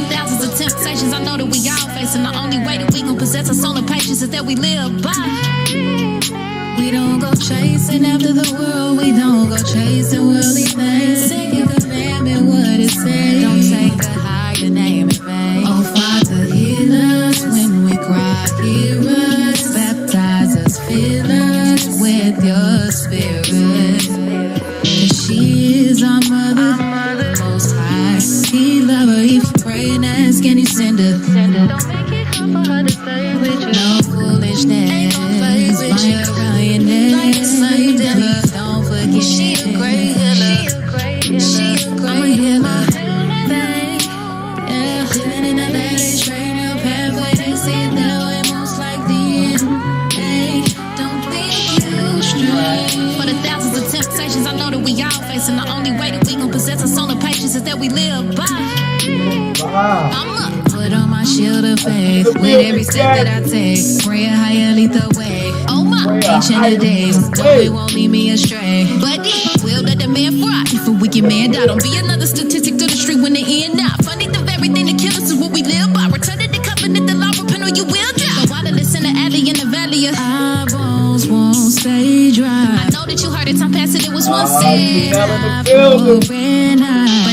thousands of temptations, I know that we all facing. The only way that we gon' possess our soul and patience is that we live by. We don't go chasing after the world, we don't go chasing worldly things. Second commandment, what it says, don't take a higher name in vain. Oh Father, heal us when we cry, hear us, baptize us, fill us with your spirit. She is our mother, most high. He love her if you pray and ask and he send her. Don't make it hard for her to stay with you. No foolishness, my Orioness. Please don't forget, she a great healer. She a great healer. Yeah, living in a bad straight up pathway. They see it that way, most like the end. Hey, don't think you stray. For the thousands of temptations, I know that we all facing. The only way that we gon' possess our soul and patience is that we live by. I'ma put on my shield of faith with every step that I take. Pray a higher lethal way. Oh my, ancient of days, no, it won't lead me astray. But it will let the man fry. If a wicked man die, don't be another statistic to the street when the end out. Funny the very thing that kills us is what we live by. Return to the covenant, the law, repent or you will die. The waterless in the alley, in the valley of our bones won't stay dry. I know that you heard it, time past it was once said. But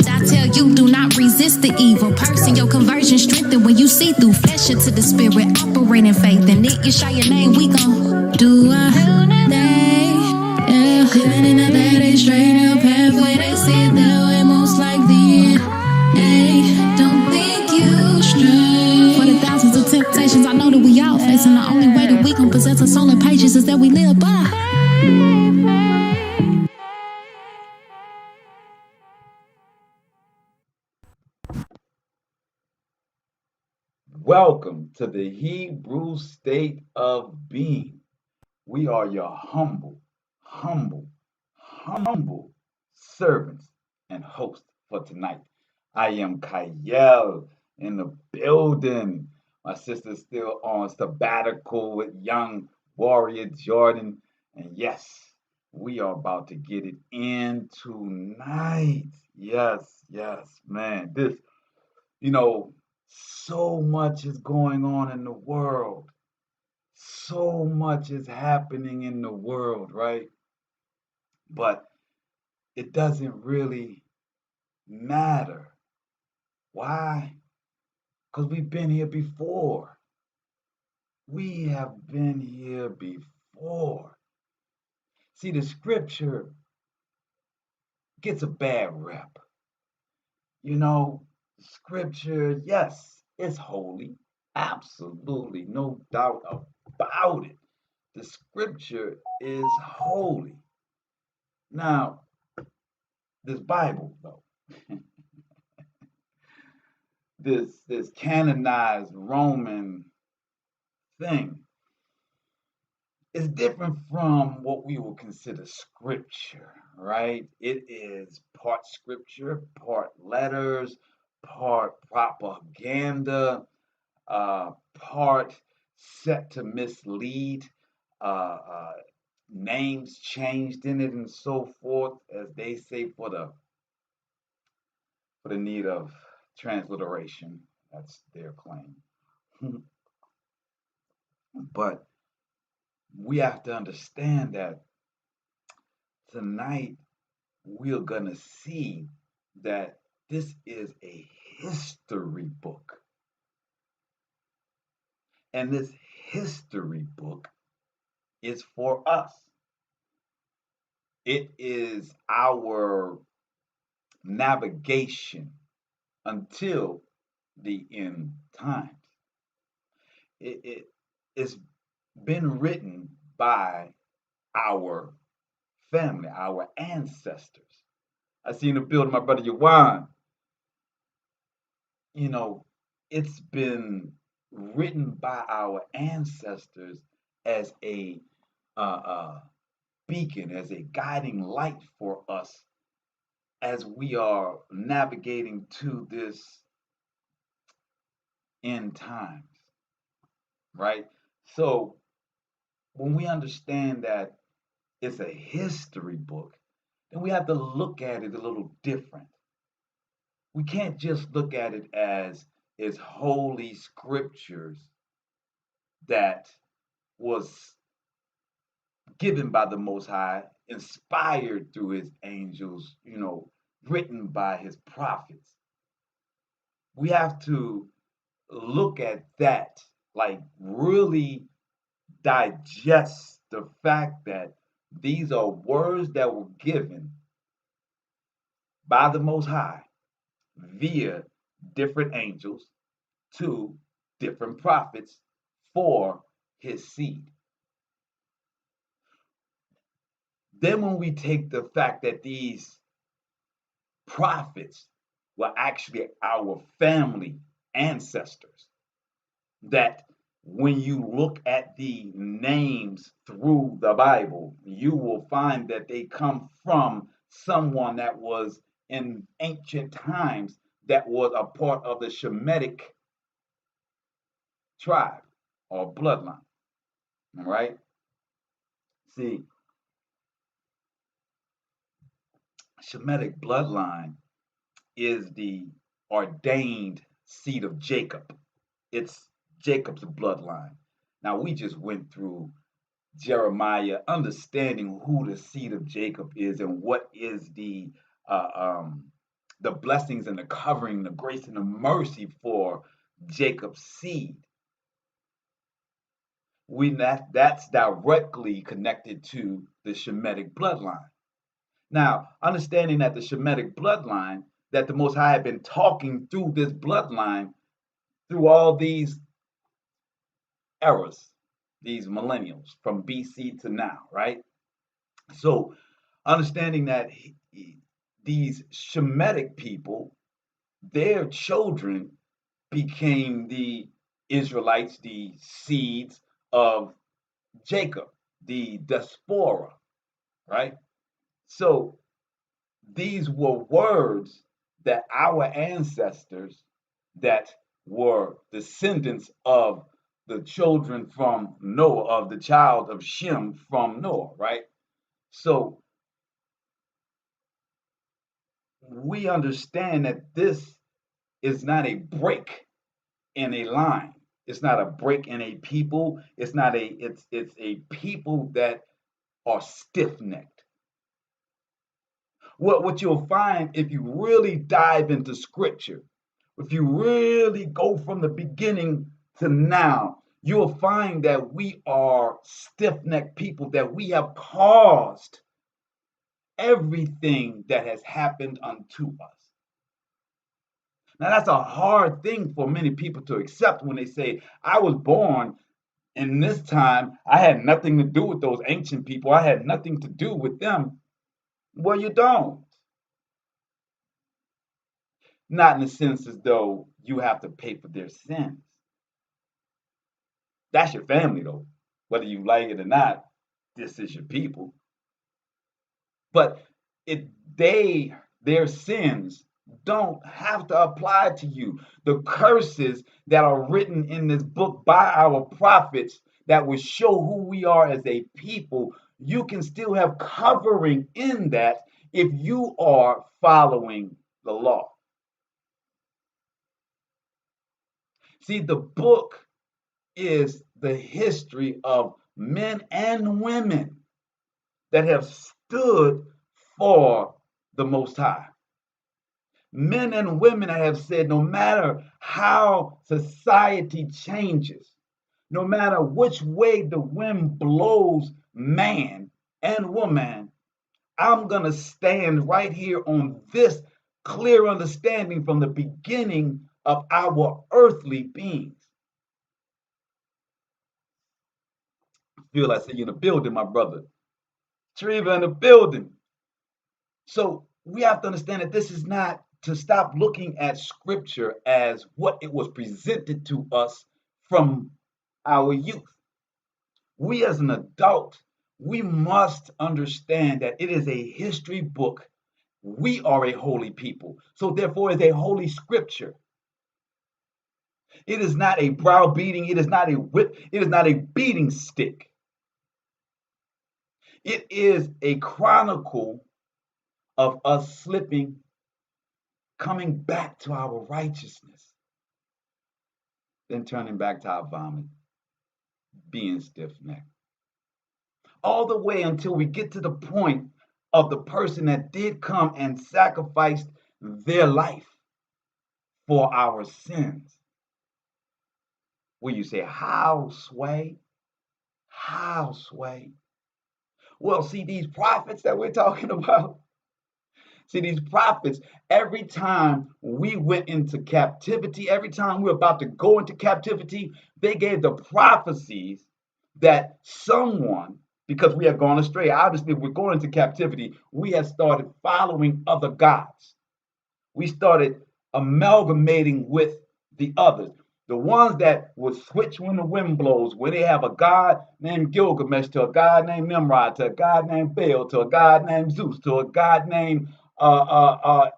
I tell you, do not resist the evil person. Your conversion strengthened when you see through flesh into the spirit. Operate in faith and it, you shout your name, we gon' do our thing. Yeah, living in a bad straight up pathway. They see it that way, most like the end. Hey, don't think you stray. For the thousands of temptations, I know that we all facing. The only way that we gon' possess our soul and patience is that we live by. Welcome to the Hebrew state of being. We are your humble servants and hosts for tonight. I am Kayel in the building. My sister's still on sabbatical with young warrior Jordan. And yes, we are about to get it in tonight. Yes, man. So much is going on in the world. So much is happening in the world, right? But it doesn't really matter. Why? Because we've been here before. We have been here before. See, the scripture gets a bad rep. Scripture, yes, it's holy. Absolutely, no doubt about it. The scripture is holy. Now, this Bible, though, this canonized Roman thing is different from what we will consider scripture, right? It is part scripture, part letters, part propaganda, part set to mislead, names changed in it and so forth, as they say, for the need of transliteration. That's their claim. But we have to understand that tonight we're going to see that this is a history book. And this history book is for us. It is our navigation until the end times. It's been written by our family, our ancestors. I see in the building my brother Yawan. It's been written by our ancestors as a beacon, as a guiding light for us as we are navigating to this end times, right? So when we understand that it's a history book, then we have to look at it a little different. We can't just look at it as is holy scriptures that was given by the Most High, inspired through his angels, written by his prophets. We have to look at that, like really digest the fact that these are words that were given by the Most High via different angels to different prophets for his seed. Then, when we take the fact that these prophets were actually our family ancestors, that when you look at the names through the Bible, you will find that they come from someone that was in ancient times that was a part of the Shemitic tribe or bloodline. All right. See, Shemitic bloodline is the ordained seed of Jacob. It's Jacob's bloodline. Now, we just went through Jeremiah, understanding who the seed of Jacob is and what is uh, um, the blessings and the covering, the grace and the mercy for Jacob's seed. That's directly connected to the Shemitic bloodline. Now, understanding that the Shemitic bloodline, that the Most High had been talking through this bloodline through all these eras, these millennials from BC to now, right? So, understanding that these Shemitic people, their children became the Israelites, the seeds of Jacob, the diaspora, right? So, these were words that our ancestors that were descendants of the children from Noah, of the child of Shem from Noah, right? So we understand that this is not a break in a line. It's not a break in a people. It's a people that are stiff-necked. What you'll find if you really dive into scripture, if you really go from the beginning to now, you'll find that we are stiff-necked people, that we have caused everything that has happened unto us. Now, that's a hard thing for many people to accept when they say, I was born in this time, I had nothing to do with those ancient people, I had nothing to do with them. Well, you don't. Not in the sense as though you have to pay for their sins. That's your family, though. Whether you like it or not, this is your people. But it they their sins don't have to apply to you. The curses that are written in this book by our prophets that will show who we are as a people, you can still have covering in that if you are following the law. See, the book is the history of men and women that have stood for the Most High. Men and women that have said, no matter how society changes, no matter which way the wind blows, man and woman, I'm going to stand right here on this clear understanding from the beginning of our earthly beings. I feel like you're in the building, my brother. Treva in the building. So we have to understand that this is not to stop looking at scripture as what it was presented to us from our youth. We as an adult, we must understand that it is a history book. We are a holy people. So therefore is a holy scripture. It is not a browbeating, it is not a whip, it is not a beating stick. It is a chronicle of us slipping, coming back to our righteousness. then turning back to our vomit, being stiff necked. All the way until we get to the point of the person that did come and sacrificed their life for our sins. Where you say, how, Sway? How, Sway? Well, see, these prophets that we're talking about, see, these prophets, every time we went into captivity, every time we were about to go into captivity, they gave the prophecies that someone, because we have gone astray, obviously, we're going into captivity, we have started following other gods. We started amalgamating with the others. The ones that will switch when the wind blows, where they have a god named Gilgamesh to a god named Nimrod, to a god named Baal, to a god named Zeus, to a god named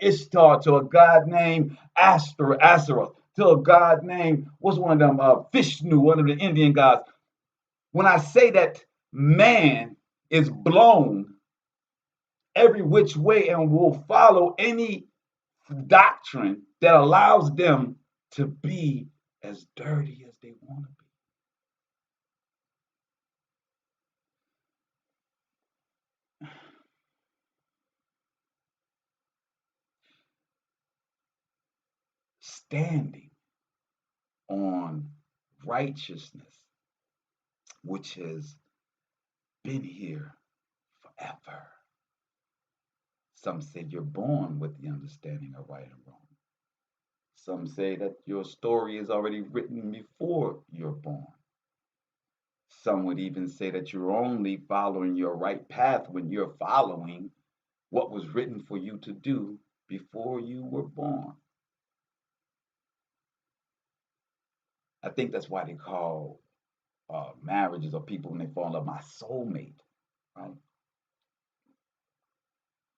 Ishtar, to a god named Astaroth, to a god named, what's one of them, Vishnu, one of the Indian gods. When I say that man is blown every which way and will follow any doctrine that allows them to be as dirty as they want to be. Standing on righteousness, which has been here forever. Some say you're born with the understanding of right and wrong. Some say that your story is already written before you're born. Some would even say that you're only following your right path when you're following what was written for you to do before you were born. I think that's why they call marriages or people when they fall in love my soulmate, right?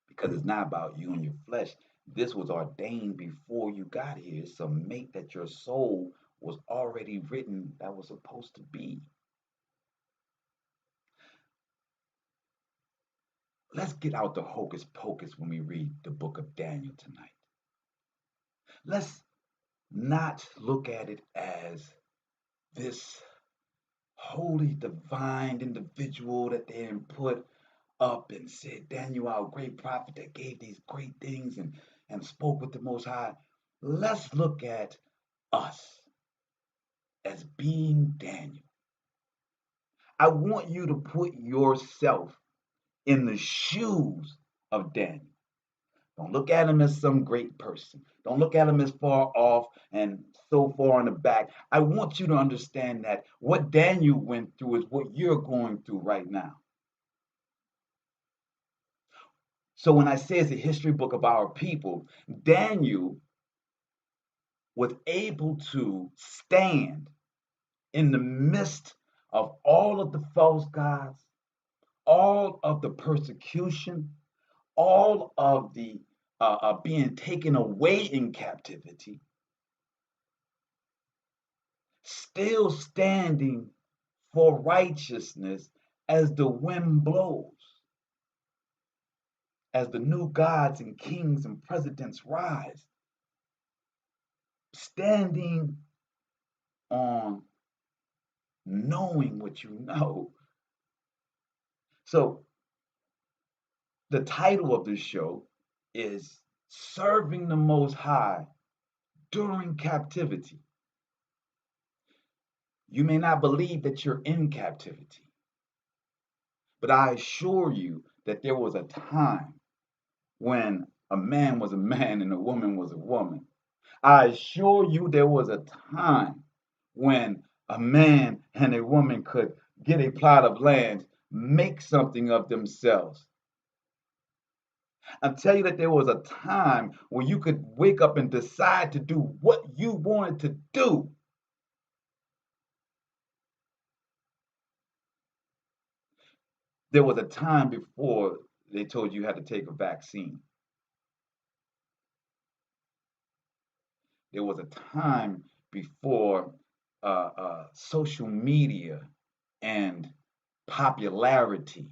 Because it's not about you and your flesh. This was ordained before you got here. It's a mate that your soul was already written that was supposed to be. Let's get out the hocus pocus when we read the book of Daniel tonight. Let's not look at it as this holy, divine individual that they put up and said, Daniel, our great prophet that gave these great things and spoke with the Most High. Let's look at us as being Daniel. I want you to put yourself in the shoes of Daniel. Don't look at him as some great person. Don't look at him as far off and so far in the back. I want you to understand that what Daniel went through is what you're going through right now. So when I say it's a history book of our people, Daniel was able to stand in the midst of all of the false gods, all of the persecution, all of the being taken away in captivity, still standing for righteousness as the wind blows, as the new gods and kings and presidents rise, standing on knowing what you know. So the title of this show is Serving the Most High During Captivity. You may not believe that you're in captivity, but I assure you that there was a time when a man was a man and a woman was a woman. I assure you there was a time when a man and a woman could get a plot of land, make something of themselves. I'm telling you that there was a time where you could wake up and decide to do what you wanted to do. There was a time before they told you had to take a vaccine. There was a time before social media and popularity.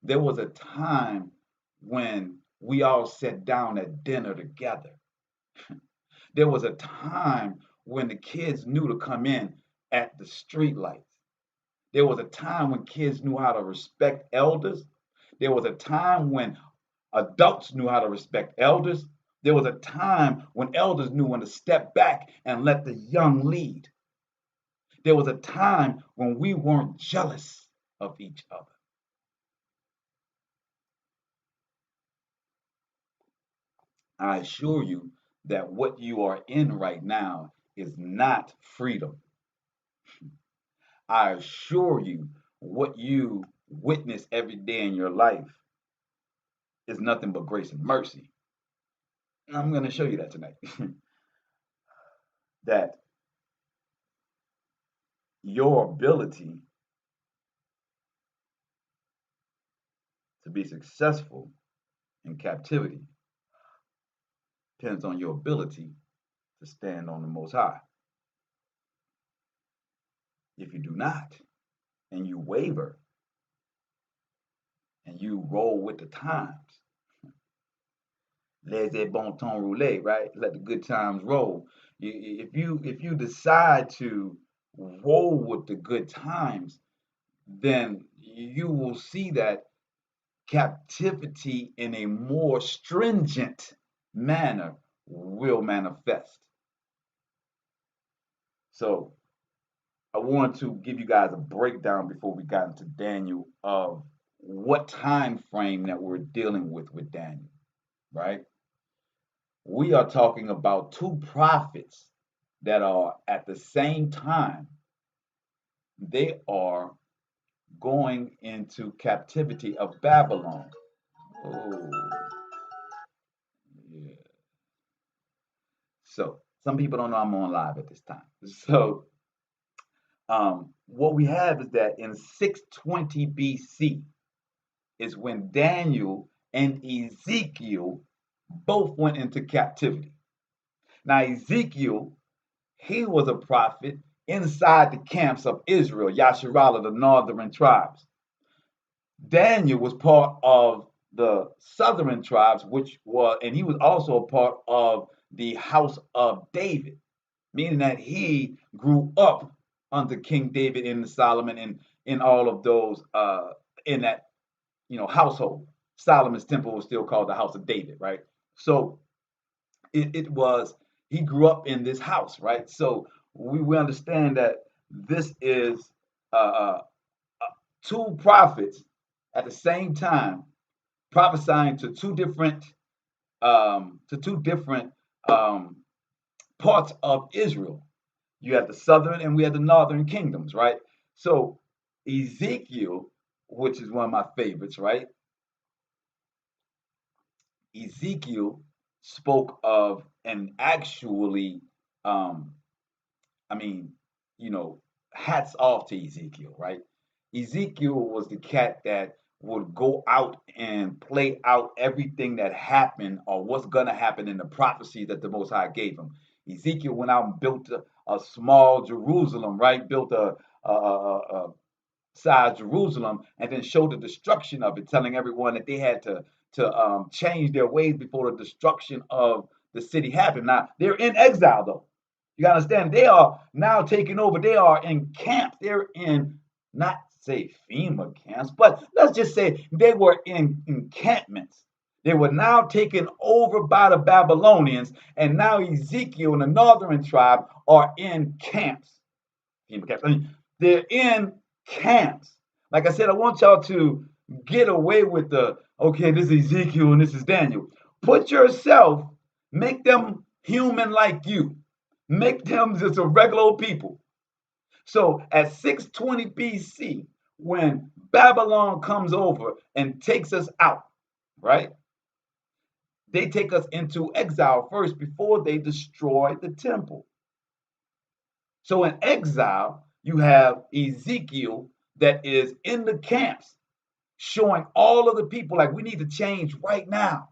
There was a time when we all sat down at dinner together. There was a time when the kids knew to come in at the street lights. There was a time when kids knew how to respect elders. There was a time when adults knew how to respect elders. There was a time when elders knew when to step back and let the young lead. There was a time when we weren't jealous of each other. I assure you that what you are in right now is not freedom. I assure you what you witness every day in your life is nothing but grace and mercy. And I'm going to show you that tonight. That your ability to be successful in captivity depends on your ability to stand on the Most High. If you do not, and you waver, and you roll with the times, laissez bon temps rouler, right? Let the good times roll. If you decide to roll with the good times, then you will see that captivity in a more stringent manner will manifest. So I want to give you guys a breakdown before we got into Daniel of what time frame that we're dealing with Daniel, right? We are talking about two prophets that are at the same time, they are going into captivity of Babylon. Oh, yeah. So some people don't know I'm on live at this time. So what we have is that in 620 BC is when Daniel and Ezekiel both went into captivity. Now, Ezekiel, he was a prophet inside the camps of Israel, Yasharallah, the northern tribes. Daniel was part of the southern tribes, and he was also a part of the house of David, meaning that he grew up under King David and Solomon and in all of those in that household. Solomon's temple was still called the house of David, right? So it was he grew up in this house, right? So we understand that this is uh, uh, two prophets at the same time prophesying to two different um, parts of Israel. You have the southern and we have the northern kingdoms, right? So Ezekiel, which is one of my favorites, right? Ezekiel spoke of and actually, um, I mean, you know, hats off to Ezekiel, right? Ezekiel was the cat that would go out and play out everything that happened or what's going to happen in the prophecy that the Most High gave him. Ezekiel went out and built a small Jerusalem, right? Built a size Jerusalem and then showed the destruction of it, telling everyone that they had to change their ways before the destruction of the city happened. Now they're in exile though. You gotta understand, they are now taking over. They are in camps. They're in not say FEMA camps, but let's just say they were in encampments. They were now taken over by the Babylonians, and now Ezekiel and the northern tribe are in camps. FEMA camps. I mean, they're in camps. Like I said, I want y'all to get away with the okay, this is Ezekiel and this is Daniel. Put yourself, make them human like you. Make them just a regular people. So at 620 BC, when Babylon comes over and takes us out, right? They take us into exile first before they destroy the temple. So in exile, you have Ezekiel that is in the camps showing all of the people like we need to change right now.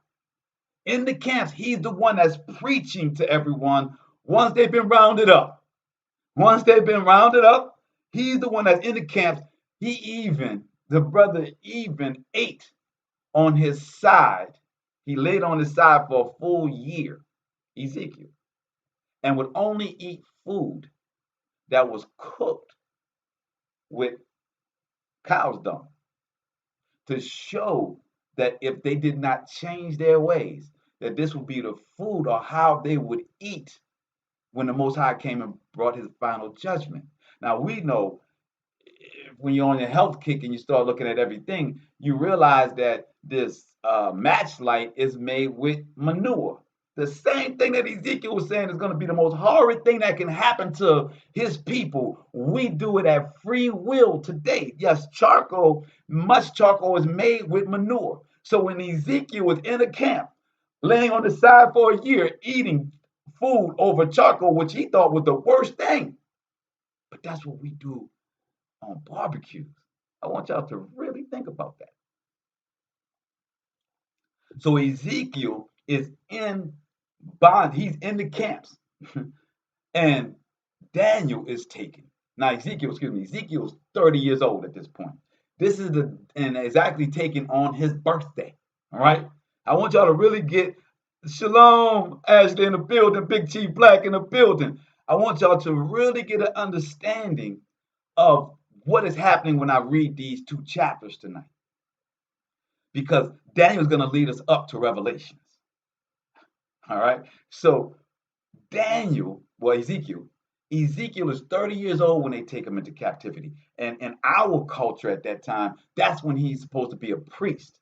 In the camps, he's the one that's preaching to everyone once they've been rounded up. Once they've been rounded up, he's the one that's in the camps. The brother even ate on his side. He laid on his side for a full year, Ezekiel. and would only eat food that was cooked with cow's dung to show that if they did not change their ways, that this would be the food or how they would eat when the Most High came and brought his final judgment. Now we know when you're on your health kick and you start looking at everything, you realize that this matchlight is made with manure. The same thing that Ezekiel was saying is going to be the most horrid thing that can happen to his people. We do it at free will today. Yes, charcoal, much charcoal is made with manure. So when Ezekiel was in a camp, laying on the side for a year, eating food over charcoal, which he thought was the worst thing. But that's what we do on barbecues. I want y'all to really think about that. So Ezekiel is in bond, he's in the camps, and Daniel is taken. Now, Ezekiel's 30 years old at this point. This is and exactly taken on his birthday. All right. I want y'all to really get Shalom, Ashley in the building, Big Chief Black in the building. I want y'all to really get an understanding of what is happening when I read these two chapters tonight. Because Daniel's going to lead us up to Revelations. All right. So Ezekiel is 30 years old when they take him into captivity. And in our culture at that time, that's when he's supposed to be a priest.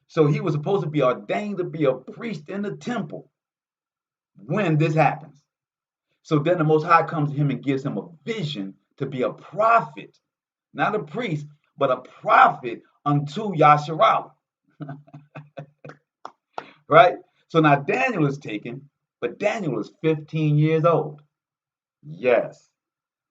So he was supposed to be ordained to be a priest in the temple when this happens. So then the Most High comes to him and gives him a vision to be a prophet, not a priest, but a prophet unto Yasharallah. Right? So now Daniel is taken, but Daniel is 15 years old. Yes.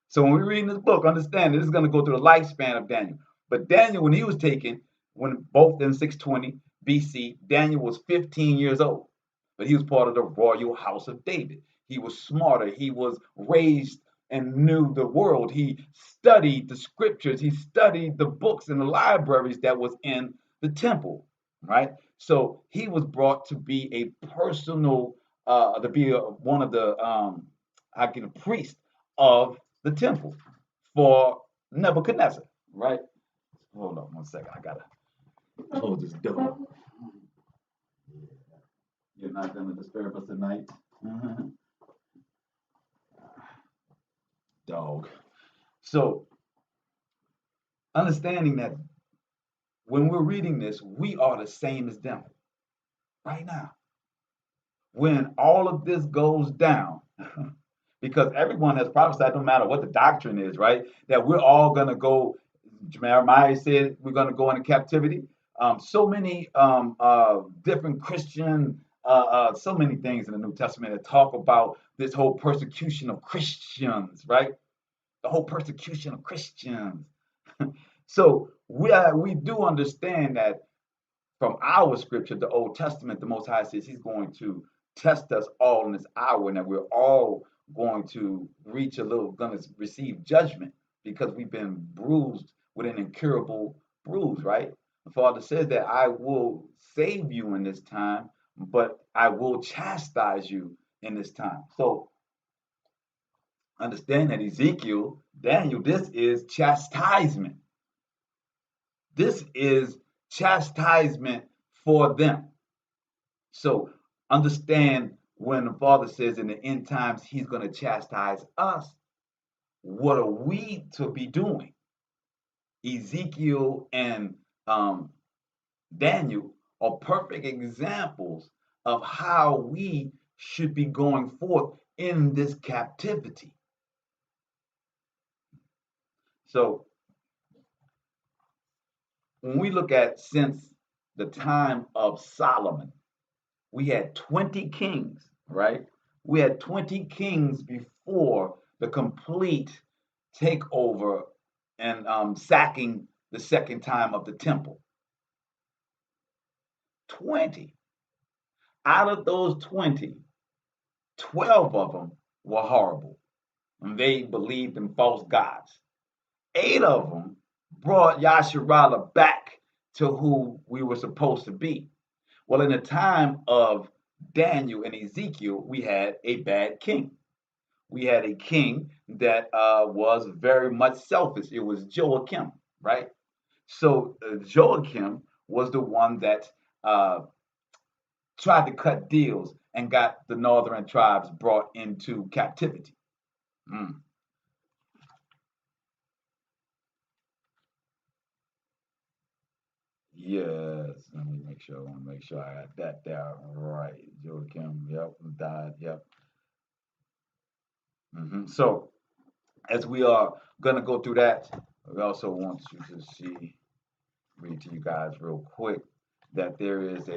So when we're reading this book, understand this is going to go through the lifespan of Daniel. But Daniel, when he was taken, when both in 620 BC, Daniel was 15 years old. But he was part of the royal house of David. He was smarter. He was raised and knew the world. He studied the scriptures. He studied the books and the libraries that was in the temple, right? So he was brought to be a personal, one of the, a priest of the temple for Nebuchadnezzar, right? Hold on one second. I gotta close this door. You're not gonna disturb us tonight. Dog. So understanding that when we're reading this, we are the same as them right now. When all of this goes down, because everyone has prophesied, no matter what the doctrine is, right? That we're all gonna go. Jeremiah said we're gonna go into captivity. So many different Christian, so many things in the New Testament that talk about this whole persecution of Christians, right? The whole persecution of Christians. So we do understand that from our scripture, the Old Testament, the Most High says He's going to test us all in this hour, and that we're all going to going to receive judgment because we've been bruised with an incurable bruise, right? The Father says that I will save you in this time, but I will chastise you in this time. So understand that Ezekiel, Daniel, this is chastisement. This is chastisement for them. So understand when the Father says in the end times He's going to chastise us, what are we to be doing? Ezekiel and Daniel are perfect examples of how we should be going forth in this captivity. So when we look at since the time of Solomon, we had 20 kings, right? We had 20 kings before the complete takeover and sacking the second time of the temple. 20. Out of those 20, 12 of them were horrible. And they believed in false gods. 8 of them brought Yasharallah back to who we were supposed to be. Well, in the time of Daniel and Ezekiel, we had a bad king. we had a king that was very much selfish. It was Joachim, right? So Joachim was the one that uh, tried to cut deals and got the northern tribes brought into captivity. Mm. Yes, let me make sure. I want to make sure I got that down right. Joachim, yep, died. Yep. So as we are gonna go through that, we also want you to see, read to you guys real quick that there is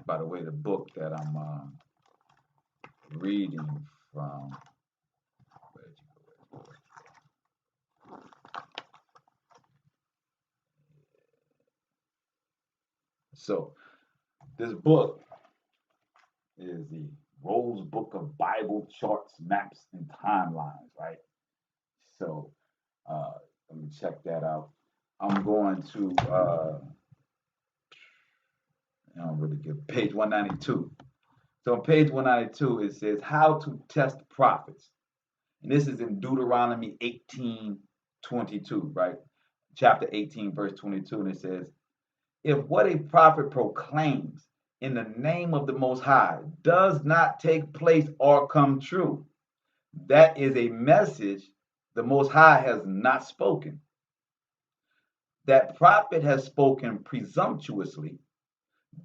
by the way, the book that I'm reading from. Where'd you go? So this book is the Rose Book of Bible Charts, Maps, and Timelines, right? So uh, let me check that out. I'm going to, I don't really give page 192. So on page 192, it says how to test prophets. And this is in Deuteronomy 18:22, right? Chapter 18, verse 22. And it says, if what a prophet proclaims in the name of the Most High does not take place or come true, that is a message the Most High has not spoken. That prophet has spoken presumptuously.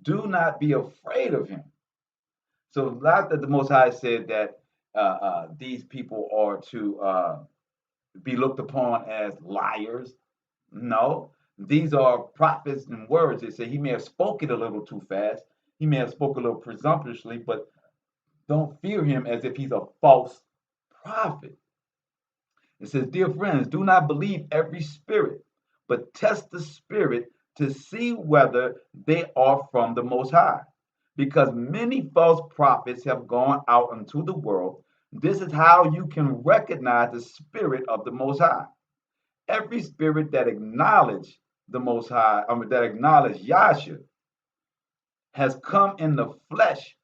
Do not be afraid of him. So, not that the Most High said that these people are to be looked upon as liars. No, these are prophets and words. They say he may have spoken a little too fast. He may have spoken a little presumptuously, but don't fear him as if he's a false prophet. It says, dear friends, do not believe every spirit, but test the spirit to see whether they are from the Most High. Because many false prophets have gone out into the world. This is how you can recognize the spirit of the Most High. Every spirit that acknowledge the Most High, that acknowledge Yahshua, has come in the flesh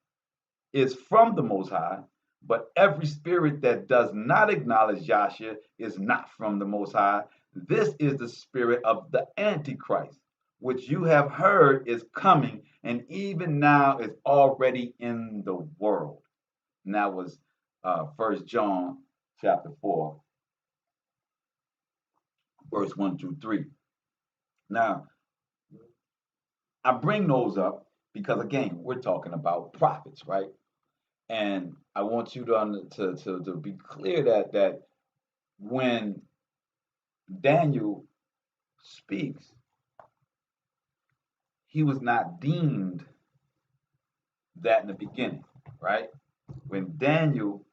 is from the Most High, but every spirit that does not acknowledge Yahshua is not from the Most High. This is the spirit of the Antichrist, which you have heard is coming, and even now is already in the world. And that was 1 John chapter 4, verse 1 through 3. Now, I bring those up because, again, we're talking about prophets, right? And I want you to be clear that when Daniel speaks, he was not deemed that in the beginning, right? When Daniel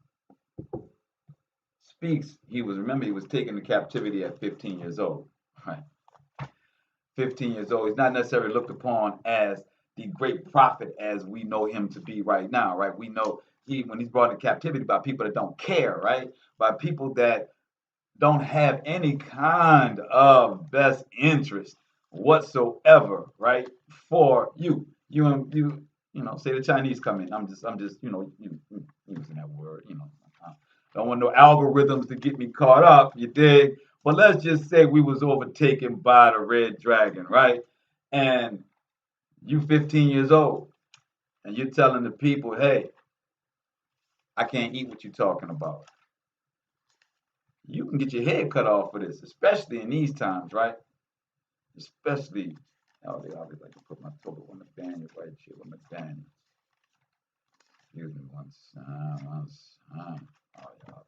speaks, remember, he was taken to captivity at 15 years old, right? 15 years old. He's not necessarily looked upon as the great prophet as we know him to be right now, right? We know when he's brought into captivity by people that don't care, right? By people that don't have any kind of best interest whatsoever, right? For say the Chinese come in. I'm just, using that word, I don't want no algorithms to get me caught up, you dig? But let's just say we was overtaken by the red dragon, right? And you 15 years old, and you're telling the people, hey, I can't eat what you're talking about. You can get your head cut off for this, especially in these times, right? Especially, they always like to put my toe on the Daniel right here on the Daniel. Excuse me once. Oh, y'all.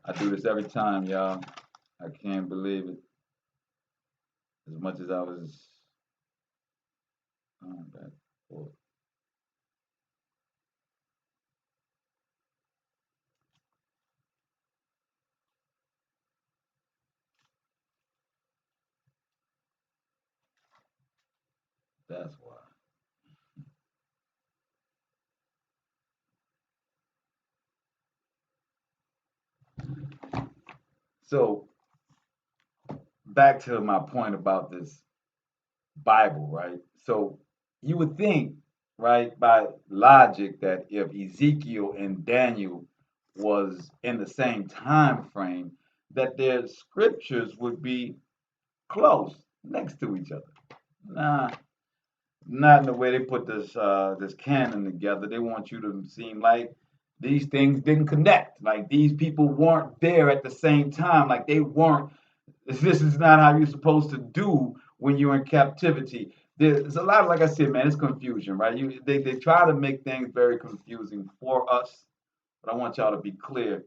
I do this every time, y'all. I can't believe it. As much as I was back forth. That's why. So back to my point about this Bible, right? So you would think right, by logic, that if Ezekiel and Daniel was in the same time frame, that their scriptures would be close next to each other. Nah, not in the way they put this canon together. They want you to seem like these things didn't connect, like these people weren't there at the same time, like they weren't. This is not how you're supposed to do when you're in captivity. There's a lot of, like I said, man, it's confusion, right? They try to make things very confusing for us, but I want y'all to be clear.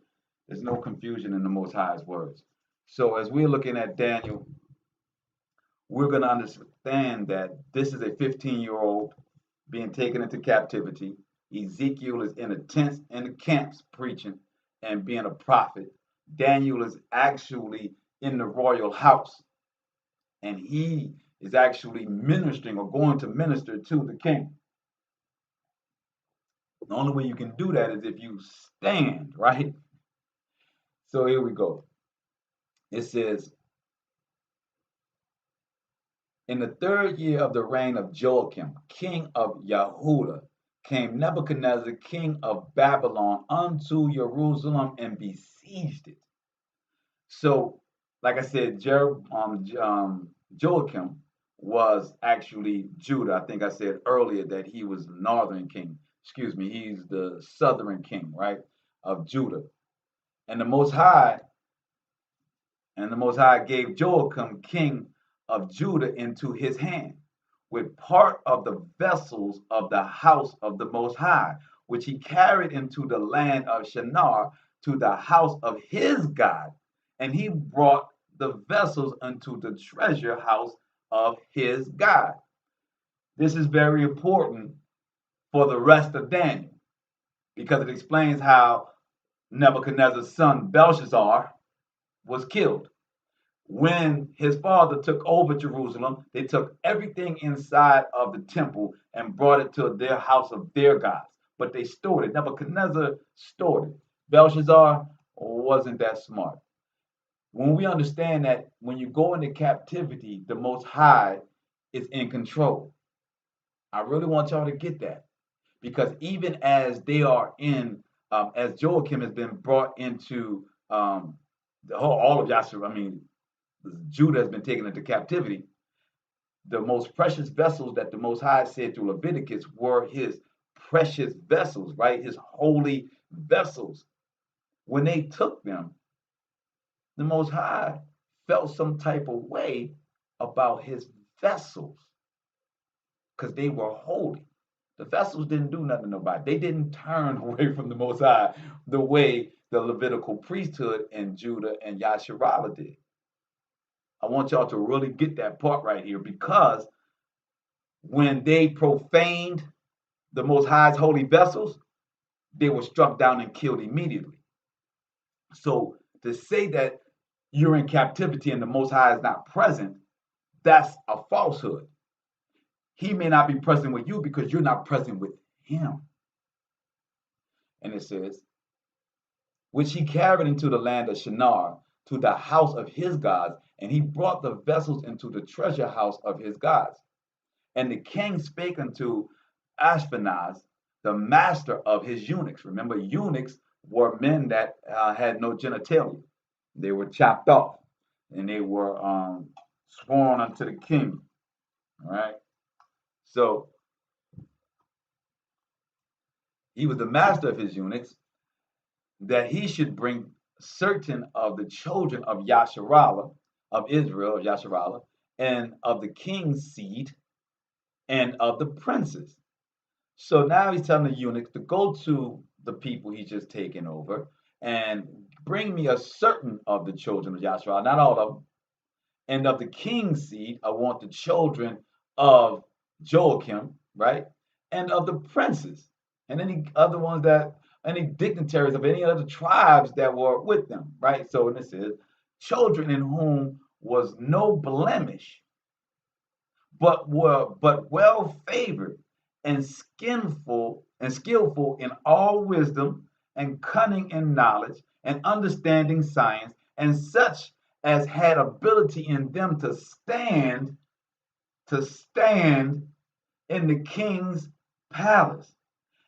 There's no confusion in the Most High's words. So as we're looking at Daniel, we're going to understand that this is a 15-year-old being taken into captivity. Ezekiel is in the tents and the camps preaching and being a prophet. Daniel is actually in the royal house, and he is actually ministering or going to minister to the king. The only way you can do that is if you stand, right? So here we go. It says, in the third year of the reign of Joachim, king of Yahudah, came Nebuchadnezzar, king of Babylon, unto Jerusalem and besieged it. So, like I said, Joachim was actually Judah. I think I said earlier that he was the northern king. Excuse me, he's the southern king, right, of Judah. And the Most High gave Joachim, king of Judah, into his hand, with part of the vessels of the house of the Most High, which he carried into the land of Shinar to the house of his God. And he brought the vessels into the treasure house of his God. This is very important for the rest of Daniel, because it explains how Nebuchadnezzar's son Belshazzar was killed. When his father took over Jerusalem, they took everything inside of the temple and brought it to their house of their gods. But they stored it. Nebuchadnezzar stored it. Belshazzar wasn't that smart. When we understand that when you go into captivity, the Most High is in control. I really want y'all to get that, because even as they are as Joachim has been brought into all of Yahshua, Judah has been taken into captivity, the most precious vessels that the Most High said through Leviticus were his precious vessels, right? His holy vessels. When they took them, the Most High felt some type of way about his vessels, because they were holy. The vessels didn't do nothing to nobody. They didn't turn away from the Most High the way the Levitical priesthood in Judah and Yasharallah did. I want y'all to really get that part right here, because when they profaned the Most High's holy vessels, they were struck down and killed immediately. So to say that you're in captivity and the Most High is not present, that's a falsehood. He may not be present with you because you're not present with him. And it says, which he carried into the land of Shinar to the house of his gods, and he brought the vessels into the treasure house of his gods. And the king spake unto Ashpenaz, the master of his eunuchs. Remember, eunuchs were men that had no genitalia. They were chopped off, and they were sworn unto the king. All right. So he was the master of his eunuchs, that he should bring certain of the children of Yasharallah, of Israel, of Yasharallah, and of the king's seed, and of the princes. So now he's telling the eunuchs to go to the people he's just taken over and bring me a certain of the children of Yasharallah, not all of them, and of the king's seed. I want the children of Joachim, right? And of the princes, and any other ones that, any dignitaries of any other tribes that were with them, right? So this is children in whom was no blemish, but well favored and skillful in all wisdom and cunning in knowledge and understanding science, and such as had ability in them to stand in the king's palace,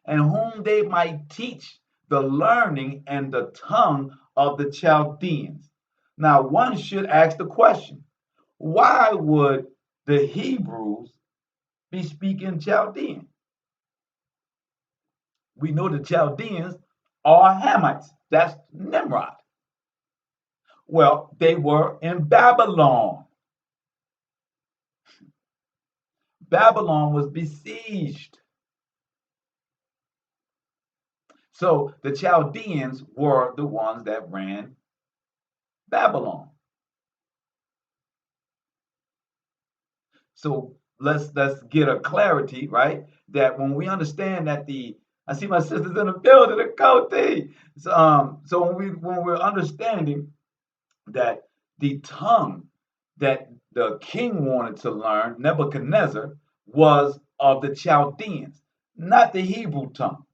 and whom they might teach the learning and the tongue of the Chaldeans. Now, one should ask the question, why would the Hebrews be speaking Chaldean? We know the Chaldeans are Hamites. That's Nimrod. Well, they were in Babylon. Babylon was besieged. So the Chaldeans were the ones that ran Babylon. So let's get a clarity, right? That when we understand that I see my sisters in the building, the Cote. So when we're understanding that the tongue that the king wanted to learn, Nebuchadnezzar, was of the Chaldeans, not the Hebrew tongue.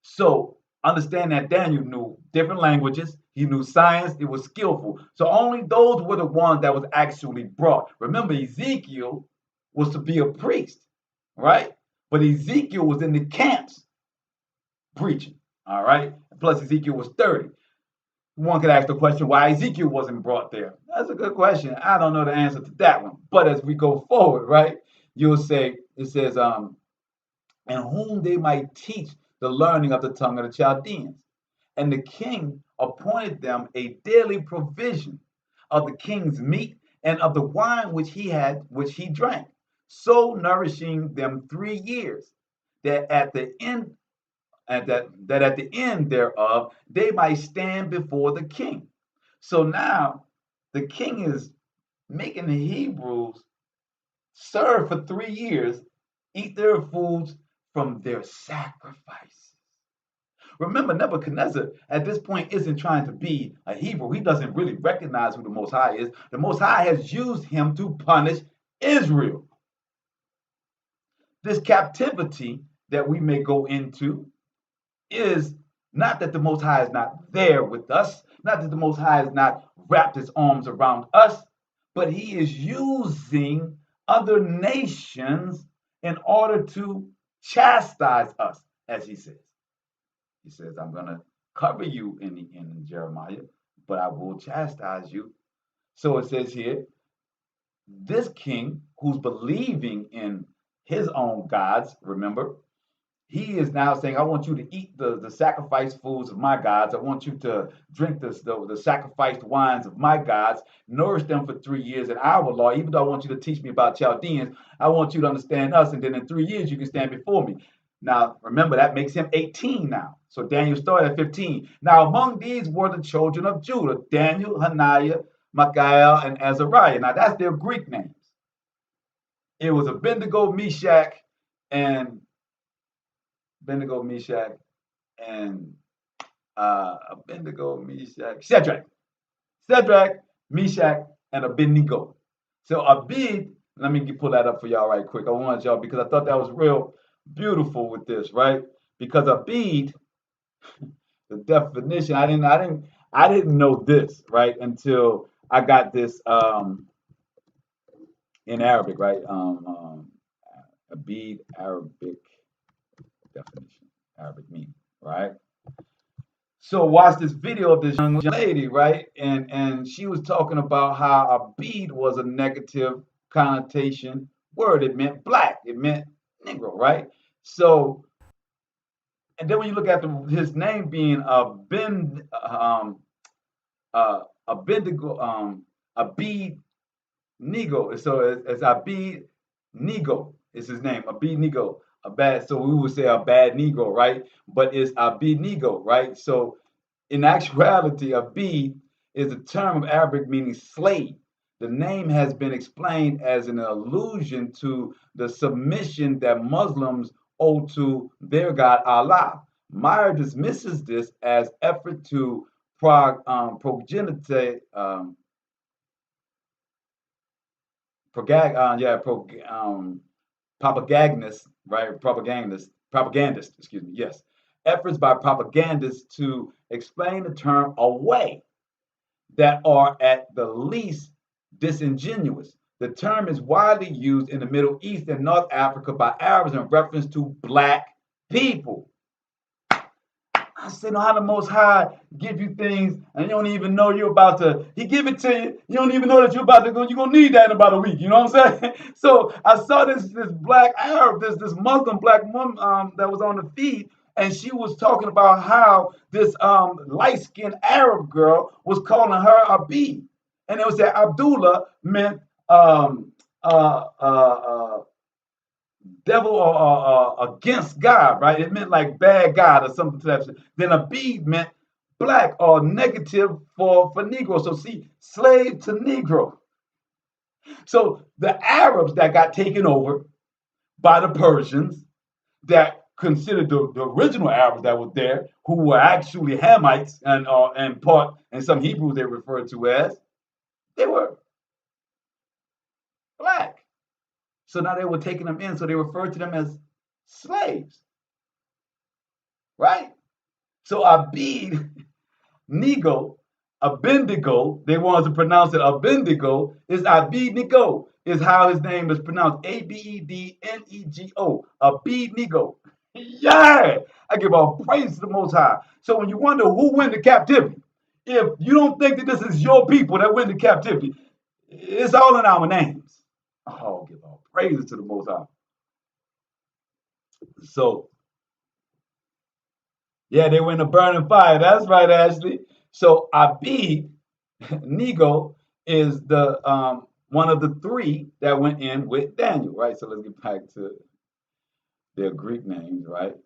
So understand that Daniel knew different languages. He knew science. It was skillful. So only those were the ones that was actually brought. Remember, Ezekiel was to be a priest, right? But Ezekiel was in the camps preaching, all right? Plus, Ezekiel was 30. One could ask the question why Ezekiel wasn't brought there. That's a good question. I don't know the answer to that one. But as we go forward, right, you'll say, it says, and whom they might teach the learning of the tongue of the Chaldeans. And the king appointed them a daily provision of the king's meat and of the wine which he drank, so nourishing them 3 years, that at the end that at the end thereof they might stand before the king. So now the king is making the Hebrews serve for 3 years, eat their foods from their sacrifice. Remember, Nebuchadnezzar at this point isn't trying to be a Hebrew. He doesn't really recognize who the Most High is. The Most High has used him to punish Israel. This captivity that we may go into is not that the Most High is not there with us, not that the Most High has not wrapped his arms around us, but he is using other nations in order to chastise us, as he says. He says, I'm going to cover you in Jeremiah, but I will chastise you. So it says here, this king who's believing in his own gods, remember, he is now saying, I want you to eat the sacrificed foods of my gods. I want you to drink the sacrificed wines of my gods, nourish them for 3 years in our law. Even though I want you to teach me about Chaldeans, I want you to understand us. And then in 3 years, you can stand before me. Now, remember, that makes him 18 now. So Daniel started at 15. Now, among these were the children of Judah, Daniel, Hananiah, Michael, and Azariah. Now, that's their Greek names. It was Abednego, Meshach, and Abednego, Meshach, and Abednego, Meshach, Shadrach, Meshach, and Abednego. So Abed, let me pull that up for y'all right quick. I wanted y'all because I thought that was real beautiful with this, right? Because Abed, the definition, I didn't know this, right, until I got this in Arabic, right? Abed, Arabic definition, Arabic meaning, right? So watch this video of this young lady, right? And she was talking about how a bead was a negative connotation word. It meant black. It meant Negro, right? So, and then when you look at his name being Abednego, Abed Nego. So it's Abed Nego is his name. Abed Nego. A bad. So we would say a bad Negro, right? But it's Abed Nego, right? So in actuality, Abid is a term of Arabic meaning slave. The name has been explained as an allusion to the submission that Muslims owe to their God Allah. Meyer dismisses this as effort to progenitate, propagandist, right? Propagandist, excuse me, yes. Efforts by propagandists to explain the term away that are at the least disingenuous. The term is widely used in the Middle East and North Africa by Arabs in reference to black people. I said, no, how the Most High give you things and you don't even know you're about to, He give it to you. You don't even know that you're about to go, you're going to need that in about a week. You know what I'm saying? So I saw this black Arab, this Muslim black woman that was on the feed, and she was talking about how this light-skinned Arab girl was calling her a bee. And it was that Abdullah meant devil or against God, right? It meant like bad God or something to that. Then Abid meant black or negative for Negro. So see, slave to Negro. So the Arabs that got taken over by the Persians, that considered the original Arabs that were there, who were actually Hamites and part and some Hebrews they referred to as, they were black. So now they were taking them in, so they referred to them as slaves, right? So Abid, Nego, Abendigo, they wanted to pronounce it Abendigo, is Abednego, is how his name is pronounced. Abednego, Abednego. Yeah, I give all praise to the Most High. So when you wonder who went to captivity, if you don't think that this is your people that went to captivity, it's all in our names. Oh, give all praises to the Most High. So yeah, they went to burning fire. That's right, Ashley. So Abid, Nego, is the one of the three that went in with Daniel, right? So let's get back to their Greek names, right?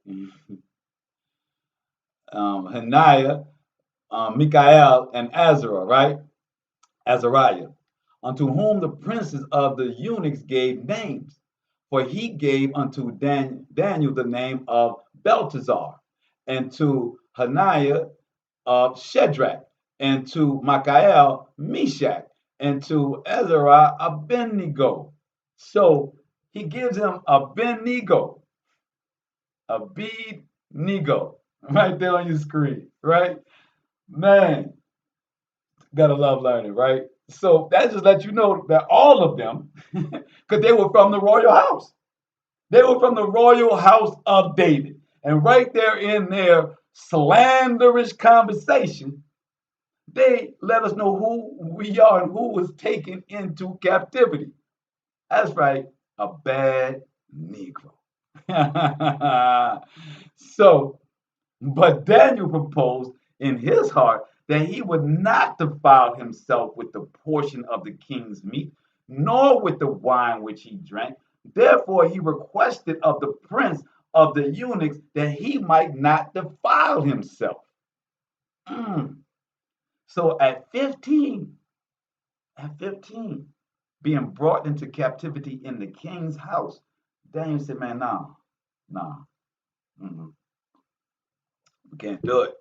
Hananiah, Michael, and Azariah, right? Azariah, unto whom the princes of the eunuchs gave names. For he gave unto Daniel the name of Belteshazzar, and to Hananiah of Shadrach, and to Michael Meshach, and to Azariah Abednego. So he gives him Abednego, Abednego, right there on your screen, right? Man, gotta love learning, right? So that just lets you know that all of them, because they were from the royal house. They were from the royal house of David. And right there in their slanderous conversation, they let us know who we are and who was taken into captivity. That's right, a bad Negro. So, but Daniel proposed in his heart that he would not defile himself with the portion of the king's meat, nor with the wine which he drank. Therefore, he requested of the prince of the eunuchs that he might not defile himself. Mm. So at 15, being brought into captivity in the king's house, Daniel said, man, nah, we can't do it.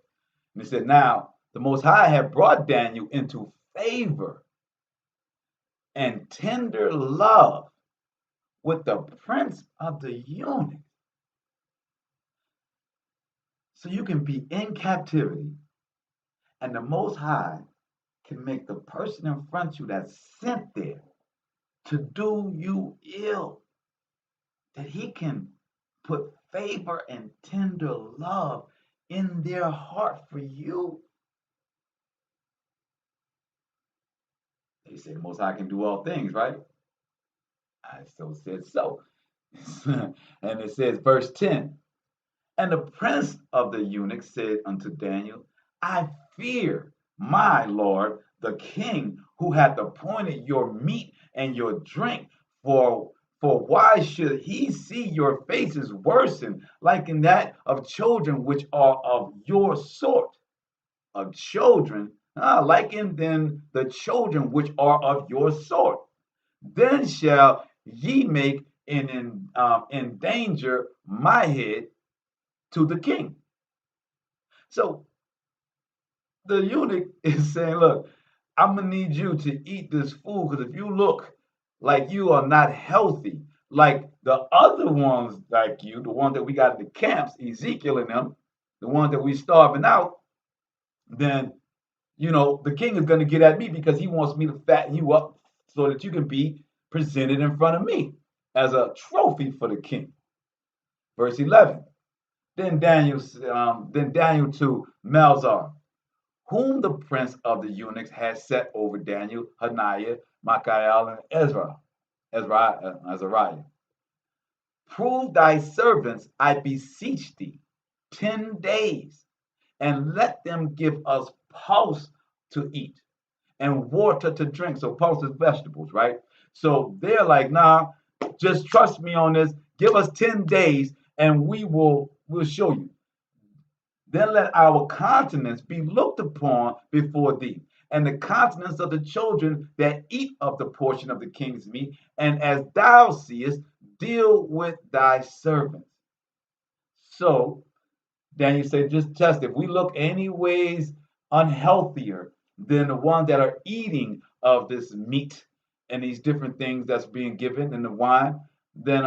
And he said, now, the Most High had brought Daniel into favor and tender love with the prince of the eunuchs. So you can be in captivity, and the Most High can make the person in front of you that's sent there to do you ill, that he can put favor and tender love in their heart for you. They say the Most High can do all things, right? I so said so. And it says, verse 10, and the prince of the eunuchs said unto Daniel, I fear my lord the king, who hath appointed your meat and your drink. For why should he see your faces worsen, like in that of children which are of your sort? Of children, like in then the children which are of your sort. Then shall ye make and endanger my head to the king. So the eunuch is saying, look, I'm gonna need you to eat this food, because if you look like you are not healthy, like the other ones like you, the ones that we got in the camps, Ezekiel and them, the ones that we starving out, then the king is gonna get at me because he wants me to fatten you up so that you can be presented in front of me as a trophy for the king. Verse 11. Then Daniel to Melzar, whom the prince of the eunuchs had set over Daniel, Hananiah, Michael, and Azariah. Prove thy servants, I beseech thee, 10 days, and let them give us pulse to eat and water to drink. So pulse is vegetables, right? So they're like, nah, just trust me on this. Give us 10 days and we'll show you. Then let our countenance be looked upon before thee, and the countenance of the children that eat of the portion of the king's meat, and as thou seest, deal with thy servants. So Daniel said, just test. If we look any ways unhealthier than the ones that are eating of this meat and these different things that's being given in the wine, then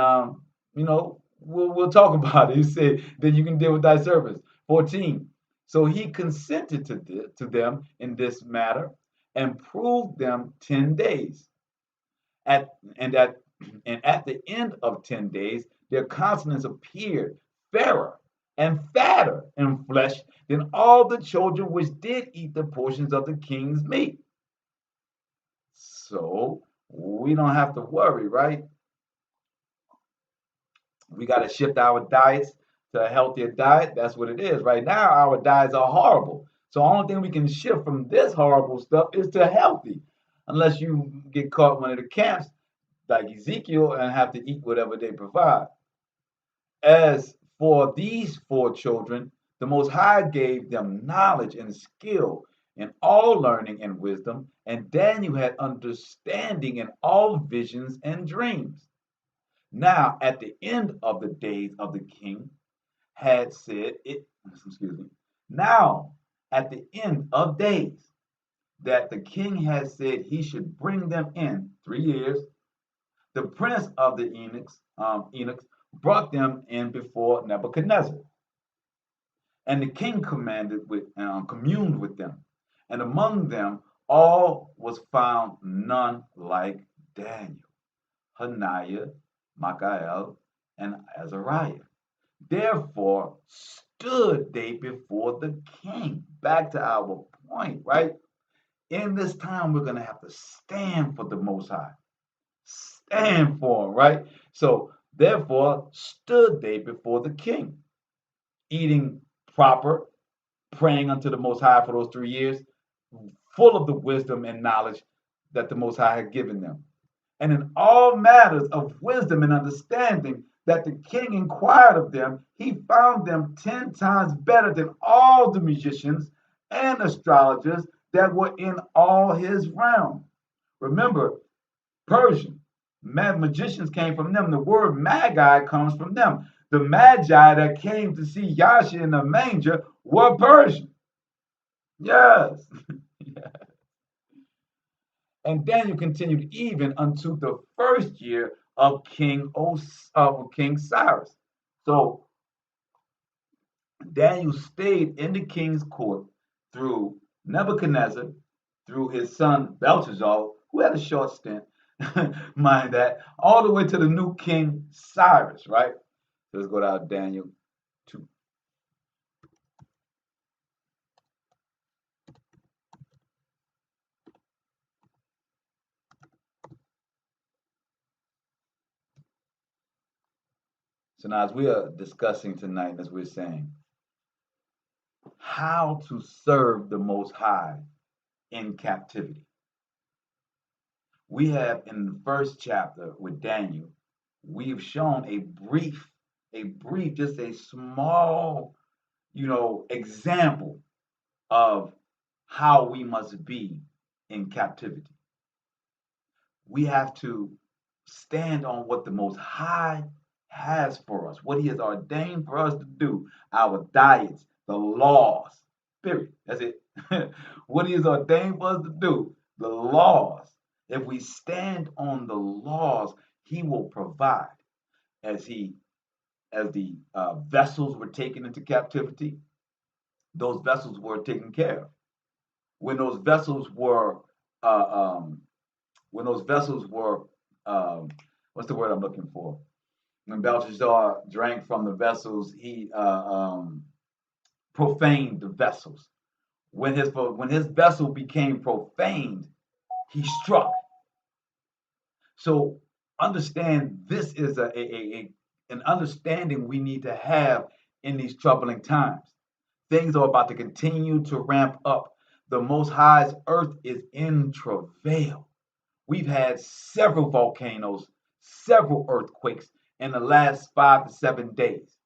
we'll talk about it. He said, then you can deal with thy servants. 14. So he consented to them in this matter and proved them 10 days. At and at and at the end of 10 days, their countenance appeared fairer and fatter in flesh than all the children which did eat the portions of the king's meat. So we don't have to worry, right? We got to shift our diets to a healthier diet. That's what it is. Right now, our diets are horrible. So the only thing we can shift from this horrible stuff is to healthy, unless you get caught one of the camps like Ezekiel and have to eat whatever they provide. As for these four children, the Most High gave them knowledge and skill in all learning and wisdom, and Daniel had understanding in all visions and dreams. Now, at the end of the days of the king, had said it, excuse me, now at the end of days that the king had said he should bring them in 3 years, the prince of the eunuchs brought them in before Nebuchadnezzar. And the king communed with them. And among them all was found none like Daniel, Hananiah, Michael, and Azariah. Therefore stood they before the king. Back to our point, right? In this time, we're going to have to stand for the Most High. Stand for him, right? So, therefore, stood they before the king, eating proper, praying unto the Most High for those 3 years, full of the wisdom and knowledge that the Most High had given them. And in all matters of wisdom and understanding that the king inquired of them, he found them 10 times better than all the magicians and astrologers that were in all his realm. Remember, Persian. Magicians came from them. The word magi comes from them. The magi that came to see Yasha in the manger were Persian. Yes. And Daniel continued even unto the first year of King Cyrus. So Daniel stayed in the king's court through Nebuchadnezzar, through his son Belshazzar, who had a short stint, mind that, all the way to the new king Cyrus, right? So let's go to Daniel 2. So now, as we are discussing tonight, as we're saying, how to serve the Most High in captivity. We have in the first chapter with Daniel, we've shown just a small, example of how we must be in captivity. We have to stand on what the Most High has for us, what He has ordained for us to do, our diets, the laws, period. That's it. What He has ordained for us to do, the laws. If we stand on the laws, He will provide. As the vessels were taken into captivity, those vessels were taken care of. When those vessels were uh, um, when those vessels were what's the word I'm looking for? When Belshazzar drank from the vessels, he profaned the vessels. When his vessel became profaned, he struck. So understand this is an understanding we need to have in these troubling times. Things are about to continue to ramp up. The Most High's earth is in travail. We've had several volcanoes, several earthquakes in the last 5 to 7 days.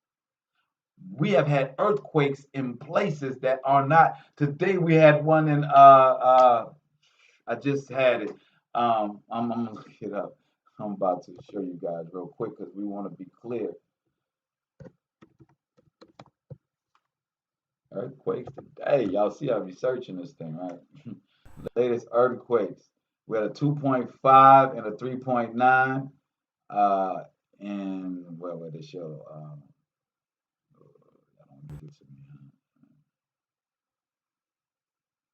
We have had earthquakes in places that are not. Today we had one in I just had it. I'm gonna look it up. I'm about to show you guys real quick because we want to be clear. Earthquakes today. Y'all see I'm researching this thing, right? Latest earthquakes. We had a 2.5 and a 3.9. Uh, and where they show? I don't do this to me.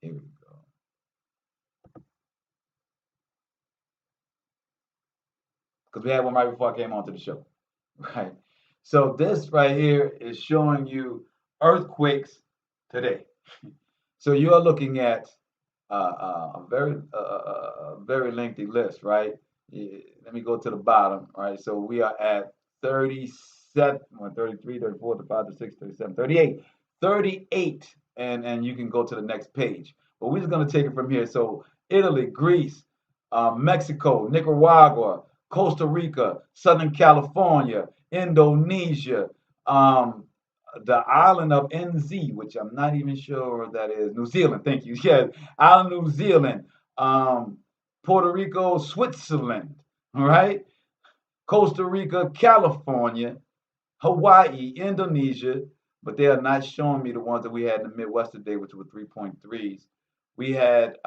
Here we go. Because we had one right before I came onto the show. Right. So this right here is showing you earthquakes today. So you're looking at a very lengthy list, right? Let me go to the bottom, right? So we are at 37, 33, 34, 35, 36, 37, 38, 38, and you can go to the next page. But we're just gonna take it from here. So Italy, Greece, Mexico, Nicaragua, Costa Rica, Southern California, Indonesia, um, the island of NZ, which I'm not even sure what that is. New Zealand, thank you. Yeah, island New Zealand, um, Puerto Rico, Switzerland, all right? Costa Rica, California, Hawaii, Indonesia, but they are not showing me the ones that we had in the Midwest today, which were 3.3s. We had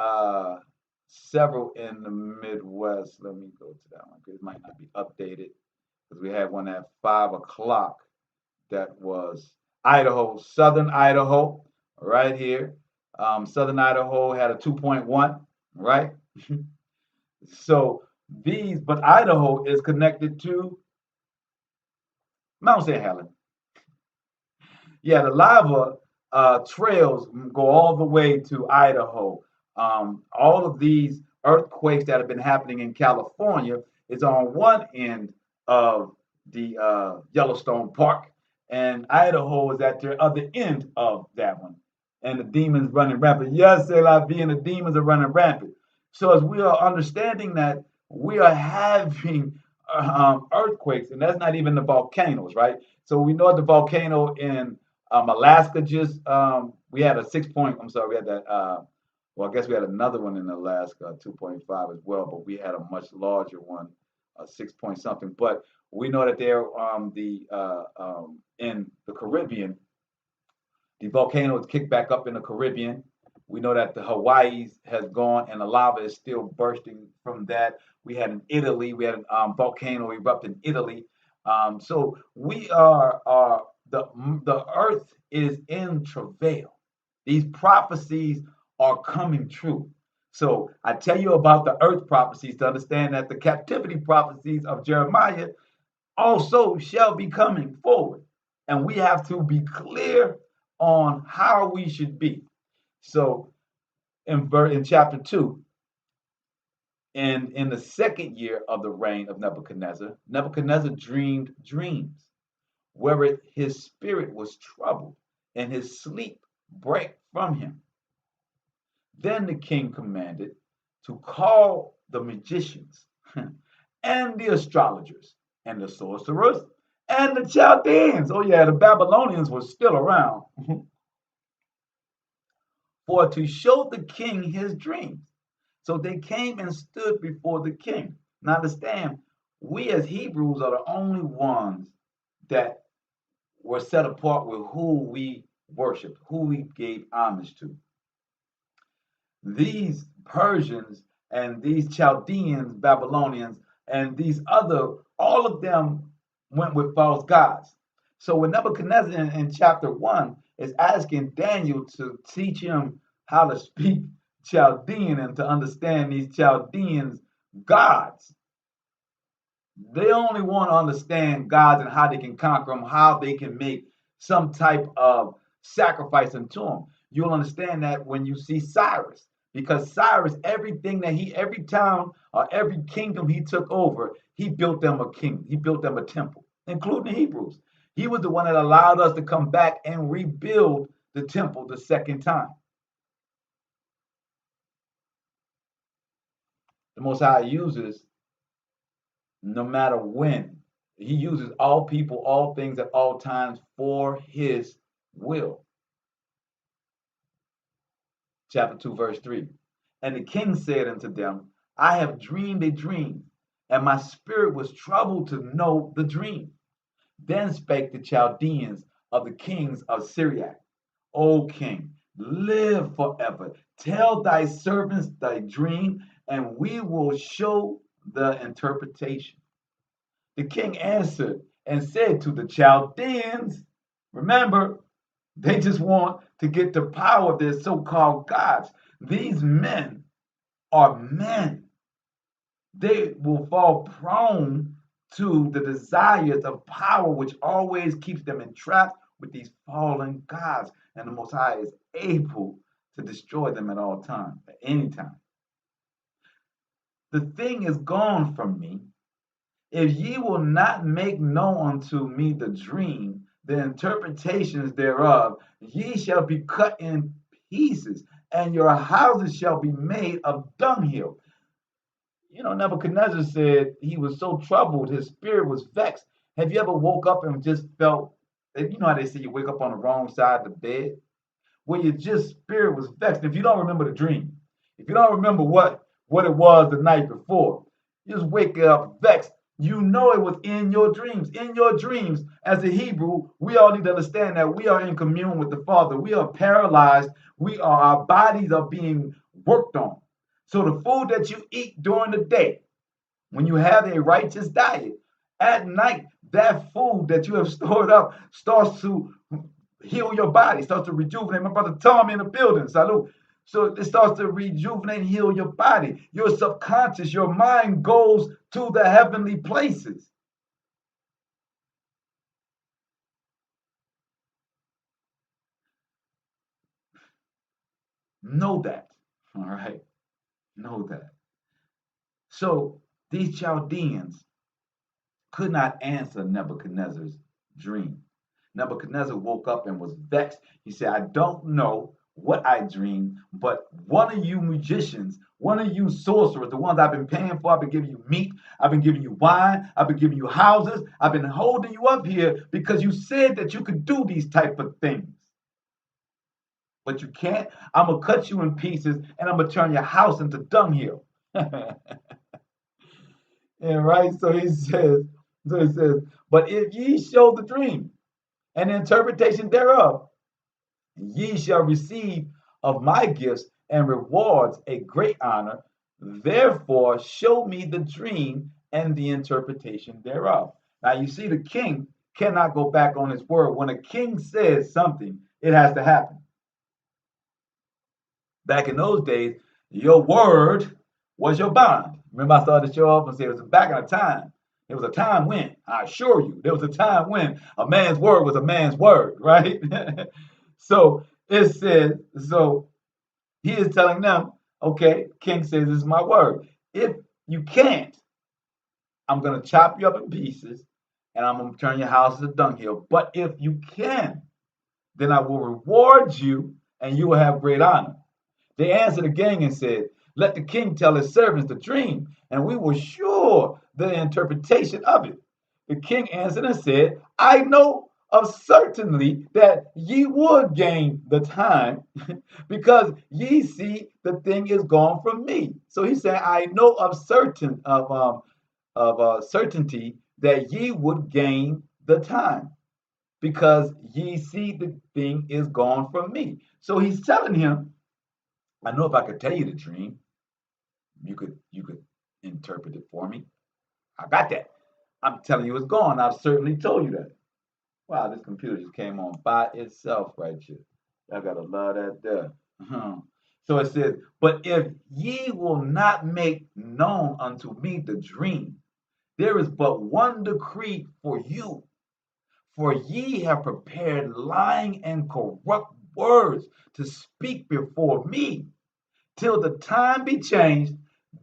several in the Midwest. Let me go to that one because it might not be updated because we had one at 5 o'clock that was Idaho, Southern Idaho, right here. Southern Idaho had a 2.1, right? So but Idaho is connected to Mount St. Helens. Yeah, the lava trails go all the way to Idaho. All of these earthquakes that have been happening in California is on one end of the Yellowstone Park, and Idaho is at the other end of that one. And the demons running rampant. Yes, say la vie, and the demons are running rampant. So as we are understanding that we are having earthquakes, and that's not even the volcanoes, right? So we know the volcano in Alaska just we had a 6 point. I'm sorry, we had that. Well, I guess we had another one in Alaska, 2.5 as well, but we had a much larger one, 6 point something. But we know that there, in the Caribbean, the volcano is kicked back up in the Caribbean. We know that the Hawaii has gone and the lava is still bursting from that. We had in Italy, we had a volcano erupt in Italy. So we are the earth is in travail. These prophecies are coming true. So I tell you about the earth prophecies to understand that the captivity prophecies of Jeremiah also shall be coming forward. And we have to be clear on how we should be. So in chapter 2, in the second year of the reign of Nebuchadnezzar, Nebuchadnezzar dreamed dreams, wherein his spirit was troubled, and his sleep brake from him. Then the king commanded to call the magicians and the astrologers and the sorcerers and the Chaldeans. Oh, yeah, the Babylonians were still around for to show the king his dreams. So they came and stood before the king. Now, understand, we as Hebrews are the only ones that were set apart with who we worshiped, who we gave homage to. These Persians and these Chaldeans, Babylonians, and these other, all of them went with false gods. So when Nebuchadnezzar in chapter 1 is asking Daniel to teach him how to speak Chaldean and to understand these Chaldeans' gods, They only want to understand gods and how they can conquer them, how they can make some type of sacrifice unto them. You'll understand that when you see Cyrus, because Cyrus, everything that every town or every kingdom he took over, he built them a king, he built them a temple, including the Hebrews. He was the one that allowed us to come back and rebuild the temple the second time. The Most High uses no matter when. He uses all people, all things at all times for his will. Chapter 2, verse 3. And the king said unto them, I have dreamed a dream, and my spirit was troubled to know the dream. Then spake the Chaldeans of the kings of Syria, O king, live forever. Tell thy servants thy dream, and we will show the interpretation. The king answered and said to the Chaldeans, remember, they just want to get the power of their so called gods. These men are men. They will fall prone to the desires of power, which always keeps them entrapped with these fallen gods. And the Most High is able to destroy them at all times, at any time. The thing is gone from me. If ye will not make known unto me the dream, the interpretations thereof, ye shall be cut in pieces, and your houses shall be made of dunghill. You know, Nebuchadnezzar said he was so troubled, his spirit was vexed. Have you ever woke up and just felt, you know how they say you wake up on the wrong side of the bed? Where your just spirit was vexed. If you don't remember the dream, if you don't remember what it was the night before, you just wake up vexed. You know it was in your dreams. In your dreams, as a Hebrew, we all need to understand that we are in commune with the Father. We are paralyzed. Our bodies are being worked on. So the food that you eat during the day, when you have a righteous diet, at night, that food that you have stored up starts to heal your body, starts to rejuvenate. My brother Tom in the building, salute. So it starts to rejuvenate and heal your body. Your subconscious, your mind goes to the heavenly places. Know that. All right. Know that. So these Chaldeans could not answer Nebuchadnezzar's dream. Nebuchadnezzar woke up and was vexed. He said, I don't know what I dreamed, but one of you magicians, one of you sorcerers, the ones I've been paying for, I've been giving you meat, I've been giving you wine, I've been giving you houses, I've been holding you up here because you said that you could do these type of things. But you can't. I'm going to cut you in pieces and I'm going to turn your house into dunghill. And right, so he says, but if ye show the dream and the interpretation thereof, ye shall receive of my gifts and rewards a great honor. Therefore, show me the dream and the interpretation thereof. Now, you see, the king cannot go back on his word. When a king says something, it has to happen. Back in those days, your word was your bond. Remember, I started to show up and say it was back in a time. It was a time when, I assure you, there was a time when a man's word was a man's word, right? So it says, so he is telling them, okay, king says, this is my word. If you can't, I'm going to chop you up in pieces and I'm going to turn your house into dunghill. But if you can, then I will reward you and you will have great honor. They answered again and said, let the king tell his servants the dream, and we will sure the interpretation of it. The king answered and said, I know of certainly that ye would gain the time because ye see the thing is gone from me. So he said, I know of certainty that ye would gain the time because ye see the thing is gone from me. So he's telling him, I know if I could tell you the dream, you could interpret it for me. I got that. I'm telling you it's gone. I've certainly told you that. Wow, this computer just came on by itself right here. I gotta love that there. So it says, but if ye will not make known unto me the dream, There is but one decree for you, for ye have prepared lying and corrupt words to speak before me, till the time be changed.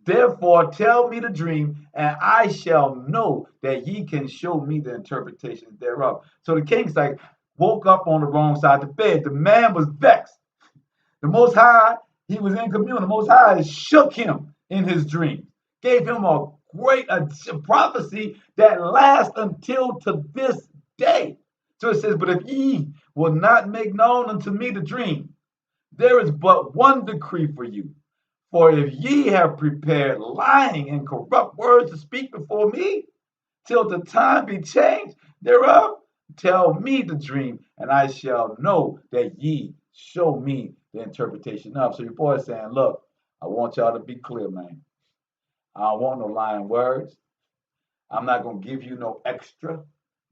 Therefore, tell me the dream, and I shall know that ye can show me the interpretation thereof. So the king's like, woke up on the wrong side of the bed. The man was vexed. The Most High, he was in commune. The Most High shook him in his dream, gave him a great prophecy that lasts until to this day. So it says, but if ye will not make known unto me the dream, there is but one decree for you. For if ye have prepared lying and corrupt words to speak before me, till the time be changed thereof, tell me the dream, and I shall know that ye show me the interpretation of. So your boy is saying, look, I want y'all to be clear, man. I don't want no lying words. I'm not going to give you no extra.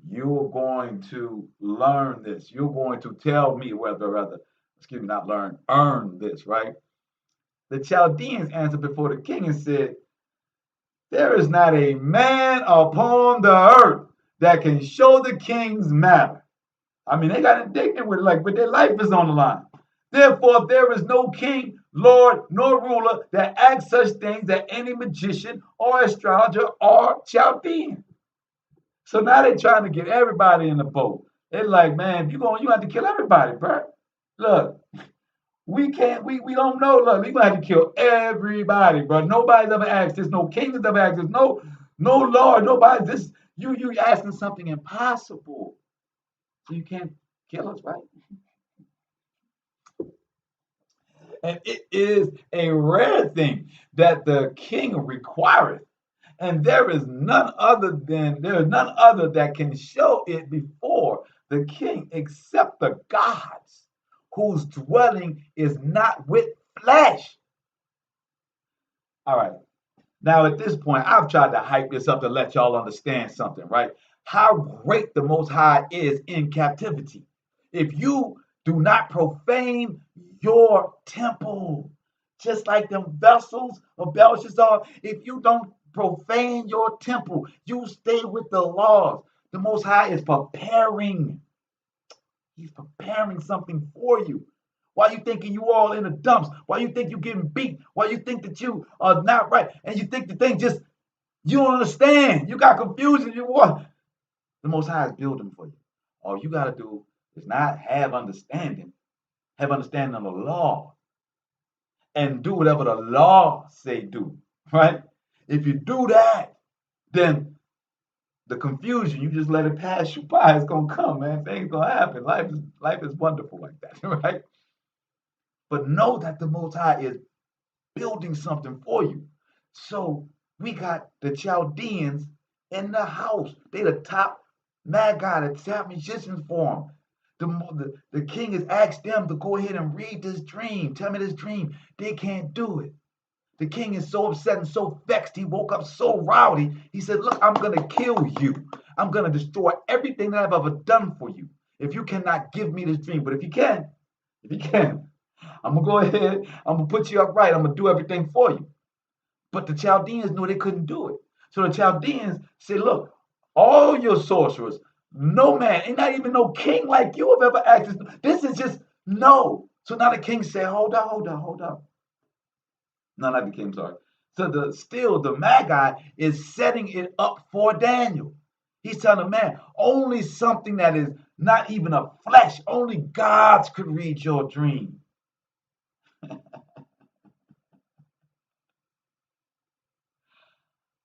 You're going to learn this. You're going to tell me excuse me, not learn, earn this, right? The Chaldeans answered before the king and said, there is not a man upon the earth that can show the king's matter. I mean, they got indignant with it, like, but their life is on the line. Therefore, there is no king, lord, nor ruler that acts such things that any magician or astrologer or Chaldean. So now they're trying to get everybody in the boat. They're like, man, if you going, you have to kill everybody, bro. Look, we can't, we don't know. Look, we gonna have to kill everybody, bro. Nobody's ever asked this. No king has ever asked this. No Lord, nobody. This you asking something impossible. So you can't kill us, right? And it is a rare thing that the king requireth. And there is none other that can show it before the king except the gods, whose dwelling is not with flesh. All right. Now, at this point, I've tried to hype this up to let y'all understand something, right? How great the Most High is in captivity. If you do not profane your temple, just like them vessels of Belshazzar, if you don't profane your temple, you stay with the laws. The Most High is preparing. He's preparing something for you. Why you thinking you all in the dumps? Why you think you getting beat? Why you think that you are not right? And you think the thing just, you don't understand. You got confusion. You what? The Most High is building for you. All you got to do is not have understanding of the law, and do whatever the law say do, right? If you do that, then the confusion, you just let it pass you by. It's gonna come, man. Things gonna happen. Life is wonderful like that, right? But know that the Most High is building something for you. So we got the Chaldeans in the house. They the top magi, the top magicians for him. The king has asked them to go ahead and read this dream. Tell me this dream. They can't do it. The king is so upset and so vexed. He woke up so rowdy. He said, look, I'm going to kill you. I'm going to destroy everything that I've ever done for you if you cannot give me this dream. But if you can, I'm going to go ahead. I'm going to put you upright. I'm going to do everything for you. But the Chaldeans knew they couldn't do it. So the Chaldeans said, look, all your sorcerers, no man, ain't not even no king like you have ever asked this. This is just no. So now the king said, hold up. No, not the king, sorry. So the Magi is setting it up for Daniel. He's telling the man, only something that is not even a flesh, only gods could read your dream.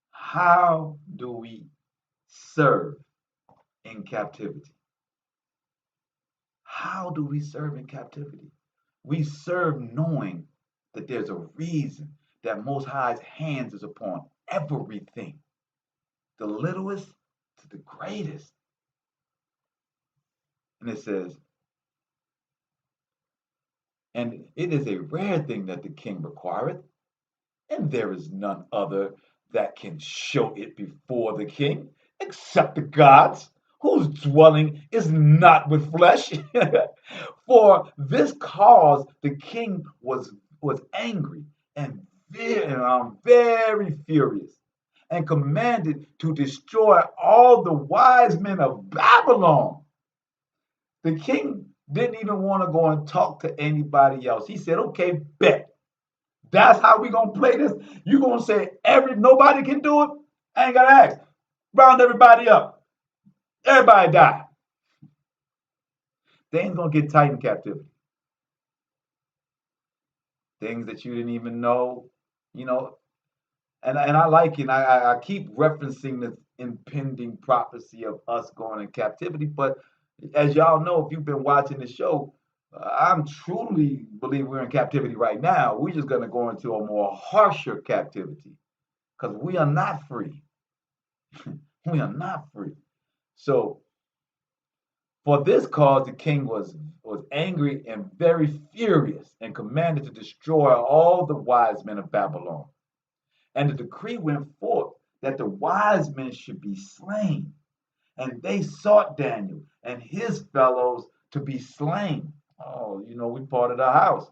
How do we serve in captivity? How do we serve in captivity? We serve knowing that there's a reason that Most High's hands is upon everything, the littlest to the greatest. And it says, and it is a rare thing that the king requireth, and there is none other that can show it before the king, except the gods, whose dwelling is not with flesh. For this cause the king was angry and very furious. and commanded to destroy all the wise men of Babylon. The king didn't even want to go and talk to anybody else. He said, okay, bet. That's how we gonna play this. You gonna say nobody can do it? I ain't gotta ask. Round everybody up. Everybody die. Things gonna get tight in captivity. Things that you didn't even know, you know. And I like it. And I keep referencing the impending prophecy of us going in captivity. But as y'all know, if you've been watching the show, I'm truly believe we're in captivity right now. We're just gonna go into a more harsher captivity because we are not free. We are not free. So for this cause, the king was angry and very furious and commanded to destroy all the wise men of Babylon. And the decree went forth that the wise men should be slain. And they sought Daniel and his fellows to be slain. Oh, we part of the house.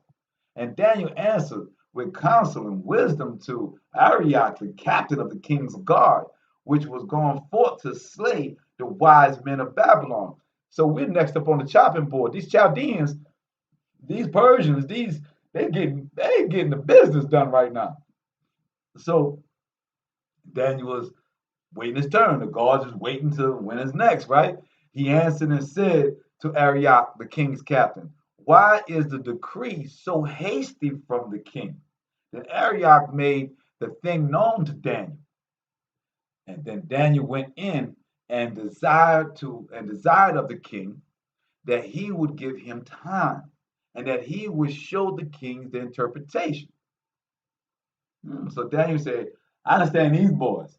And Daniel answered with counsel and wisdom to Arioch, the captain of the king's guard, which was gone forth to slay the wise men of Babylon. So we're next up on the chopping board. These Chaldeans, these Persians, they getting the business done right now. So Daniel was waiting his turn. The guards was waiting to win his next, right? He answered and said to Arioch, the king's captain, why is the decree so hasty from the king? Then Arioch made the thing known to Daniel. And then Daniel went in and desired of the king that he would give him time and that he would show the king the interpretation. So Daniel said, I understand these boys.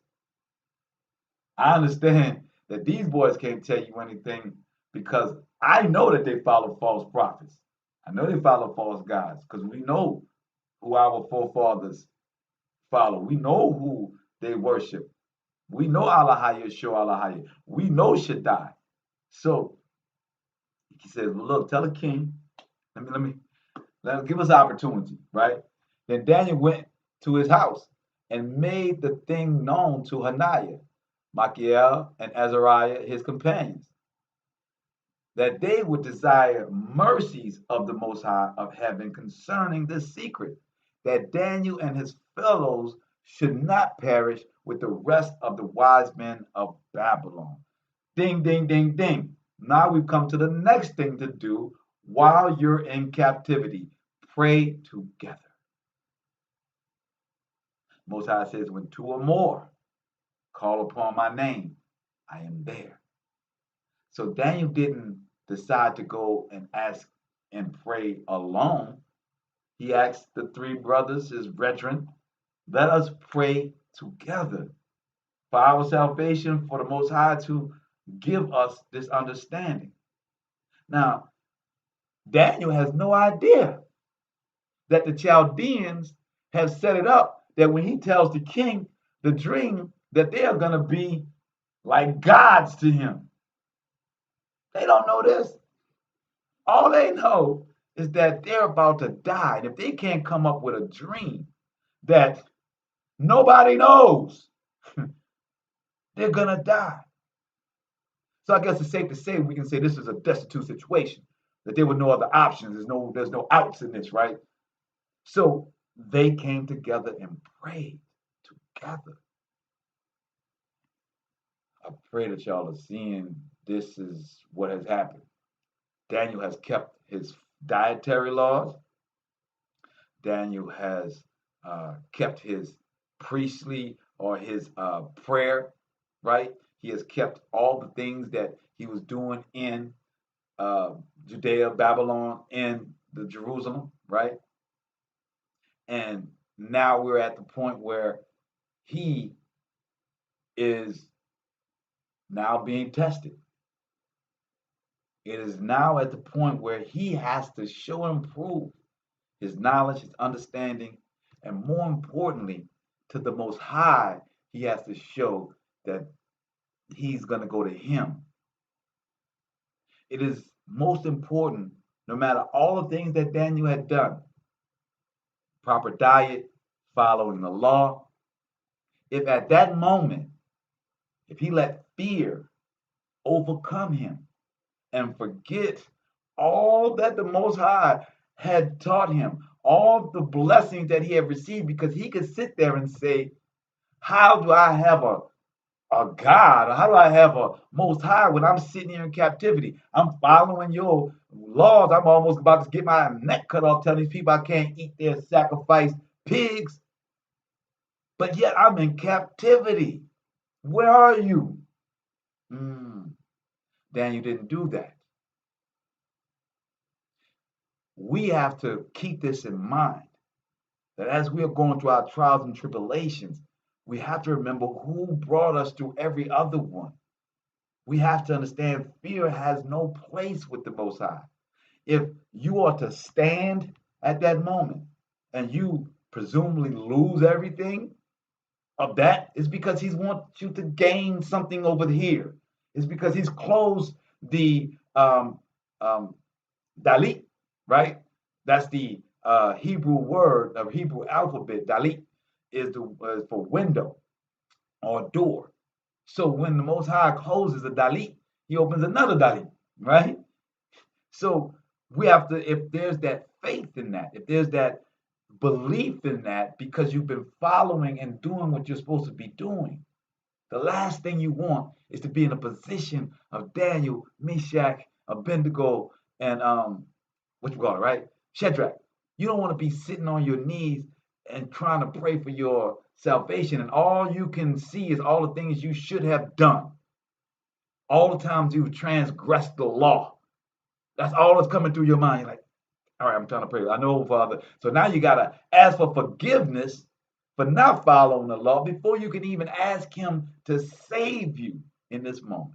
I understand that these boys can't tell you anything because I know that they follow false prophets. I know they follow false gods because we know who our forefathers follow. We know who they worship. We know Allah Show Allah. We know Shaddai. So he says, well, look, tell the king, let him give us opportunity, right? Then Daniel went to his house and made the thing known to Hananiah, Michael, and Azariah, his companions, that they would desire mercies of the Most High of heaven concerning this secret, that Daniel and his fellows should not perish with the rest of the wise men of Babylon. Ding, ding, ding, ding. Now we've come to the next thing to do while you're in captivity. Pray together. Most High says, when two or more call upon my name, I am there. So Daniel didn't decide to go and ask and pray alone. He asked the three brothers, his brethren, let us pray together for our salvation, for the Most High to give us this understanding. Now, Daniel has no idea that the Chaldeans have set it up that when he tells the king the dream, that they are going to be like gods to him. They don't know this. All they know is that they're about to die. And if they can't come up with a dream that nobody knows, they're going to die. So I guess it's safe to say we can say this is a destitute situation, that there were no other options. There's no outs in this, right? So they came together and prayed together. I pray that y'all are seeing this is what has happened. Daniel has kept his dietary laws. Daniel has kept his priestly or his prayer, right? He has kept all the things that he was doing in Judea, Babylon, and the Jerusalem, right? And now we're at the point where he is now being tested. It is now at the point where he has to show and prove his knowledge, his understanding, and more importantly, to the Most High, he has to show that he's going to go to him. It is most important, no matter all the things that Daniel had done, proper diet, following the law, If at that moment, if he let fear overcome him and forget all that the Most High had taught him, all the blessings that he had received, because he could sit there and say, how do I have a God? Or how do I have a Most High when I'm sitting here in captivity? I'm following your laws. I'm almost about to get my neck cut off telling these people I can't eat their sacrificed pigs, but yet I'm in captivity. Where are you? Mm, Daniel didn't do that. We have to keep this in mind that as we are going through our trials and tribulations, we have to remember who brought us through every other one. We have to understand fear has no place with the Most High. If you are to stand at that moment and you presumably lose everything of that, it's because He wants you to gain something over here. It's because He's closed the um, Dalit, right? That's the Hebrew word of Hebrew alphabet. Dalit is for window or door. So when the Most High closes a Dalit, He opens another Dalit, right? So we have to, if there's that faith in that, if there's that belief in that, because you've been following and doing what you're supposed to be doing, the last thing you want is to be in a position of Daniel, Meshach, Abednego, and what you call it, right? Shadrach. You don't want to be sitting on your knees and trying to pray for your salvation, and all you can see is all the things you should have done, all the times you've transgressed the law. That's all that's coming through your mind. You're like, all right, I'm trying to pray. I know, Father. So now you got to ask for forgiveness for not following the law before you can even ask Him to save you in this moment.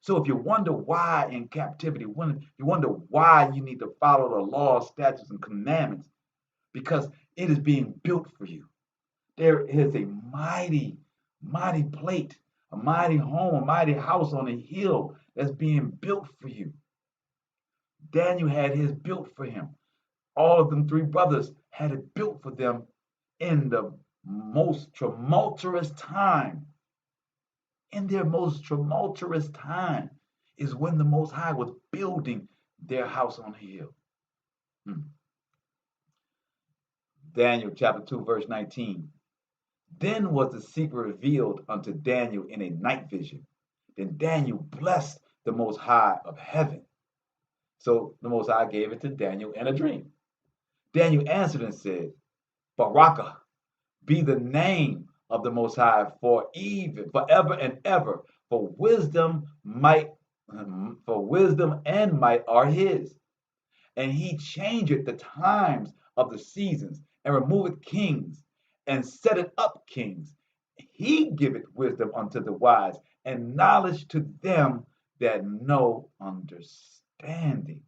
So if you wonder why in captivity, when you wonder why you need to follow the law, statutes, and commandments, because it is being built for you. There is a mighty, mighty plate, a mighty home, a mighty house on a hill that's being built for you. Daniel had his built for him. All of them three brothers had it built for them in the most tumultuous time. In their most tumultuous time is when the Most High was building their house on the hill. Hmm. Daniel chapter 2, verse 19. Then was the secret revealed unto Daniel in a night vision. Then Daniel blessed the Most High of heaven. So the Most High gave it to Daniel in a dream. Daniel answered and said, Baraka be the name of the Most High forever and ever. For wisdom and might are His, and He changeth the times of the seasons, and removeth kings, and setteth up kings. He giveth wisdom unto the wise, and knowledge to them that know understanding.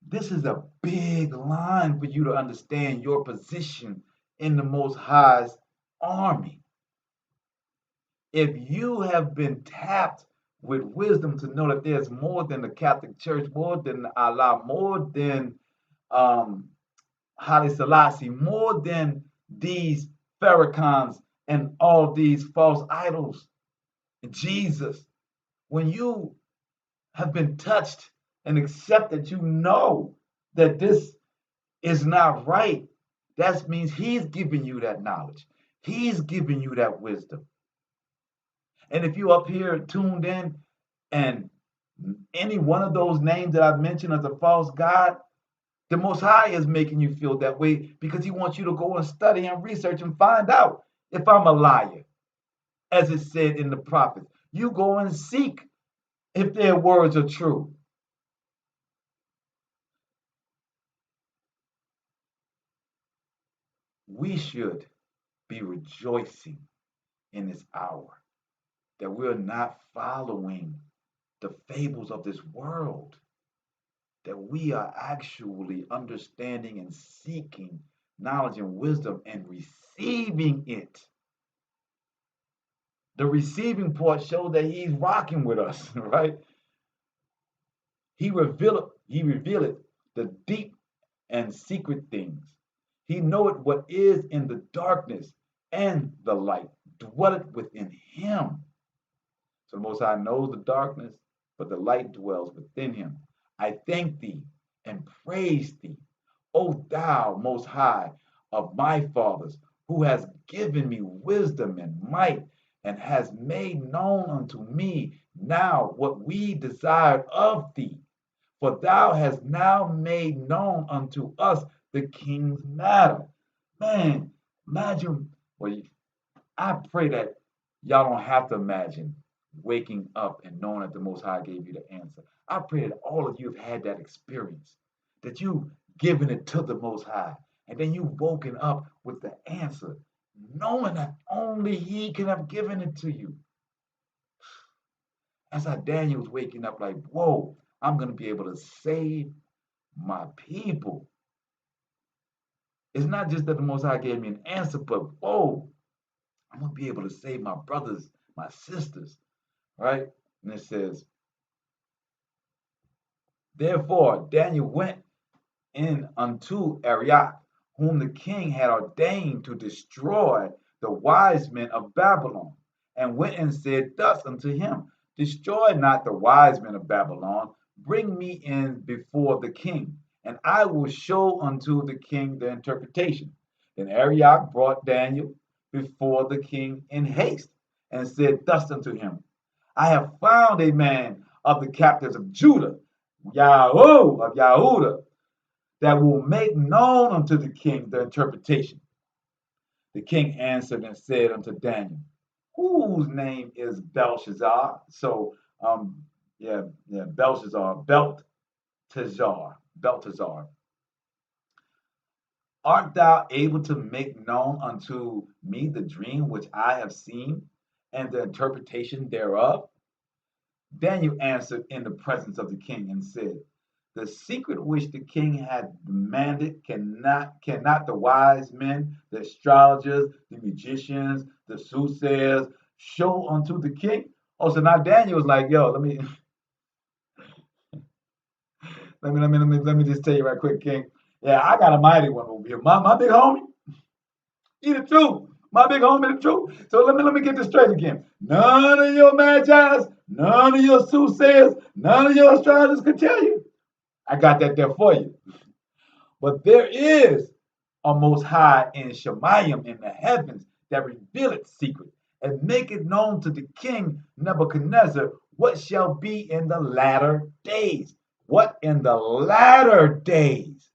This is a big line for you to understand your position in the Most High's army. If you have been tapped with wisdom to know that there's more than the Catholic Church, more than Allah, more than um, Haile Selassie, more than these Farrakhan's and all these false idols, Jesus, when you have been touched and accepted, you know that this is not right. That means He's giving you that knowledge. He's giving you that wisdom. And if you up here tuned in and any one of those names that I've mentioned as a false God, the Most High is making you feel that way because He wants you to go and study and research and find out if I'm a liar, as it said in the prophets. You go and seek if their words are true. We should be rejoicing in this hour that we're not following the fables of this world, that we are actually understanding and seeking knowledge and wisdom and receiving it. The receiving part shows that He's rocking with us, right? He revealed the deep and secret things. He knoweth what is in the darkness, and the light dwelleth within him. So the Most High knows the darkness, but the light dwells within him. I thank thee and praise thee, O thou Most High of my fathers, who has given me wisdom and might, and has made known unto me now what we desired of thee. For thou hast now made known unto us the king's matter. Man, imagine, well, I pray that y'all don't have to imagine waking up and knowing that the Most High gave you the answer. I pray that all of you have had that experience, that you've given it to the Most High, and then you've woken up with the answer, knowing that only He can have given it to you. That's how Daniel was waking up like, whoa, I'm going to be able to save my people. It's not just that the Most High gave me an answer, but whoa, I'm going to be able to save my brothers, my sisters, right? And it says, therefore Daniel went in unto Arioch, whom the king had ordained to destroy the wise men of Babylon, and went and said thus unto him, destroy not the wise men of Babylon, bring me in before the king, and I will show unto the king the interpretation. Then Arioch brought Daniel before the king in haste, and said thus unto him, I have found a man of the captives of Judah, Yahoo of Yahudah, that will make known unto the king the interpretation. The king answered and said unto Daniel, whose name is Belshazzar? So, Belshazzar, Belteshazzar. Art thou able to make known unto me the dream which I have seen, and the interpretation thereof? Daniel answered in the presence of the king and said, the secret which the king had demanded cannot the wise men, the astrologers, the magicians, the soothsayers show unto the king? Oh, so now Daniel was like, yo, let me just tell you right quick, King. Yeah, I got a mighty one over here. My big homie, he the truth. My big homie, the truth. So let me get this straight again. None of your magi's, none of your soothsayers, none of your astrologers can tell you. I got that there for you. But there is a Most High in Shemayim in the heavens that revealeth secret and make it known to the king Nebuchadnezzar what shall be in the latter days. What in the latter days?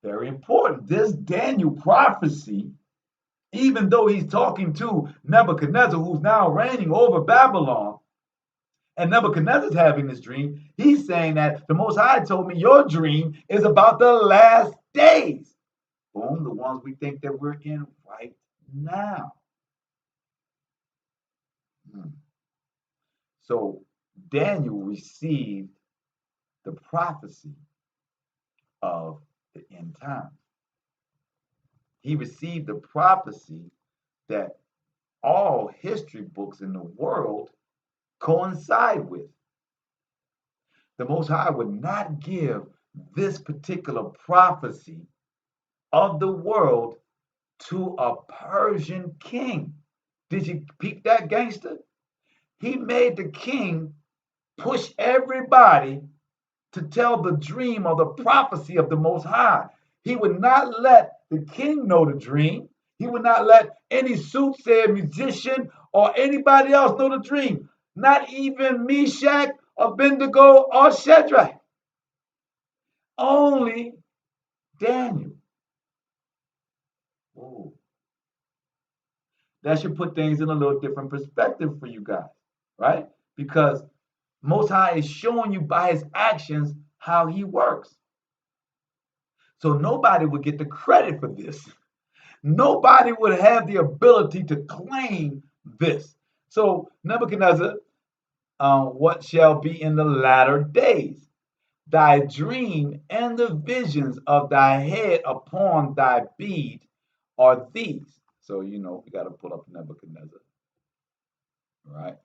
Very important. This Daniel prophecy, even though he's talking to Nebuchadnezzar, who's now reigning over Babylon, and Nebuchadnezzar's having this dream, he's saying that the Most High told me your dream is about the last days. Boom, the ones we think that we're in right now. Hmm. So Daniel received the prophecy of the end times. He received the prophecy that all history books in the world coincide with. The Most High would not give this particular prophecy of the world to a Persian king. Did you peep that, gangster? He made the king push everybody to tell the dream or the prophecy of the Most High. He would not let the king know the dream. He would not let any soothsayer, musician, or anybody else know the dream. Not even Meshach, Abednego, or Shadrach. Only Daniel. Ooh. That should put things in a little different perspective for you guys, right? Because Most High is showing you by his actions how he works. So nobody would get the credit for this. Nobody would have the ability to claim this. So Nebuchadnezzar, what shall be in the latter days? Thy dream and the visions of thy head upon thy bead are these. So, we got to pull up Nebuchadnezzar, right?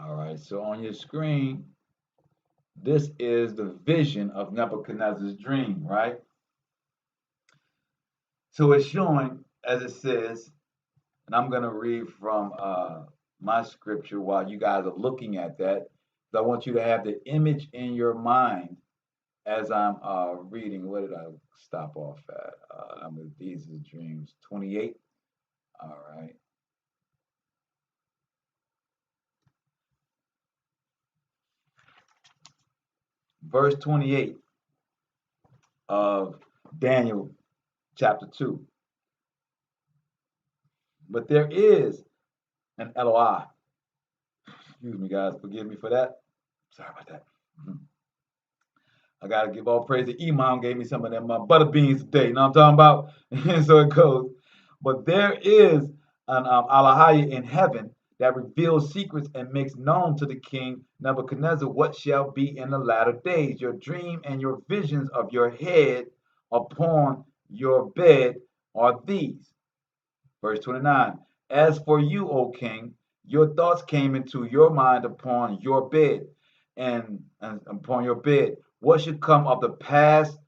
All right, so on your screen, this is the vision of Nebuchadnezzar's dream, right? So it's showing, as it says, and I'm going to read from my scripture while you guys are looking at that. So I want you to have the image in your mind as I'm reading. What did I stop off at? These are dreams 28. All right. Verse 28 of Daniel chapter 2. But there is an Eloi. Excuse me, guys. Forgive me for that. Sorry about that. Mhm. I gotta give all praise to Imam gave me some of them butter beans today. You know what I'm talking about? And so it goes. But there is an Alahaya in heaven that reveals secrets and makes known to the king Nebuchadnezzar what shall be in the latter days. Your dream and your visions of your head upon your bed are these. Verse 29. As for you, O king, your thoughts came into your mind upon your bed, and upon your bed. What should come of the past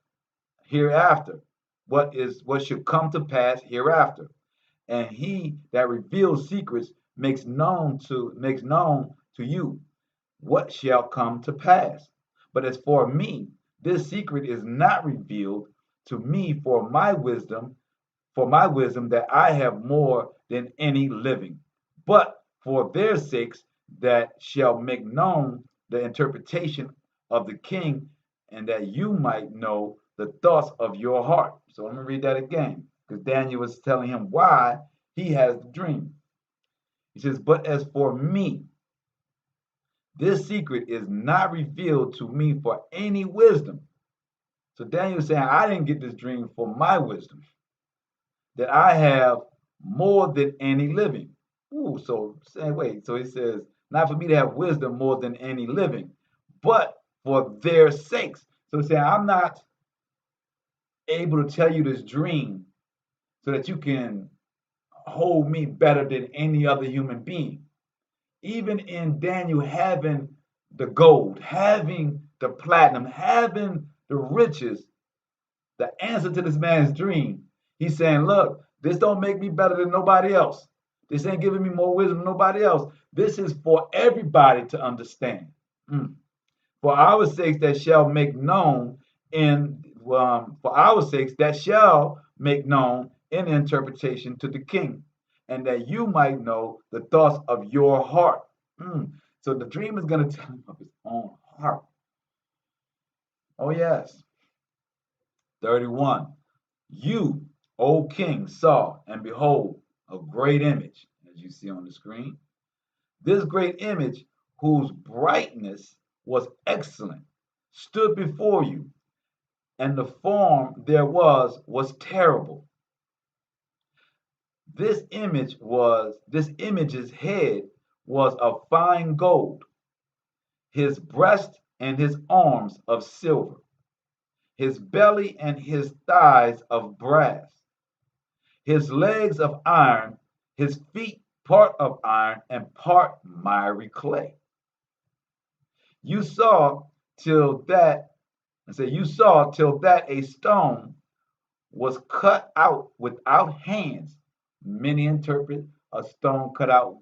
hereafter? What should come to pass hereafter? And he that reveals secrets makes known to you what shall come to pass. But as for me, this secret is not revealed to me for my wisdom that I have more than any living, but for their sakes that shall make known the interpretation of the king, and that you might know the thoughts of your heart. So let me read that again, because Daniel was telling him why he has the dream. He says, but as for me, this secret is not revealed to me for any wisdom. So Daniel is saying, I didn't get this dream for my wisdom, that I have more than any living. Ooh, so say wait. So he says, not for me to have wisdom more than any living, but for their sakes. So he's saying, I'm not able to tell you this dream so that you can hold me better than any other human being. Even in Daniel having the gold, having the platinum, having the riches, the answer to this man's dream. He's saying, look, this don't make me better than nobody else. This ain't giving me more wisdom than nobody else. This is for everybody to understand. Mm. For our sakes that shall make known for our sakes that shall make known in interpretation to the king, and that you might know the thoughts of your heart. Mm. So the dream is going to tell him of his own heart. Oh yes. 31. You, O king, saw, and behold, a great image, as you see on the screen. This great image, whose brightness was excellent, stood before you, and the form there was terrible. This image's head was of fine gold, his breast and his arms of silver, his belly and his thighs of brass, his legs of iron, his feet part of iron and part miry clay. You saw till that, a stone was cut out without hands. Many interpret a stone cut out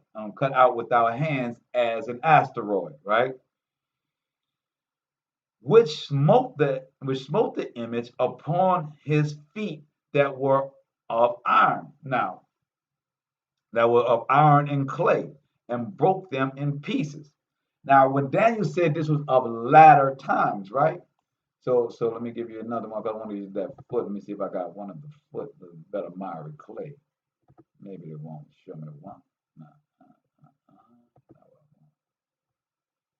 without hands as an asteroid, right? Which smote the image upon his feet that were of iron. Now, that were of iron and clay, and broke them in pieces. Now, when Daniel said this was of latter times, right? So let me give you another one. If I want to use that foot, let me see if I got one of the foot, the better miry clay. Maybe it won't show me the one. No,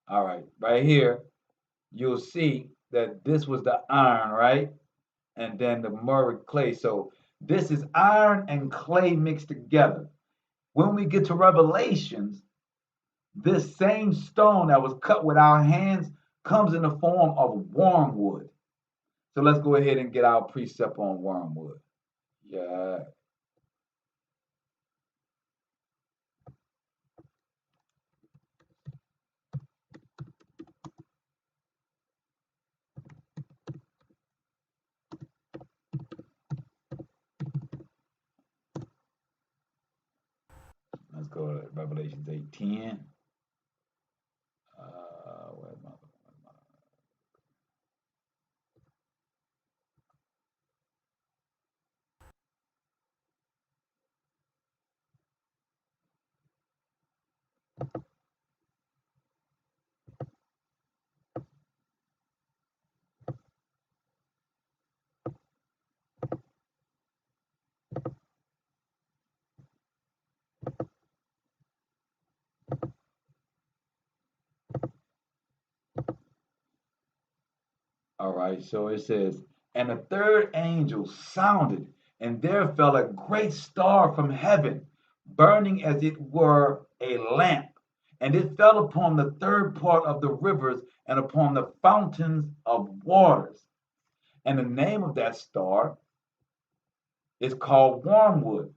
all right, right here, you'll see that this was the iron, right? And then the miry clay. So this is iron and clay mixed together. When we get to Revelations, this same stone that was cut with our hands comes in the form of wormwood. So let's go ahead and get our precept on wormwood. Yeah. Revelations 8:10. Where am I? All right, so it says, and the third angel sounded, and there fell a great star from heaven, burning as it were a lamp, and it fell upon the third part of the rivers and upon the fountains of waters. And the name of that star is called wormwood.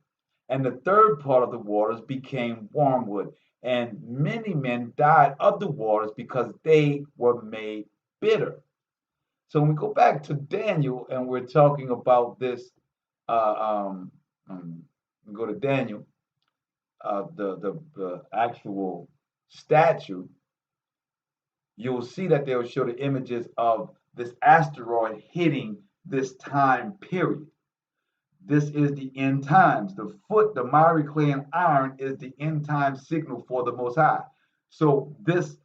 And the third part of the waters became wormwood. And many men died of the waters because they were made bitter. So when we go back to Daniel and we're talking about this, we go to Daniel, the actual statue, you'll see that they'll show the images of this asteroid hitting this time period. This is the end times. The foot, the miry clay and iron is the end time signal for the Most High. So this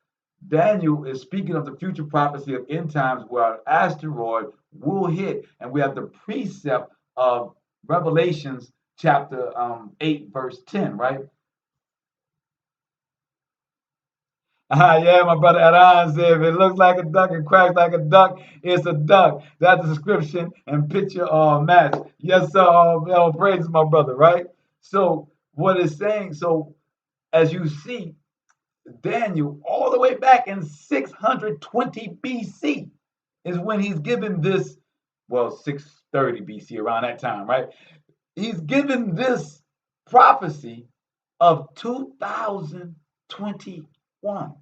Daniel is speaking of the future prophecy of end times where an asteroid will hit. And we have the precept of Revelations chapter 8, verse 10, right? Yeah, my brother Aran said, if it looks like a duck and quacks like a duck, it's a duck. That's the description and picture match. Yes, sir. Praise my brother, right? So, what it's saying, so as you see, Daniel, all the way back in 620 BC, is when he's given this, well, 630 BC, around that time, right? He's given this prophecy of 2021.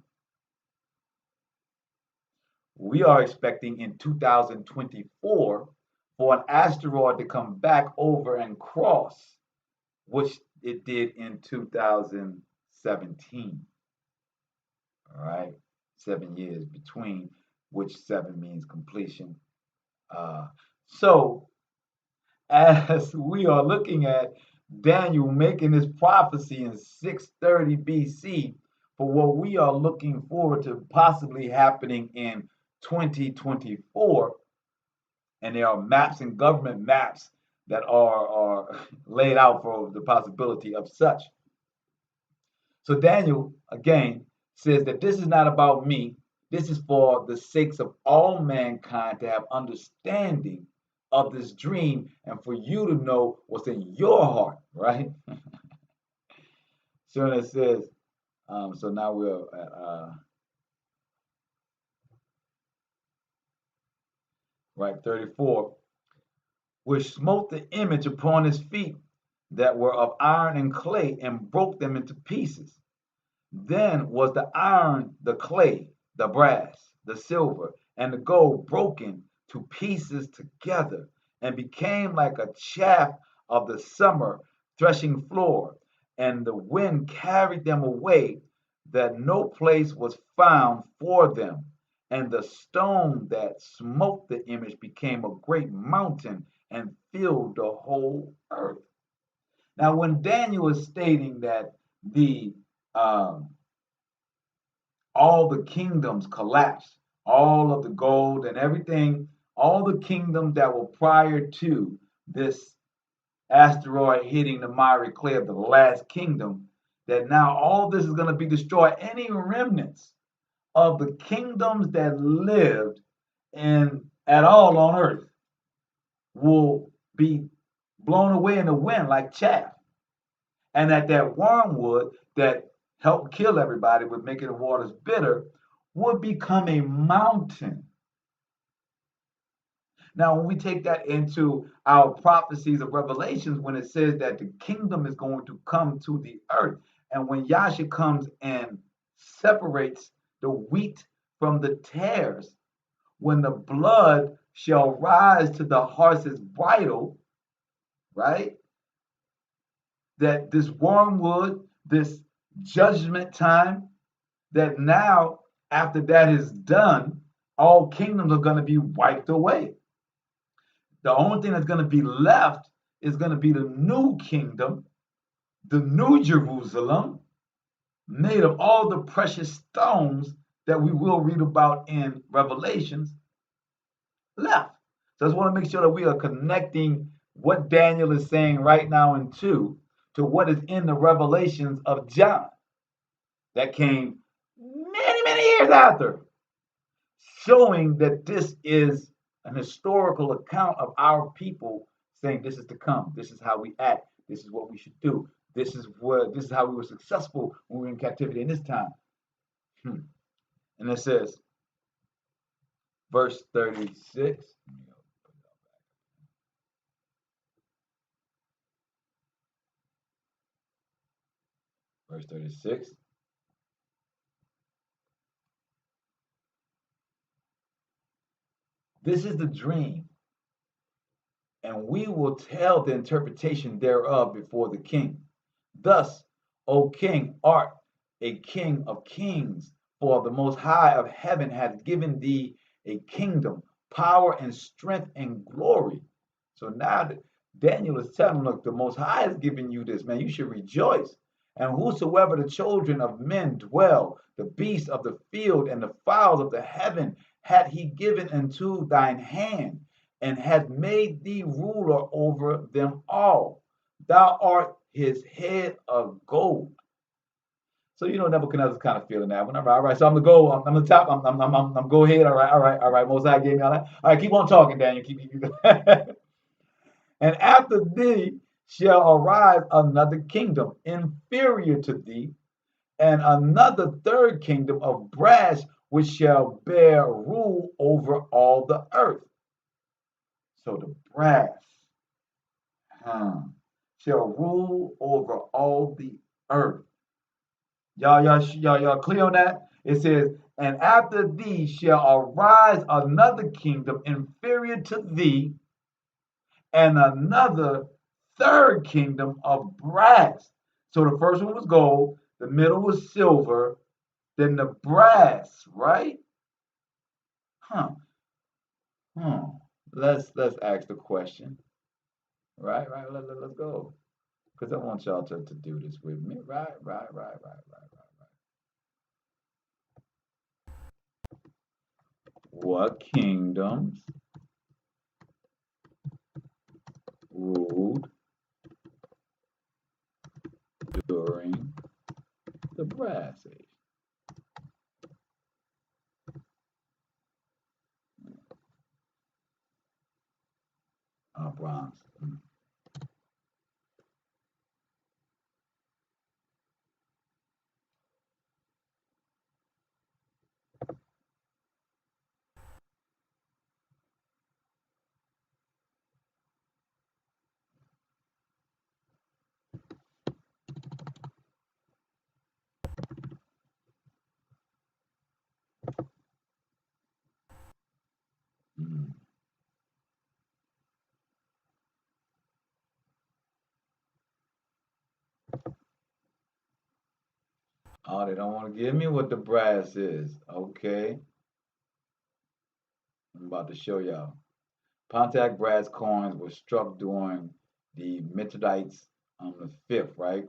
We are expecting in 2024 for an asteroid to come back over and cross, which it did in 2017. All right, 7 years between, which seven means completion. So, as we are looking at Daniel making this prophecy in 630 BC for what we are looking forward to possibly happening in 2024, and there are maps and government maps that are laid out for the possibility of such. So Daniel again says that this is not about me. This is for the sakes of all mankind to have understanding of this dream and for you to know what's in your heart, right? So it says, so now we're at right 34, which smote the image upon his feet that were of iron and clay and broke them into pieces. Then was the iron, the clay, the brass, the silver, and the gold broken to pieces together and became like a chaff of the summer threshing floor. And the wind carried them away, that no place was found for them. And the stone that smote the image became a great mountain and filled the whole earth. Now, when Daniel is stating that the all the kingdoms collapsed, all of the gold and everything, all the kingdoms that were prior to this asteroid hitting the miry clay of the last kingdom, that now all this is going to be destroyed. Any remnants of the kingdoms that lived in at all on earth will be blown away in the wind like chaff. And that wormwood that helped kill everybody with making the waters bitter would become a mountain. Now, when we take that into our prophecies of Revelations, when it says that the kingdom is going to come to the earth, and when Yasha comes and separates the wheat from the tares, when the blood shall rise to the horse's bridle, right? That this wormwood, this judgment time, that now, after that is done, all kingdoms are going to be wiped away. The only thing that's going to be left is going to be the new kingdom, the new Jerusalem, made of all the precious stones that we will read about in Revelations left. So I just want to make sure that we are connecting what Daniel is saying right now in 2 to what is in the Revelations of John that came many, many years after, showing that this is an historical account of our people saying this is to come, this is how we act, this is what we should do, this is how we were successful when we were in captivity in this time. And it says, verse 36. Verse 36. This is the dream, and we will tell the interpretation thereof before the king. Thus, O king, art a king of kings, for the most high of heaven hath given thee a kingdom, power and strength and glory. So now Daniel is telling him, look, the most high has given you this, man. You should rejoice. And whosoever the children of men dwell, the beasts of the field and the fowls of the heaven, hath he given into thine hand, and hath made thee ruler over them all. Thou art his head of gold. So Nebuchadnezzar's kind of feeling that one. All right. So I'm the gold. I'm the top. I'm go ahead. All right. All right. All right. Most High gave me all that. All right. Keep on talking, Daniel. Keep. And after thee shall arise another kingdom inferior to thee, and another third kingdom of brass, which shall bear rule over all the earth. So the brass shall rule over all the earth. Y'all clear on that? It says, and after thee shall arise another kingdom inferior to thee, and another third kingdom of brass. So the first one was gold, the middle was silver, then the brass, right? Huh. Hmm. Let's ask the question. Right. Let's go. Because I want y'all to do this with me. Right. What kingdoms ruled during the brass age? Bronze. Mm. Oh, they don't want to give me what the brass is. Okay. I'm about to show y'all. Pontiac brass coins were struck during the Mithridates the fifth, right?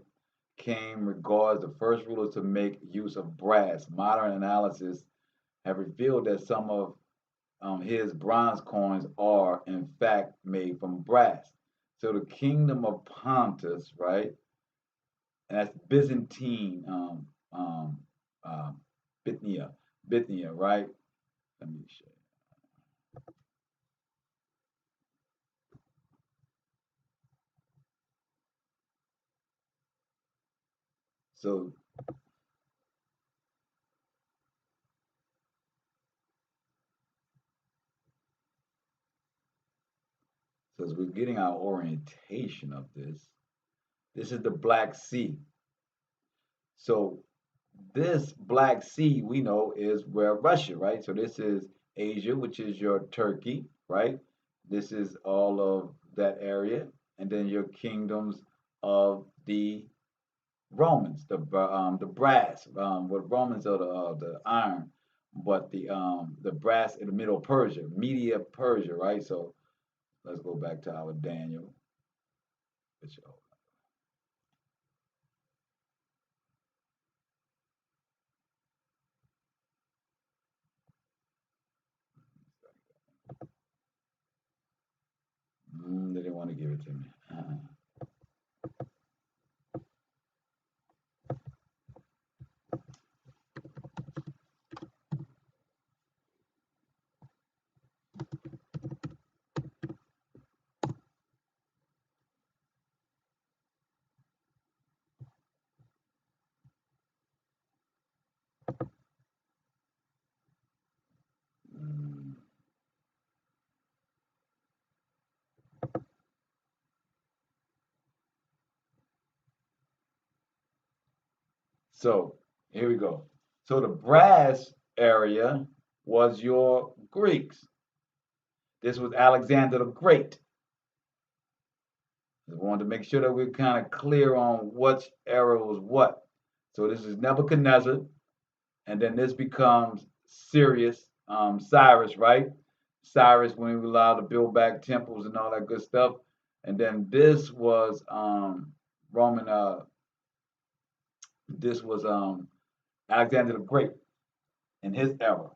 Came regards the first rulers to make use of brass. Modern analysis have revealed that some of his bronze coins are in fact made from brass. So the kingdom of Pontus, right? And that's Byzantine, uh, Bithynia, right? Let me show you. So, so as we're getting our orientation of this is the Black Sea. So this Black Sea we know is where Russia, right? So this is Asia, which is your Turkey, right? This is all of that area, and then your kingdoms of the the brass. What Romans are the iron, but the brass in the middle of Persia, Media Persia, right? So let's go back to our Daniel. Which, they didn't want to give it to me. Mm. So here we go. So the brass area was your Greeks. This was Alexander the Great. We wanted to make sure that we're kind of clear on which era was what. So this is Nebuchadnezzar, and then this becomes Cyrus, right? Cyrus when he was allowed to build back temples and all that good stuff. And then Roman. This was Alexander the Great in his era.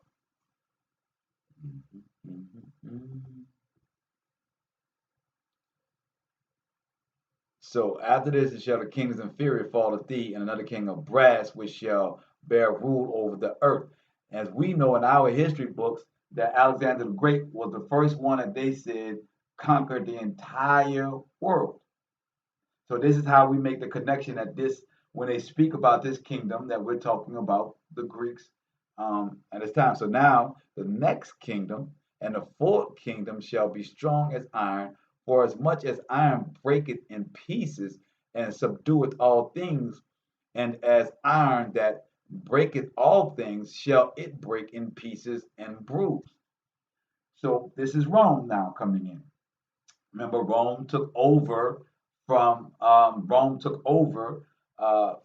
So after this, it shall the kingdoms inferior fall to thee, and another king of brass, which shall bear rule over the earth. As we know in our history books, that Alexander the Great was the first one that they said conquered the entire world. So this is how we make the connection that when they speak about this kingdom that we're talking about, the Greeks, at this time. So now the next kingdom and the fourth kingdom shall be strong as iron, for as much as iron breaketh in pieces and subdueth all things, and as iron that breaketh all things shall it break in pieces and bruise. So this is Rome now coming in. Remember, Rome took over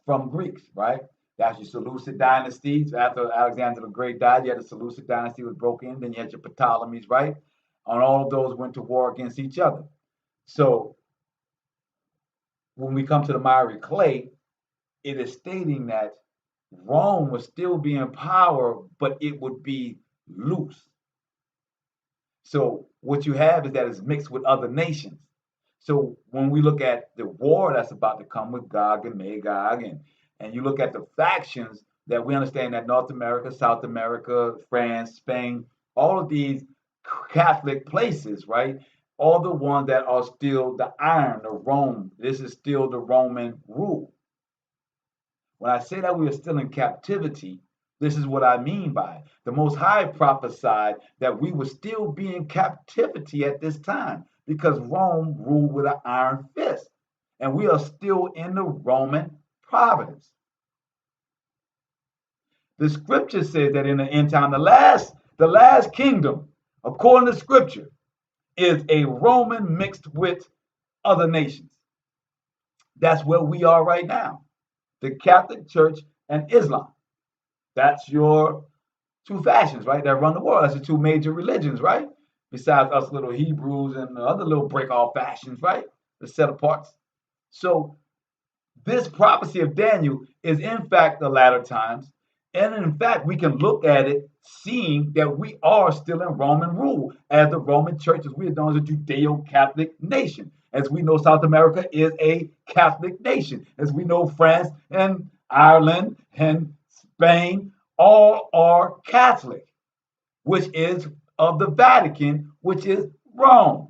from Greeks, right? That's your Seleucid dynasties. After Alexander the Great died, you had the Seleucid dynasty was broken. Then you had your Ptolemies, right? And all of those went to war against each other. So when we come to the miry clay, it is stating that Rome would still be in power, but it would be loose. So what you have is that it's mixed with other nations. So when we look at the war that's about to come with Gog and Magog, and you look at the factions that we understand that North America, South America, France, Spain, all of these Catholic places, right? All the ones that are still the iron, the Rome. This is still the Roman rule. When I say that we are still in captivity, this is what I mean by it. The Most High prophesied that we would still be in captivity at this time because Rome ruled with an iron fist. And we are still in the Roman providence. The scripture says that in the end time, the last kingdom, according to scripture, is a Roman mixed with other nations. That's where we are right now. The Catholic Church and Islam. That's your two factions, right? That run the world. That's the two major religions, right? Besides us little Hebrews and the other little break off factions, right? The set aparts. So this prophecy of Daniel is in fact the latter times. And in fact, we can look at it seeing that we are still in Roman rule as the Roman church, as we are known as a Judeo-Catholic nation. As we know, South America is a Catholic nation. As we know, France and Ireland and Spain all are Catholic, which is of the Vatican, which is Rome.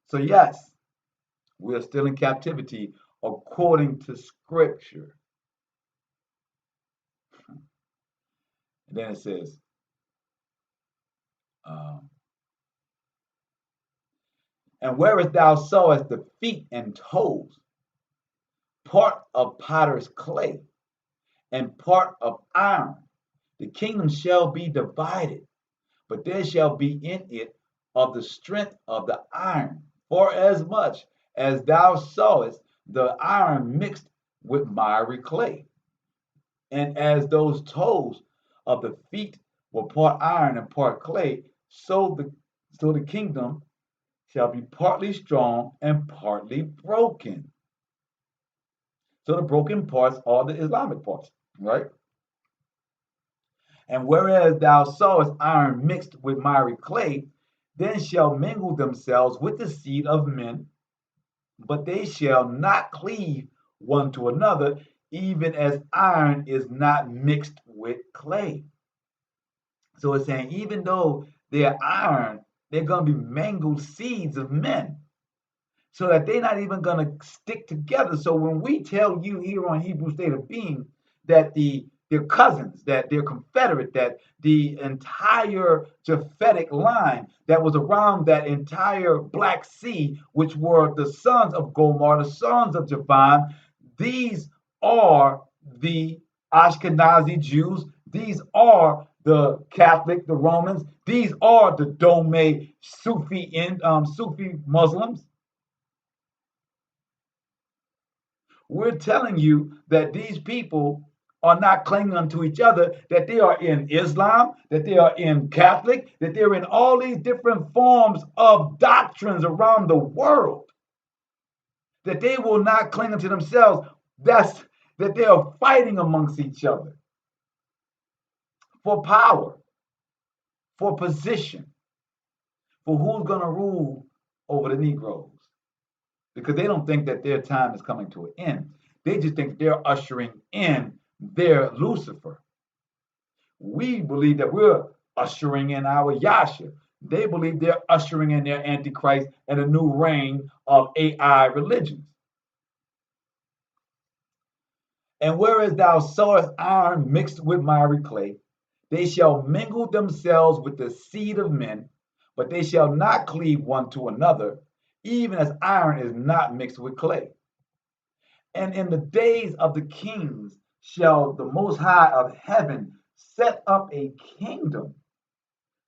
So, yes, we are still in captivity according to Scripture. And then it says, um, and whereas thou sawest the feet and toes, part of potter's clay and part of iron, the kingdom shall be divided, but there shall be in it of the strength of the iron, for as much as thou sawest the iron mixed with miry clay, and as those toes of the feet were part iron and part clay, so the kingdom shall be partly strong and partly broken. So the broken parts are the Islamic parts, right? And whereas thou sawest iron mixed with miry clay, then shall mingle themselves with the seed of men, but they shall not cleave one to another, even as iron is not mixed with clay. So it's saying, even though they're iron, they're going to be mangled seeds of men, so that they're not even going to stick together. So when we tell you here on Hebrew State of Being that they're cousins, that they're confederate, that the entire Japhetic line that was around that entire Black Sea, which were the sons of Gomar, the sons of Javan, these are the Ashkenazi Jews. These are the Catholic, the Romans. These are the Dome Sufi Muslims. We're telling you that these people are not clinging unto each other, that they are in Islam, that they are in Catholic, that they're in all these different forms of doctrines around the world, that they will not cling unto themselves. That's that they are fighting amongst each other for power, for position, for who's going to rule over the Negroes. Because they don't think that their time is coming to an end. They just think they're ushering in their Lucifer. We believe that we're ushering in our Yasha. They believe they're ushering in their Antichrist and a new reign of AI religions. And whereas thou sawest iron mixed with miry clay, they shall mingle themselves with the seed of men, but they shall not cleave one to another, even as iron is not mixed with clay. And in the days of the kings shall the Most High of heaven set up a kingdom.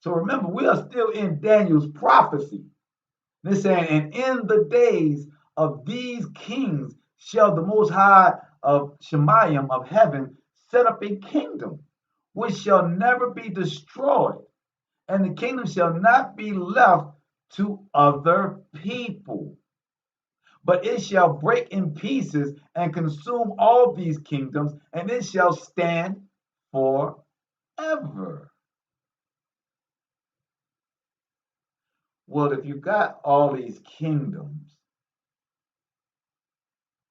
So remember, we are still in Daniel's prophecy. They're saying, and in the days of these kings shall the Most High of Shemayim of heaven set up a kingdom which shall never be destroyed, and the kingdom shall not be left to other people, but it shall break in pieces and consume all these kingdoms, and it shall stand forever. Well, if you got all these kingdoms,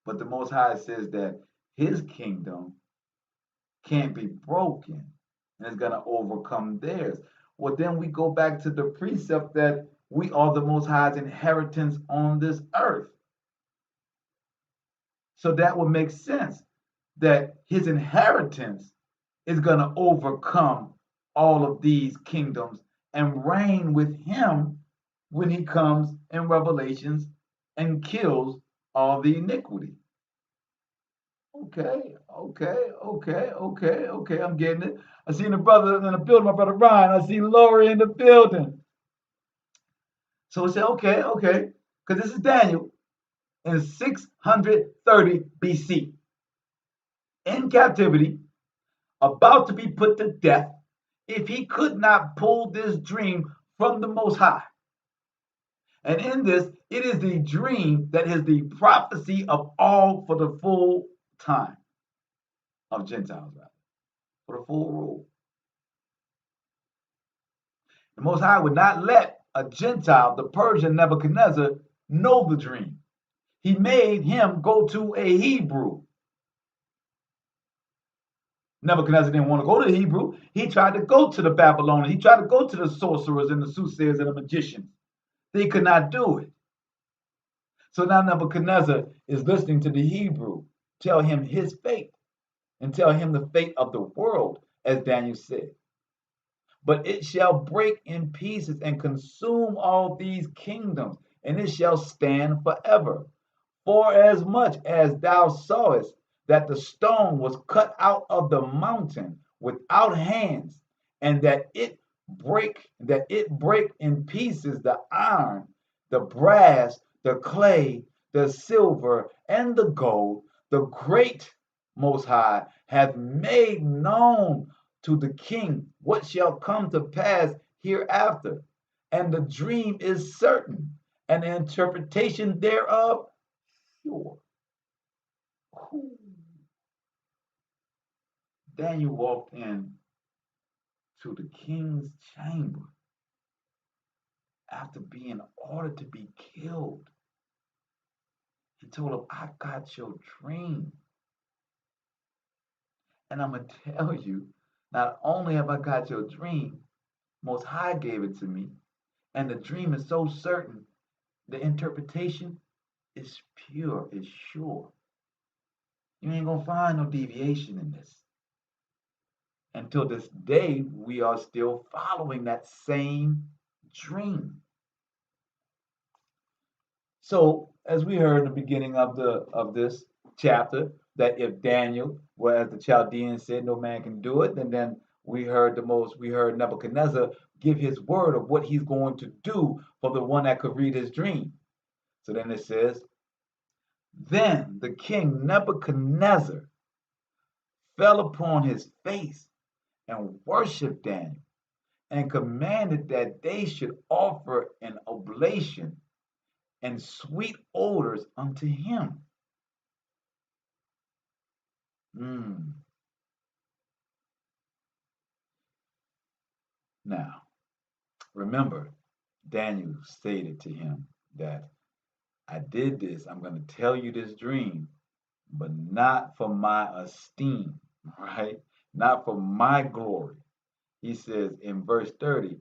but the Most High says that his kingdom can't be broken and it's going to overcome theirs. Well, then we go back to the precept that we are the Most High's inheritance on this earth. So that would make sense that his inheritance is going to overcome all of these kingdoms and reign with him when he comes in Revelations and kills all the iniquity. Okay. I'm getting it. I seen the brother in the building, my brother Ryan. I see Lori in the building. So we say, okay, because this is Daniel in 630 BC, in captivity, about to be put to death if he could not pull this dream from the Most High. And in this, it is the dream that is the prophecy of all for the full time of Gentiles, rather, for the full rule. The Most High would not let a Gentile, the Persian Nebuchadnezzar, know the dream. He made him go to a Hebrew. Nebuchadnezzar didn't want to go to Hebrew. He tried to go to the Babylonians. He tried to go to the sorcerers and the soothsayers and the magicians. They could not do it. So now Nebuchadnezzar is listening to the Hebrew tell him his fate and tell him the fate of the world, as Daniel said. But it shall break in pieces and consume all these kingdoms, and it shall stand forever. For as much as thou sawest that the stone was cut out of the mountain without hands, and that it break in pieces the iron, the brass, the clay, the silver, and the gold, the great Most High hath made known to the king what shall come to pass hereafter. And the dream is certain, and the interpretation thereof sure. Daniel walked in to the king's chamber after being ordered to be killed. He told him, I got your dream. And I'm going to tell you, not only have I got your dream, Most High gave it to me, and the dream is so certain, the interpretation is pure, is sure. You ain't going to find no deviation in this. Until this day, we are still following that same dream. So, as we heard in the beginning of this chapter, that if Daniel, well, as the Chaldeans said, no man can do it, and then we heard Nebuchadnezzar give his word of what he's going to do for the one that could read his dream. So then it says, then the king Nebuchadnezzar fell upon his face and worshiped Daniel and commanded that they should offer an oblation and sweet odors unto him. Now, remember, Daniel stated to him that I did this, I'm going to tell you this dream, but not for my esteem, right? Not for my glory. He says in verse 30,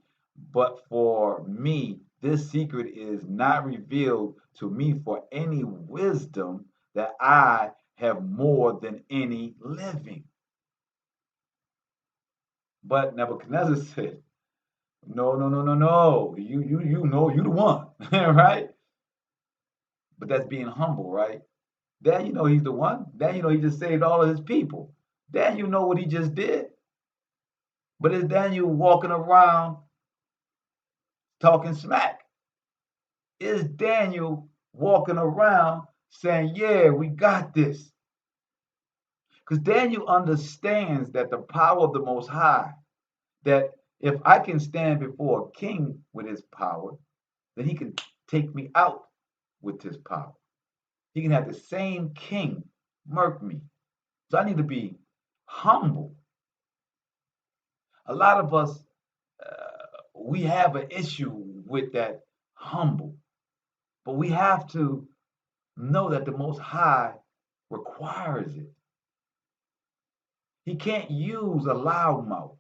but for me, this secret is not revealed to me for any wisdom that I have more than any living. But Nebuchadnezzar said, no, no, no, no, no. You know, you the one, right? But that's being humble, right? Then you know he's the one. Then you know he just saved all of his people. Then you know what he just did. But it's Daniel walking around talking smack. Is Daniel walking around saying, yeah, we got this? Because Daniel understands that the power of the Most High, that if I can stand before a king with his power, then he can take me out with his power. He can have the same king murk me. So I need to be humble. A lot of us, we have an issue with that humble, but we have to know that the Most High requires it. He can't use a loudmouth.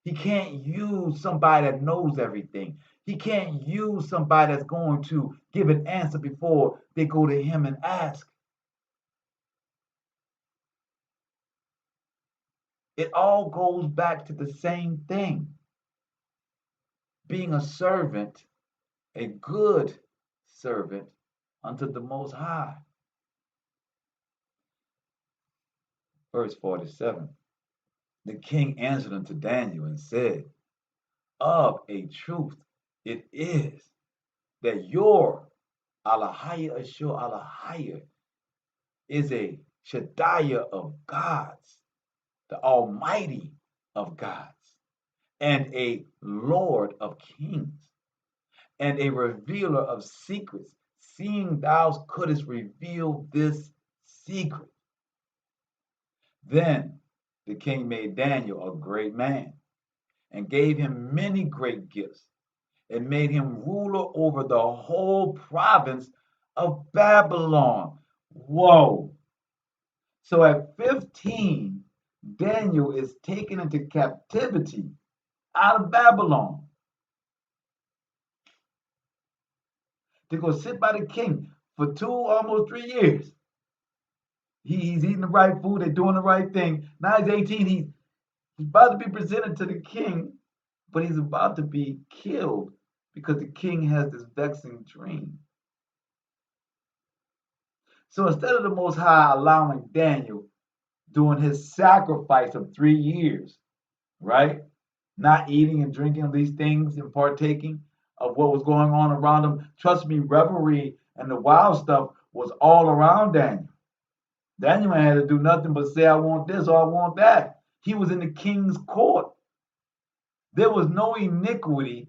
He can't use somebody that knows everything. He can't use somebody that's going to give an answer before they go to him and ask. It all goes back to the same thing. Being a servant, a good servant unto the Most High. Verse 47. The king answered unto Daniel and said, of a truth it is that your Alahaya Ashur Alahaya is a Shadiah of gods, the Almighty of gods, and a Lord of kings, and a revealer of secrets, seeing thou couldst reveal this secret. Then the king made Daniel a great man, and gave him many great gifts, and made him ruler over the whole province of Babylon. Whoa. So at 15, Daniel is taken into captivity out of Babylon to go sit by the king for almost 3 years. He's eating the right food, they're doing the right thing. Now he's 18, he's about to be presented to the king, but he's about to be killed because the king has this vexing dream. So instead of the Most High allowing Daniel doing his sacrifice of 3 years, right? Not eating and drinking these things and partaking of what was going on around him. Trust me, revelry and the wild stuff was all around Daniel. Daniel ain't had to do nothing but say, I want this or I want that. He was in the king's court. There was no iniquity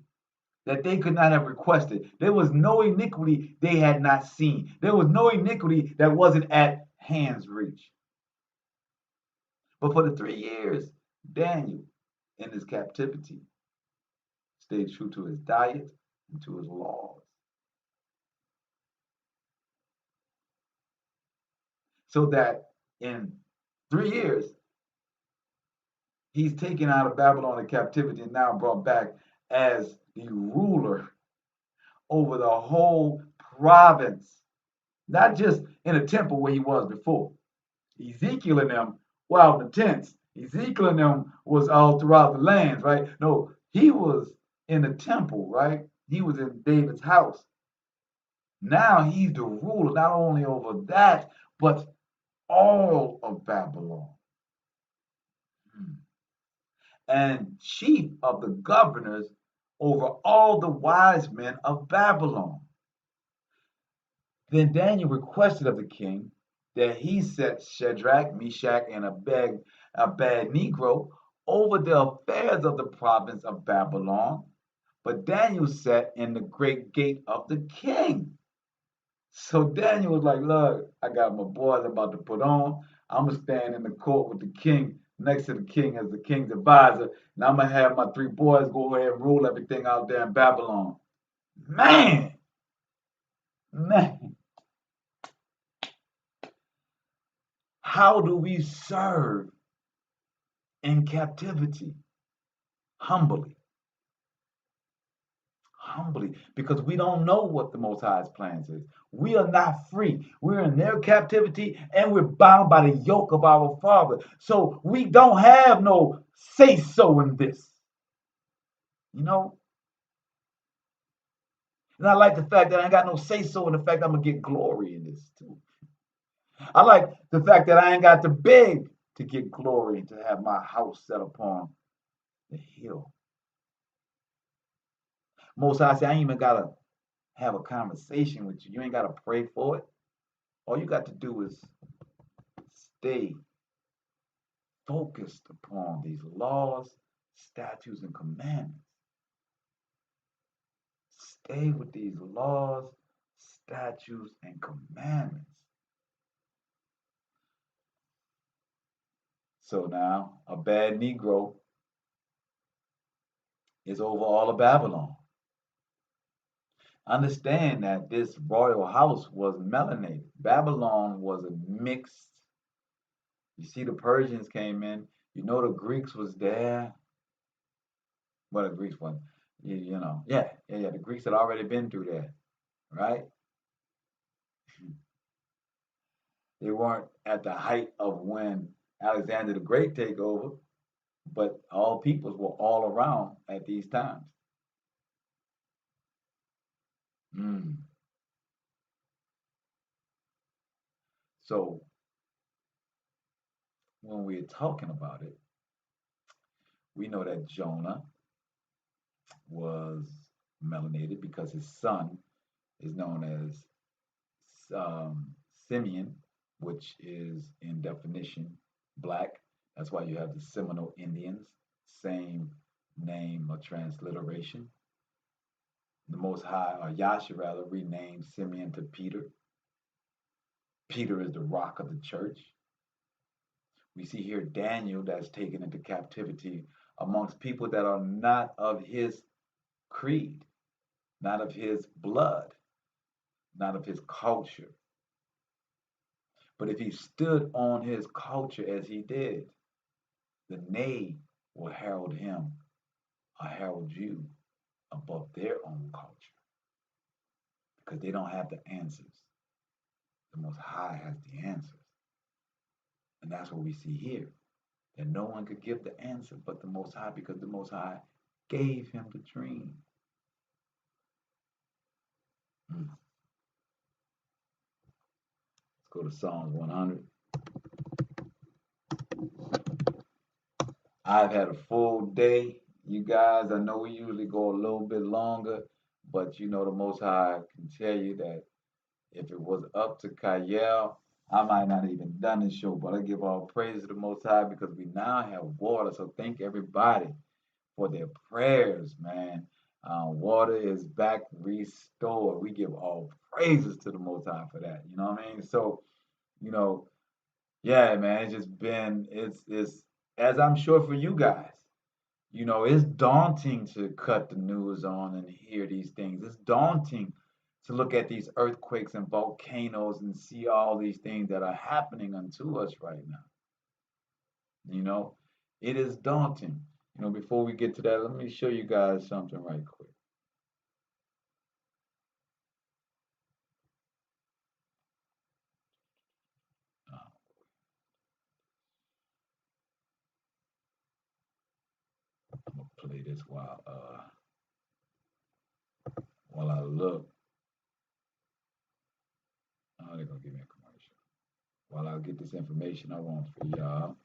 that they could not have requested. There was no iniquity they had not seen. There was no iniquity that wasn't at hand's reach. But for the 3 years, Daniel, in his captivity, stayed true to his diet and to his laws. So that in 3 years, he's taken out of Babylon in captivity and now brought back as the ruler over the whole province, not just in a temple where he was before. Ezekiel and them were out in the tents. Ezekiel and them was all throughout the lands, right? No, he was in the temple, right? He was in David's house. Now he's the ruler, not only over that, but all of Babylon. And chief of the governors over all the wise men of Babylon. Then Daniel requested of the king that he set Shadrach, Meshach, and Abednego over the affairs of the province of Babylon, but Daniel sat in the great gate of the king. So Daniel was like, look, I got my boys I'm about to put on. I'm going to stand in the court with the king, next to the king as the king's advisor, and I'm going to have my 3 boys go ahead and rule everything out there in Babylon. Man, man. How do we serve in captivity? Humbly. Humbly. Because we don't know what the Most High's plans is. We are not free. We're in their captivity and we're bound by the yoke of our Father. So we don't have no say so in this. You know? And I like the fact that I ain't got no say so in the fact I'm going to get glory in this too. I like the fact that I ain't got to beg to get glory, to have my house set upon the hill. Most High say, I ain't even got to have a conversation with you. You ain't got to pray for it. All you got to do is stay focused upon these laws, statutes, and commandments. Stay with these laws, statutes, and commandments. So now, a bad Negro is over all of Babylon. Understand that this royal house was melanated. Babylon was a mixed. You see, the Persians came in. You know, the Greeks was there. Well, the Greeks one, yeah. The Greeks had already been through that, right? They weren't at the height of when Alexander the Great take over, but all peoples were all around at these times. Mm. So when we're talking about it, we know that Jonah was melanated because his son is known as Simeon, which is in definition black. That's why you have the Seminole Indians, same name or transliteration. The Most High, or Yahshua rather, renamed Simeon to Peter. Peter is the rock of the church. We see here Daniel that's taken into captivity amongst people that are not of his creed, not of his blood, not of his culture. But if he stood on his culture as he did, the nay will herald him or herald you above their own culture because they don't have the answers. The Most High has the answers. And that's what we see here. That no one could give the answer but the Most High because the Most High gave him the dream. Let's go to Psalms 100. I've had a full day, you guys. I know we usually go a little bit longer, but the Most High can tell you that If it was up to Kyle, I might not even done the show, but I give all praise to the Most High because we now have water. So thank everybody for their prayers, man. Water is back restored. We give all praises to the Most High for that. You know what I mean? So, you know, yeah, man, it's just been it's as I'm sure for you guys, it's daunting to cut the news on and hear these things. It's daunting to look at these earthquakes and volcanoes and see all these things that are happening unto us right now. You know, it is daunting. Before we get to that, let me show you guys something right quick. Uh, I'm gonna play this while I look. Oh, they're gonna give me a commercial. While I get this information I want for y'all.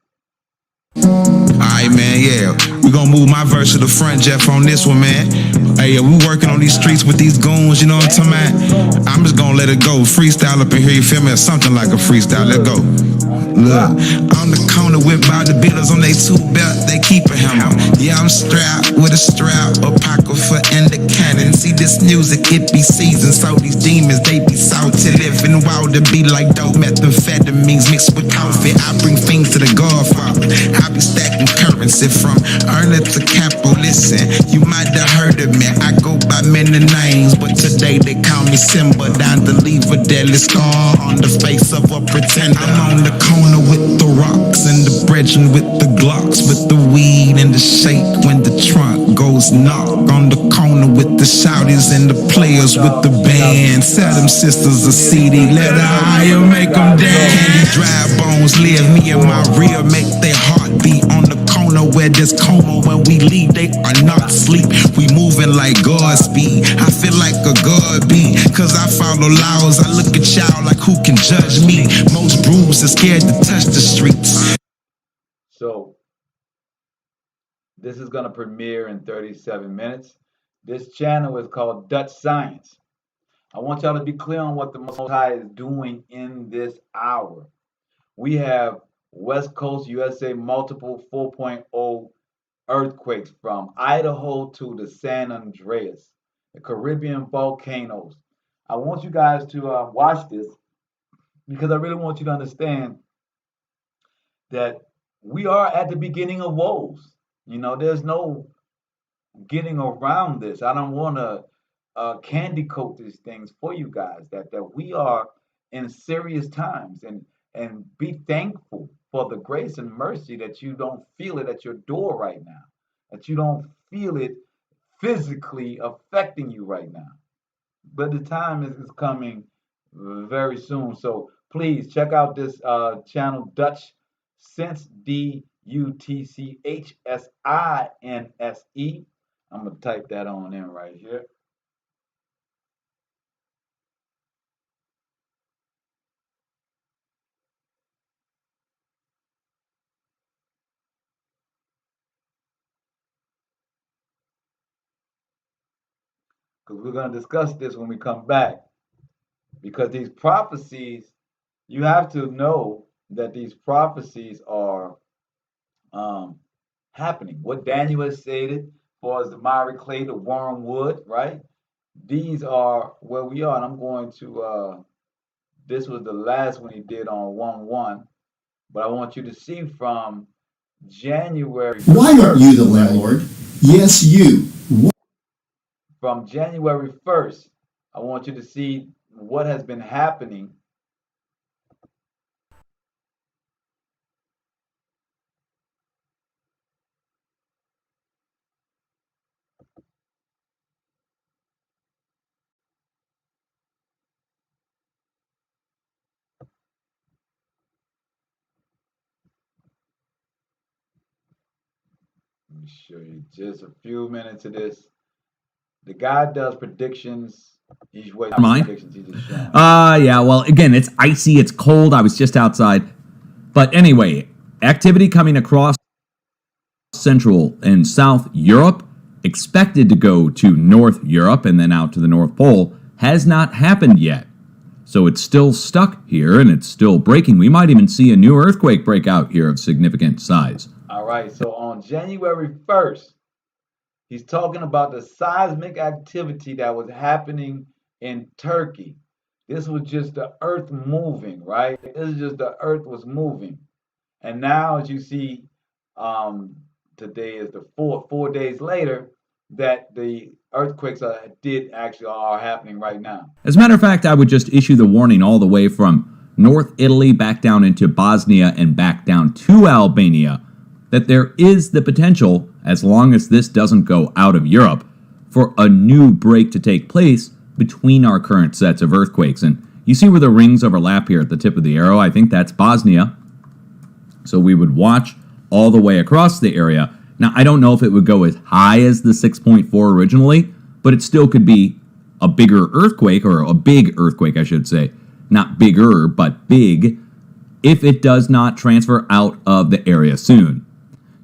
Alright, man, yeah. We gonna move my verse to the front, Jeff, on this one, man. Hey, yeah, we working on these streets with these goons, you know what I'm talking about? I'm just gonna let it go. Freestyle up in here, you feel me? Or something like a freestyle. Let go. Look, on the corner with by the builders on they two belt, they keep a hammer. Yeah, I'm strapped with a strap, a pocket for in the cannon. See this music, it be seasoned, so these demons, they be salty. Living wild to be like dope methamphetamines mixed with coffee. I bring things to the Godfather. I be stacking currency from earner to capo. Listen, you might have heard of me. I go by many names, but today they call me Simba. Down to leave a deadly scar on the face of a pretender. I'm on the corner with the rocks and the brethren with the glocks, with the weed and the shake when the trunk goes knock. On the corner with the shouties and the players with the band. Sell them sisters a CD, let her higher make them dance. Candy dry bones live, me and my real make their heart beat. On the corner where there's coma, when we leave they are not asleep. We moving like Godspeed. I feel like a god bee, cause I follow laws. I look at y'all like who can judge me. Most bruised are scared to touch the streets. So this is going to premiere in 37 minutes. This channel is called Dutch Science. I want y'all to be clear on what the Most High is doing in this hour. We have West Coast USA multiple 4.0 earthquakes from Idaho to the San Andreas, the Caribbean volcanoes. I want you guys to watch this because I really want you to understand that we are at the beginning of woes. There's no getting around this. I don't want to candy coat these things for you guys. That we are in serious times, and be thankful for the grace and mercy that you don't feel it at your door right now, that you don't feel it physically affecting you right now. But the time is coming very soon. So please check out this channel, Dutch Sense, DUTCHSINSE. I'm gonna type that on in right here. Because we're gonna discuss this when we come back. Because these prophecies, you have to know that these prophecies are um, happening. What Daniel has stated, for as the miry clay, the wormwood, right? These are where we are. And I'm going to, this was the last one he did on 1-1, but I want you to see from January 1st. Why aren't you the landlord? Yes, you. From January 1st, I want you to see what has been happening. Let me show you just a few minutes of this. The guy does predictions. He's way Mine. predictions. He's just showing. Yeah. Well, again, it's icy. It's cold. I was just outside. But anyway, activity coming across Central and South Europe, expected to go to North Europe and then out to the North Pole, has not happened yet. So it's still stuck here and it's still breaking. We might even see a new earthquake break out here of significant size. All right, so on January 1st, he's talking about the seismic activity that was happening in Turkey. This was just the earth moving, right? This is just the earth was moving. And now, as you see, um, today is the 4 days later that the earthquakes did actually are happening right now. As a matter of fact, I would just issue the warning all the way from North Italy back down into Bosnia and back down to Albania that there is the potential, as long as this doesn't go out of Europe, for a new break to take place between our current sets of earthquakes. And you see where the rings overlap here at the tip of the arrow? I think that's Bosnia. So we would watch all the way across the area. Now, I don't know if it would go as high as the 6.4 originally, but it still could be a bigger earthquake, or a big earthquake, I should say. Not bigger, but big, if it does not transfer out of the area soon.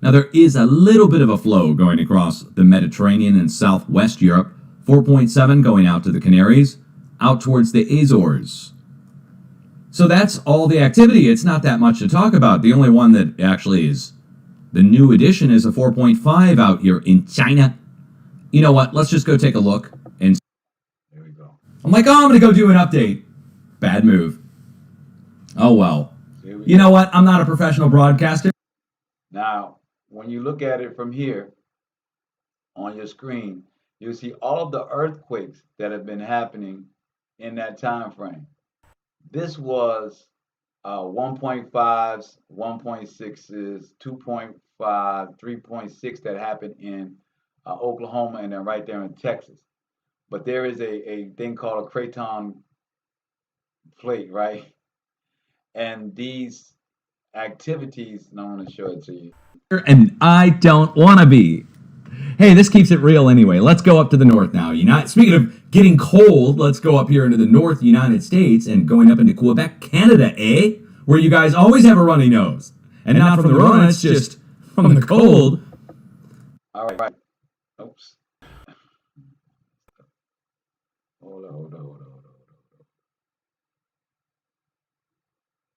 Now, there is a little bit of a flow going across the Mediterranean and southwest Europe, 4.7 going out to the Canaries, out towards the Azores. So that's all the activity. It's not that much to talk about. The only one that actually is the new addition is a 4.5 out here in China. You know what? Let's just go take a look. And There we go. I'm like, oh, I'm going to go do an update. Bad move. Oh, well. You know what? I'm not a professional broadcaster. Now, when you look at it from here on your screen, you see all of the earthquakes that have been happening in that time frame. This was 1.5s, 1.6s, 2.5, 3.6 that happened in Oklahoma and then right there in Texas. But there is a thing called a craton plate, right? And these activities, and I want to show it to you. And I don't want to be. Hey, this keeps it real anyway. Let's go up to the north now. Speaking of getting cold, let's go up here into the North United States and going up into Quebec, Canada, eh? Where you guys always have a runny nose. And not from the Rona, it's just from the cold. All right. Oops. Hold on.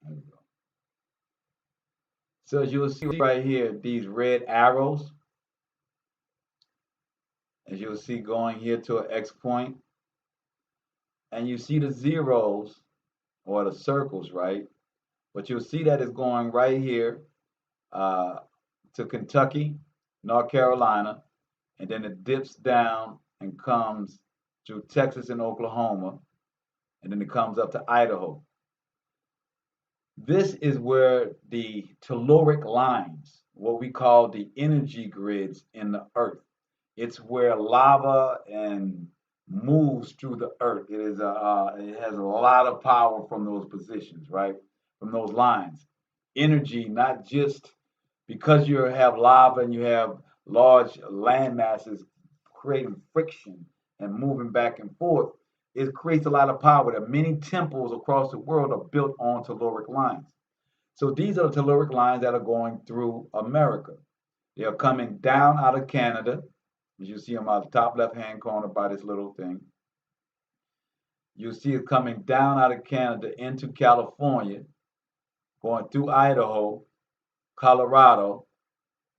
There we go. So as you'll see right here, these red arrows, as you'll see going here to an X point, and you see the zeros or the circles, right? But you'll see that it's going right here uh, to Kentucky, North Carolina, and then it dips down and comes through Texas and Oklahoma, and then it comes up to Idaho. This is where the telluric lines, what we call the energy grids in the earth, it's where lava and moves through the earth. It has a lot of power from those positions, right? From those lines. Energy, not just because you have lava and you have large land masses creating friction and moving back and forth, it creates a lot of power. That many temples across the world are built on telluric lines. So these are the telluric lines that are going through America. They are coming down out of Canada, as you see them on the top left-hand corner by this little thing. You see it coming down out of Canada into California, going through Idaho, Colorado,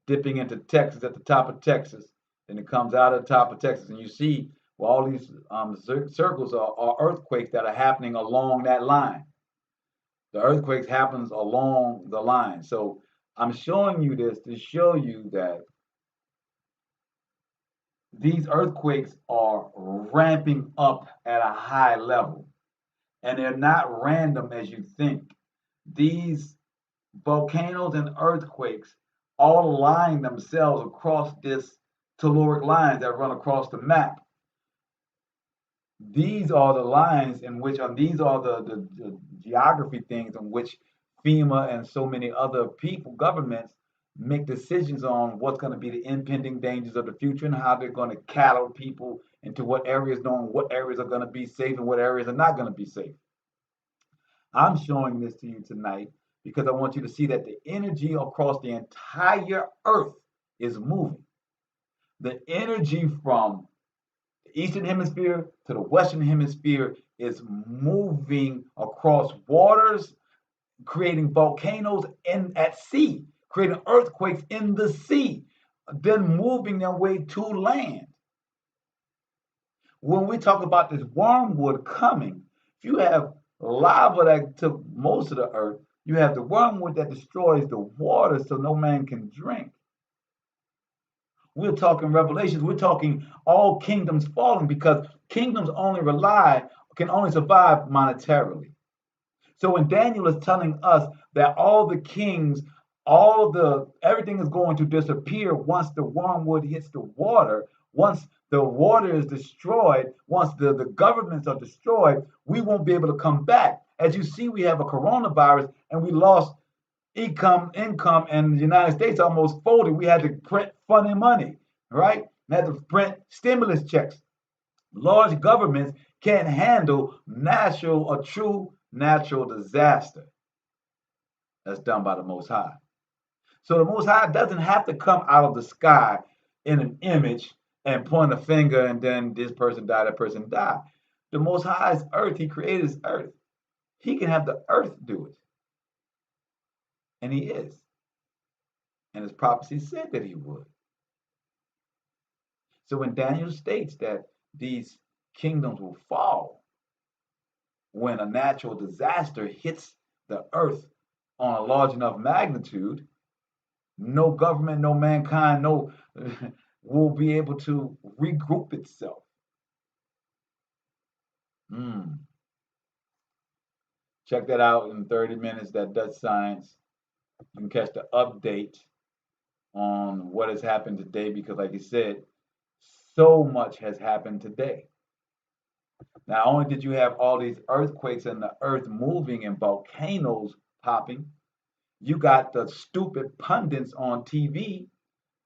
dipping into Texas at the top of Texas. Then it comes out of the top of Texas, and you see well, all these circles are earthquakes that are happening along that line. The earthquakes happens along the line. So I'm showing you this to show you that these earthquakes are ramping up at a high level, and they're not random as you think. These volcanoes and earthquakes all align themselves across this telluric lines that run across the map. These are the lines in which, these are the geography things in which FEMA and so many other governments make decisions on what's going to be the impending dangers of the future and how they're going to cattle people into what areas, knowing what areas are going to be safe and what areas are not going to be safe. I'm showing this to you tonight because I want you to see that the energy across the entire earth is moving. The energy from the eastern hemisphere to the western hemisphere is moving across waters, creating volcanoes at sea, creating earthquakes in the sea, then moving their way to land. When we talk about this wormwood coming, if you have lava that took most of the earth, you have the wormwood that destroys the water so no man can drink. We're talking Revelations. We're talking all kingdoms falling because kingdoms can only survive monetarily. So when Daniel is telling us that all the kings, everything is going to disappear once the wormwood hits the water, once the water is destroyed, once the governments are destroyed, we won't be able to come back. As you see, we have a coronavirus and we lost income, and the United States almost folded. We had to print funny money, right? We had to print stimulus checks. Large governments can't handle a true natural disaster that's done by the Most High. So the Most High doesn't have to come out of the sky in an image and point a finger and then this person died, that person died. The Most High is earth. He created his earth. He can have the earth do it. And he is. And his prophecy said that he would. So when Daniel states that these kingdoms will fall when a natural disaster hits the earth on a large enough magnitude, no government, no mankind, no will be able to regroup itself. Check that out in 30 minutes, that Dutch Science. You can catch the update on what has happened today because, like you said, so much has happened today. Not only did you have all these earthquakes and the earth moving and volcanoes popping, you got the stupid pundits on TV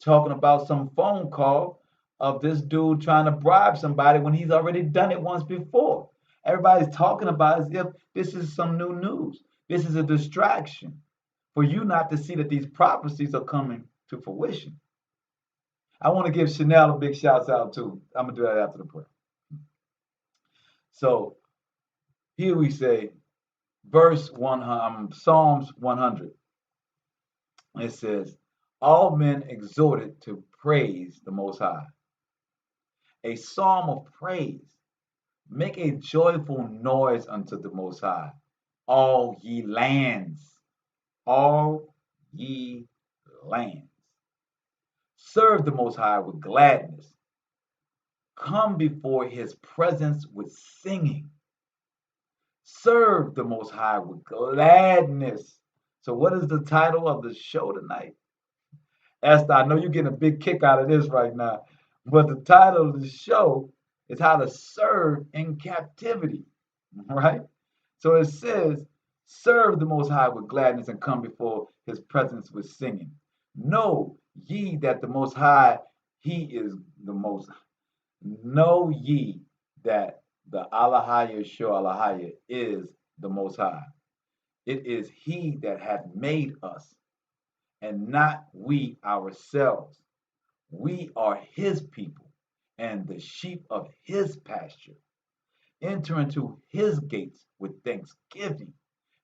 talking about some phone call of this dude trying to bribe somebody when he's already done it once before. Everybody's talking about it as if this is some new news. This is a distraction for you not to see that these prophecies are coming to fruition. I want to give Chanel a big shout out too. I'm going to do that after the prayer. So here we say, verse 100, Psalms 100. It says, all men exhorted to praise the Most High. A psalm of praise. Make a joyful noise unto the Most High, all ye lands. All ye lands. Serve the Most High with gladness. Come before his presence with singing. Serve the Most High with gladness. So, what is the title of the show tonight? Esther, I know you're getting a big kick out of this right now, but the title of the show is How to Serve in Captivity, right? So it says, serve the Most High with gladness and come before his presence with singing. Know ye that the Most High, he is the Most. Know ye that the Alahaya Shor Alahaya is the Most High. It is he that hath made us, and not we ourselves. We are his people and the sheep of his pasture. Enter into his gates with thanksgiving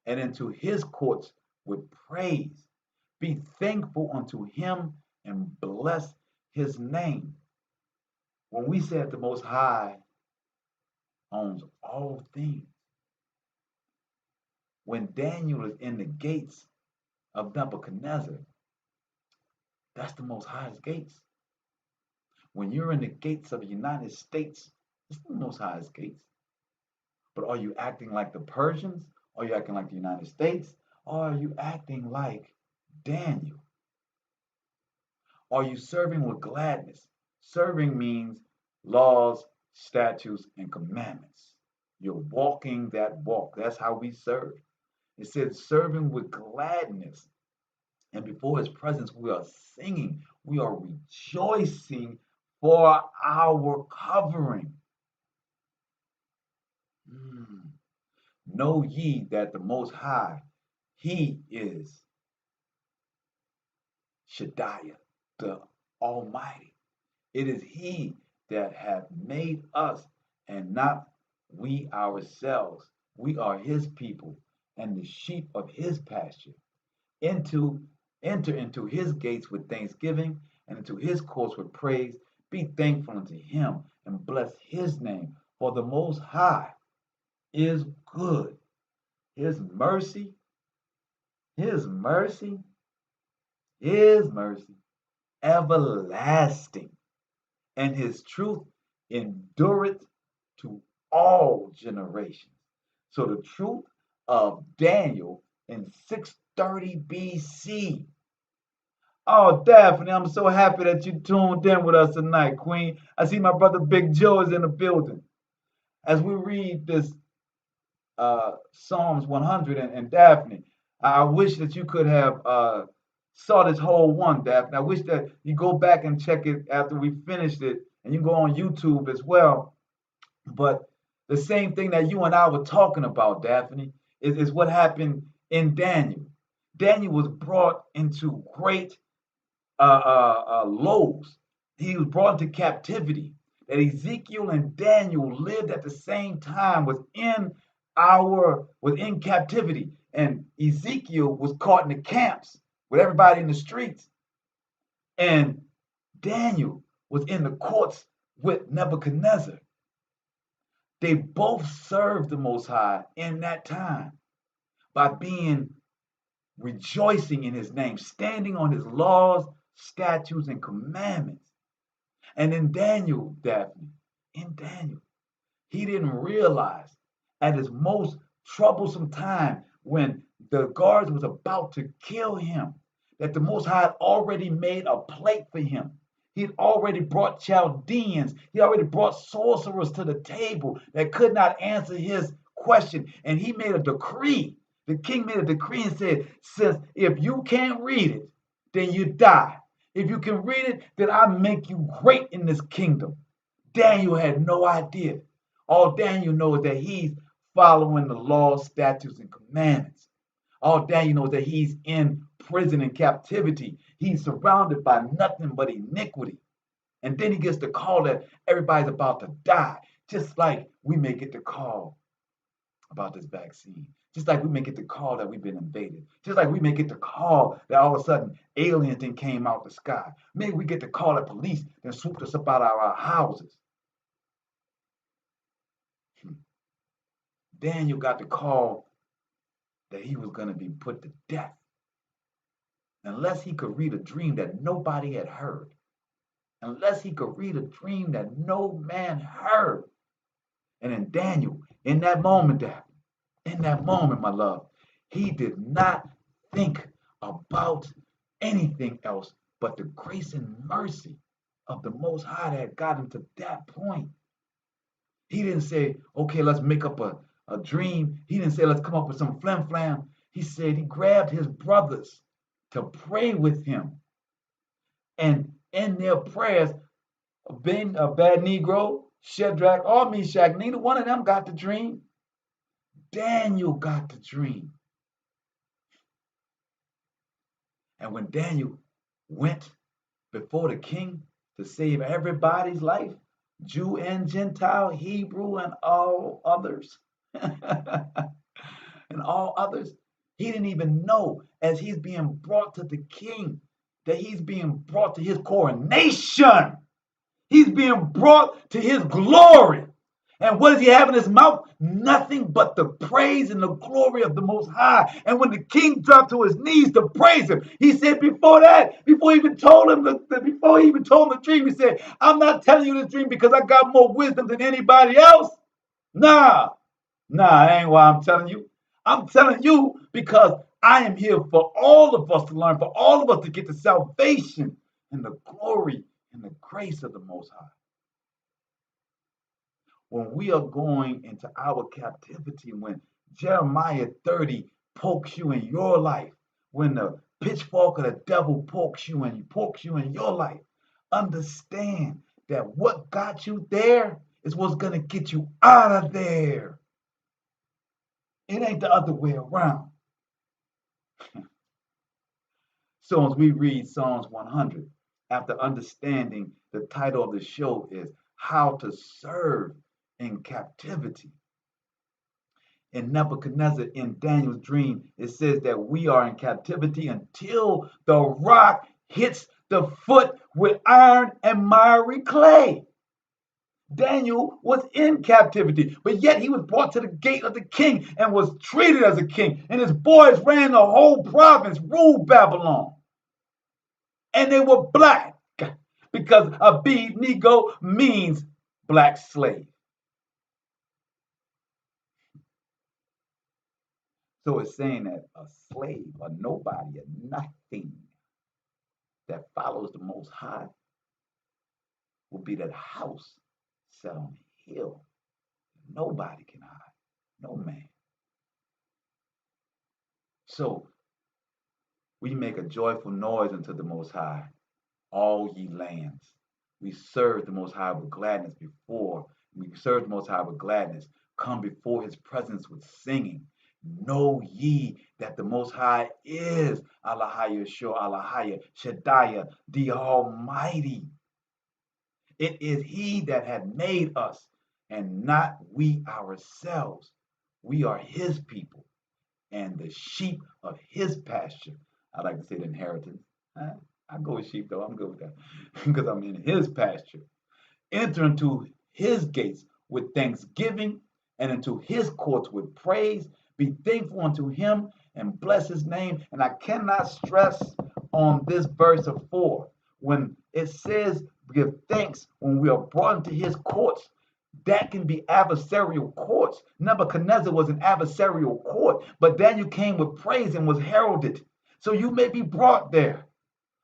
and into his courts with praise. Be thankful unto him and bless his name. When we say that the Most High owns all things, when Daniel is in the gates of Nebuchadnezzar, that's the Most High's gates. When you're in the gates of the United States, it's the Most High's gates. But are you acting like the Persians? Are you acting like the United States? Or are you acting like Daniel? Are you serving with gladness? Serving means laws, statutes, and commandments. You're walking that walk. That's how we serve. It says serving with gladness. And before his presence, we are singing. We are rejoicing for our covering. Know ye that the Most High, he is Shaddai, the Almighty. It is he that hath made us and not We ourselves, we are his people and the sheep of his pasture. Into enter into his gates with thanksgiving and into his courts with praise. Be thankful unto him and bless his name. For the most high is good. His mercy, his mercy, his mercy, everlasting, and his truth endureth to all generations. So the truth of Daniel in 630 BC. Oh, Daphne, I'm so happy that you tuned in with us tonight, Queen. I see my brother Big Joe is in the building. As we read this Psalms 100 and Daphne, I wish that you could have saw this whole one, Daphne. I wish that you go back and check it after we finished it, and you can go on YouTube as well. But the same thing that you and I were talking about, Daphne, is what happened in Daniel. Daniel was brought into great lows. He was brought into captivity. That Ezekiel and Daniel lived at the same time within captivity, and Ezekiel was caught in the camps with everybody in the streets, and Daniel was in the courts with Nebuchadnezzar. They both served the Most High in that time by being rejoicing in his name, standing on his laws, statutes, and commandments. And in Daniel, Daphne, in Daniel, he didn't realize at his most troublesome time when the guards was about to kill him, that the Most High had already made a plate for him. He'd already brought Chaldeans. He already brought sorcerers to the table that could not answer his question. And he made a decree. The king made a decree and said, since if you can't read it, then you die. If you can read it, then I make you great in this kingdom. Daniel had no idea. All Daniel knows is that he's following the laws, statutes, and commandments. All Daniel knows that he's in prison and captivity. He's surrounded by nothing but iniquity. And then he gets the call that everybody's about to die, just like we may get the call about this vaccine. Just like we may get the call that we've been invaded. Just like we may get the call that all of a sudden aliens then came out the sky. Maybe we get the call that police then swooped us up out of our houses. Daniel got the call that he was going to be put to death unless he could read a dream that nobody had heard, unless he could read a dream that no man heard. And in Daniel, in that moment, my love, he did not think about anything else but the grace and mercy of the Most High that had got him to that point. He didn't say, okay, let's make up a dream. He didn't say, let's come up with some flam flam. He said he grabbed his brothers to pray with him. And in their prayers, being a bad Negro, Shadrach, or Meshach, neither one of them got the dream. Daniel got the dream. And when Daniel went before the king to save everybody's life, Jew and Gentile, Hebrew and all others, and all others, he didn't even know as he's being brought to the king that he's being brought to his coronation. He's being brought to his glory. And what does he have in his mouth? Nothing but the praise and the glory of the Most High. And when the king dropped to his knees to praise him, he said before that, before he even told him the dream, he said, I'm not telling you this dream because I got more wisdom than anybody else. Nah, that ain't why I'm telling you. I'm telling you because I am here for all of us to learn, for all of us to get the salvation and the glory and the grace of the Most High. When we are going into our captivity, when Jeremiah 30 pokes you in your life, when the pitchfork of the devil pokes you in your life, understand that what got you there is what's going to get you out of there. It ain't the other way around. So as we read Psalms 100, after understanding the title of the show is How to Serve in Captivity. In Nebuchadnezzar, in Daniel's dream, it says that we are in captivity until the rock hits the foot with iron and miry clay. Daniel was in captivity, but yet he was brought to the gate of the king and was treated as a king. And his boys ran the whole province, ruled Babylon. And they were black because Abednego means black slave. So it's saying that a slave, a nobody, a nothing that follows the Most High will be that house set on a hill. Nobody can hide, no man. So we make a joyful noise unto the Most High, all ye lands. We serve the Most High with gladness before. We serve the Most High with gladness. Come before his presence with singing. Know ye that the Most High is Allahaya Shur Allahaya Shaddai, the Almighty. It is he that had made us, and not we ourselves. We are his people and the sheep of his pasture. I like to say the inheritance. I go with sheep though. I'm good with that because I'm in his pasture. Enter into his gates with thanksgiving and into his courts with praise. Be thankful unto him and bless his name. And I cannot stress on this verse of 4 when it says give thanks when we are brought into his courts. That can be adversarial courts. Nebuchadnezzar was an adversarial court, but Daniel came with praise and was heralded. So you may be brought there.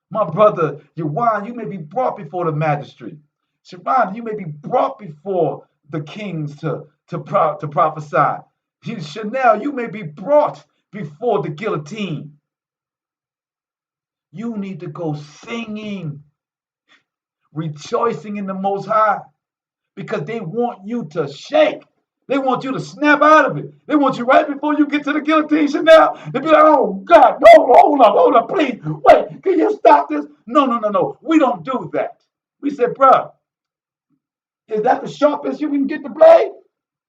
My brother Yawan, you may be brought before the magistrate. Sharon, you may be brought before the kings to prophesy. Chanel, you may be brought before the guillotine. You need to go singing, rejoicing in the Most High, because they want you to shake. They want you to snap out of it. They want you right before you get to the guillotine, Chanel. They be like, oh, God, hold up, please. Wait, can you stop this? No. We don't do that. We said, bro, is that the sharpest you can get the blade?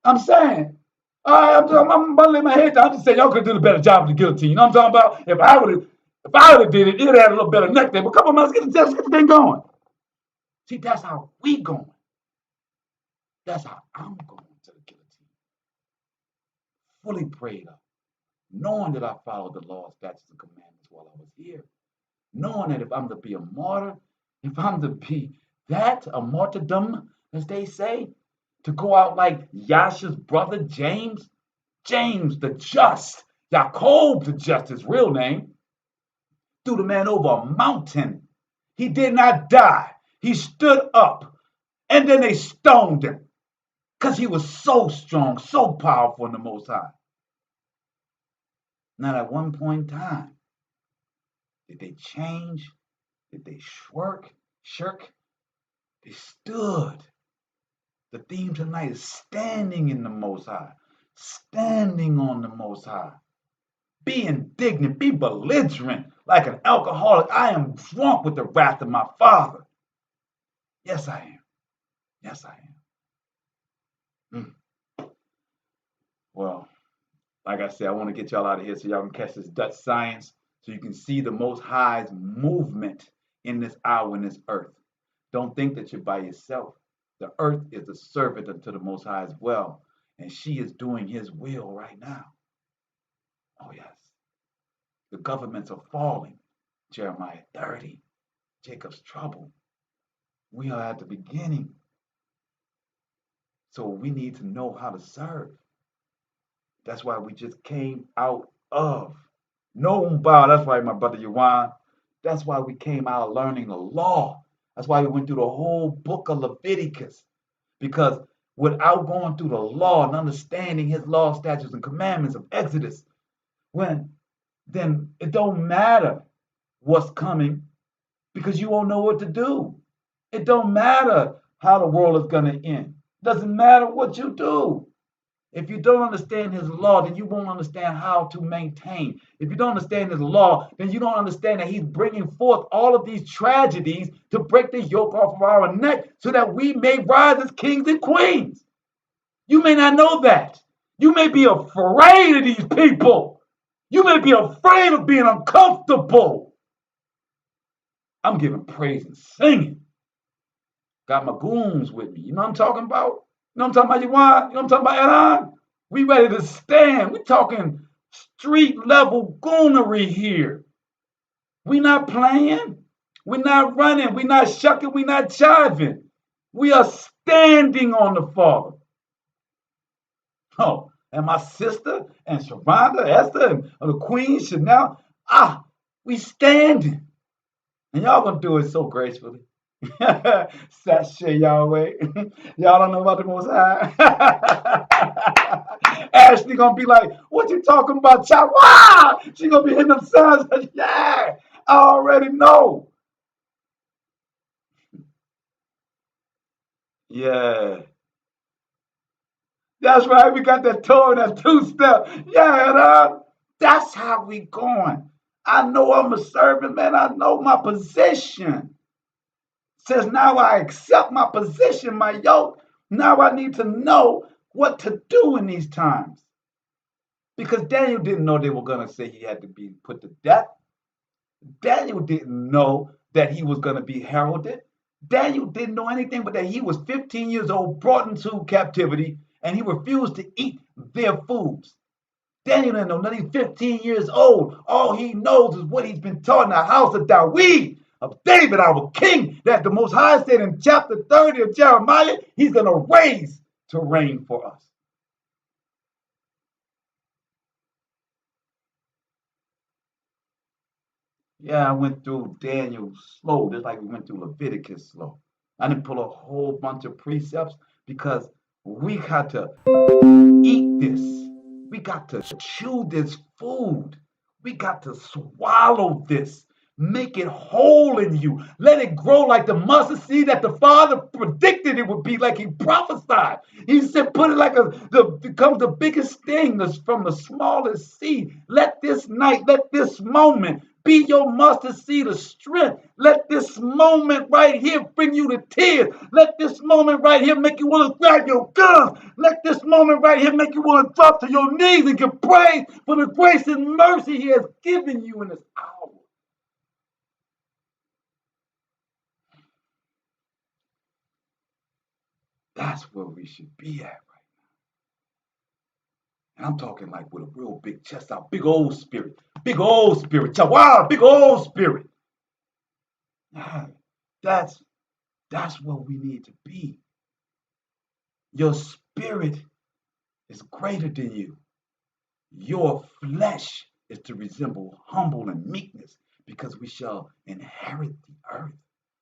I'm saying. I'm about to lay my head down. I'm just saying y'all could do a better job of the guillotine. You know what I'm talking about? If I would have did it, it'd have a little better neck there. But come on, man, let's get the thing going. See, that's how we going. That's how I'm going to the guillotine. Fully prayed up, knowing that I followed the law, statutes, and commandments while I was here. Knowing that if I'm to be a martyr, if I'm to be a martyrdom, as they say, to go out like Yasha's brother James the just, Jacob the just, his real name, threw the man over a mountain. He did not die. He stood up, and then they stoned him because he was so strong, so powerful in the Most High. Not at one point in time did they change, did they shirk. They stood. The theme tonight is standing in the Most High, standing on the Most High. Be indignant, be belligerent like an alcoholic. I am drunk with the wrath of my Father. Yes, I am. Yes, I am. Well, like I said, I want to get y'all out of here so y'all can catch this Dutch science so you can see the Most High's movement in this hour, in this earth. Don't think that you're by yourself. The earth is a servant unto the Most High as well, and she is doing his will right now. Oh, yes. The governments are falling. Jeremiah 30, Jacob's trouble. We are at the beginning. So we need to know how to serve. That's why we just came out of. That's why, my brother Yawan, that's why we came out of learning the law. That's why we went through the whole book of Leviticus. Because without going through the law and understanding his law, statutes, and commandments of Exodus, then it don't matter what's coming because you won't know what to do. It don't matter how the world is going to end. It doesn't matter what you do. If you don't understand his law, then you won't understand how to maintain. If you don't understand his law, then you don't understand that he's bringing forth all of these tragedies to break the yoke off of our neck so that we may rise as kings and queens. You may not know that. You may be afraid of these people. You may be afraid of being uncomfortable. I'm giving praise and singing. Got my goons with me. You know what I'm talking about? You know what I'm talking about, you want? You know what I'm talking about, Edon? We ready to stand. We talking street level goonery here. We not playing. We not running. We not shucking. We not jiving. We are standing on the Father. Oh, and my sister and Sharonda, Esther, and the Queen, Chanel, we standing. And y'all gonna do it so gracefully. Sashay Yahweh. Y'all don't know about the Most High. Ashley gonna be like, what you talking about, child? Wow! She gonna be hitting them signs. Yeah, I already know. Yeah. That's right. We got that toe and that two-step. Yeah, that's how we going. I know I'm a servant, man. I know my position. Says now I accept my position, my yoke. Now I need to know what to do in these times. Because Daniel didn't know they were going to say he had to be put to death. Daniel didn't know that he was going to be heralded. Daniel didn't know anything but that he was 15 years old, brought into captivity, and he refused to eat their foods. Daniel didn't know nothing. He's 15 years old. All he knows is what he's been taught in the house of David, of David, our king, that the Most High said in chapter 30 of Jeremiah, he's going to raise to reign for us. Yeah, I went through Daniel slow, just like we went through Leviticus slow. I didn't pull a whole bunch of precepts because we got to eat this. We got to chew this food. We got to swallow this. Make it whole in you. Let it grow like the mustard seed that the Father predicted it would be, like he prophesied. He said, put it like becomes the biggest thing from the smallest seed. Let this night, let this moment be your mustard seed of strength. Let this moment right here bring you to tears. Let this moment right here make you want to grab your guns. Let this moment right here make you want to drop to your knees and give praise for the grace and mercy he has given you in this hour. That's where we should be at right now. And I'm talking like with a real big chest out, big old spirit, chihuahua, big old spirit. That's where we need to be. Your spirit is greater than you. Your flesh is to resemble humble and meekness, because we shall inherit the earth.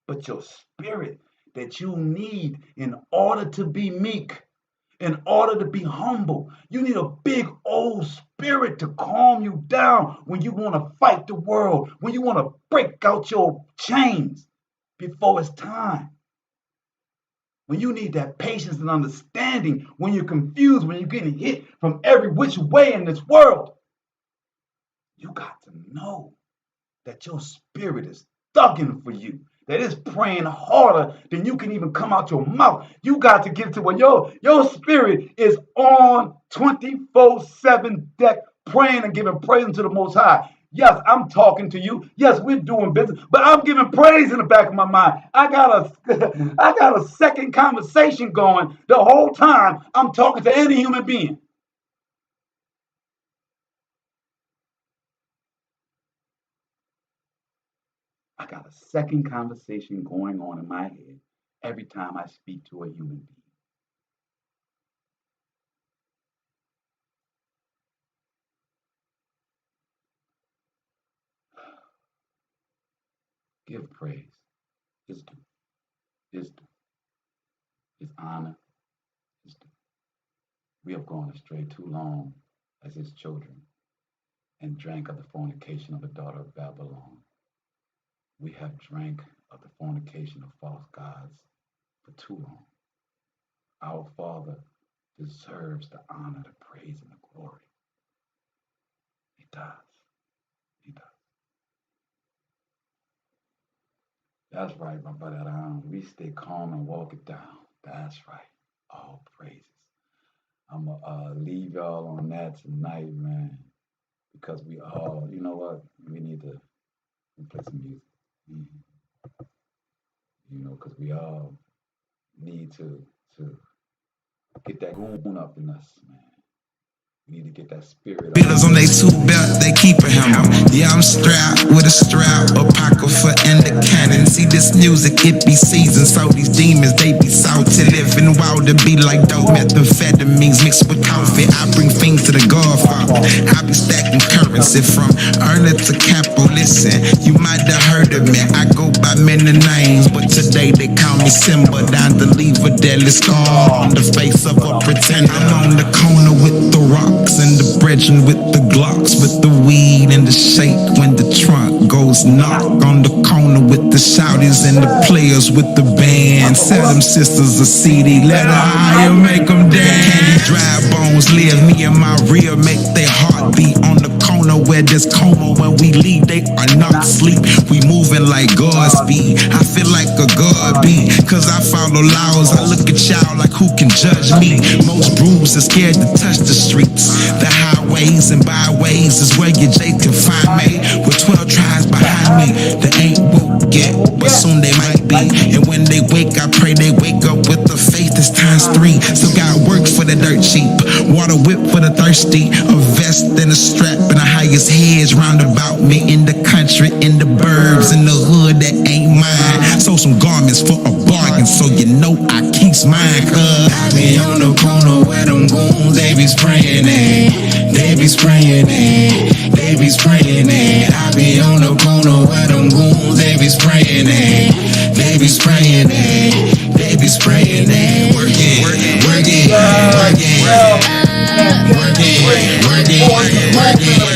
But your spirit that you need in order to be meek, in order to be humble, you need a big old spirit to calm you down when you want to fight the world, when you want to break out your chains before it's time. When you need that patience and understanding, when you're confused, when you're getting hit from every which way in this world, you got to know that your spirit is thugging for you, that it's praying harder than you can even come out your mouth. You got to get to where your spirit is on 24/7 deck, praying and giving praise to the Most High. Yes, I'm talking to you. Yes, we're doing business, but I'm giving praise in the back of my mind. I got a second conversation going the whole time I'm talking to any human being. I got a second conversation going on in my head every time I speak to a human being. Give praise. It's due. It's due. It's honor. It's due. We have gone astray too long as his children and drank of the fornication of the daughter of Babylon. We have drank of the fornication of false gods for too long. Our Father deserves the honor, the praise, and the glory. He does. He does. That's right, my brother. We stay calm and walk it down. That's right. All praises. I'm going to leave y'all on that tonight, man, because we all, you know what? We need to play some music. You know, because we all need to get that goon up in us, man. We need to get that spirit up. Beaters on they two belt, they keep a hammer. Yeah, I'm strapped with a strap, a pocket for and the cannon. See this music, it be seasoned, so these demons, they be salty. Living wild to be like dope, methamphetamines mixed with coffee. I bring things to the Godfather. I be stacking currency from earner to capo. Listen, you might have heard of me. I go by many names, but today they call me Simba. Down to leave a deadly scar on the face of a pretender. I'm on the corner with the rocks and the brethren with the glocks, with the weed and the shake when the trunk goes knock. On the corner with the shouties and the players with the band. Sell them sisters a CD, let her higher, make them dance. Candy dry bones live, me and my real make their heartbeat. On the corner where there's coma, when we leave they are not asleep. We moving like God's speed. I feel like a God be, cause I follow laws. I look at y'all like who can judge me. Most bruised are scared to touch the streets. The highways and byways is where your J can find me. With 12 tribes behind me, they ain't woke yet, but soon they might be. And when they wake, I pray they wake up with the faith that's ×3. So got work for the dirt cheap, water whip for the thirsty, a vest and a strap and the highest heads round about me. In the country, in the burbs, in the hood that ain't mine. So some garments for a bargain, so you know I keeps mine. Cause I be on the corner where them goons, they be spraying it. They be spraying it. They be spraying it. I be on the corner where them goons, they be spraying it. They be spraying it. They be spraying it. Work it, work it, work it, work it, work it, work it.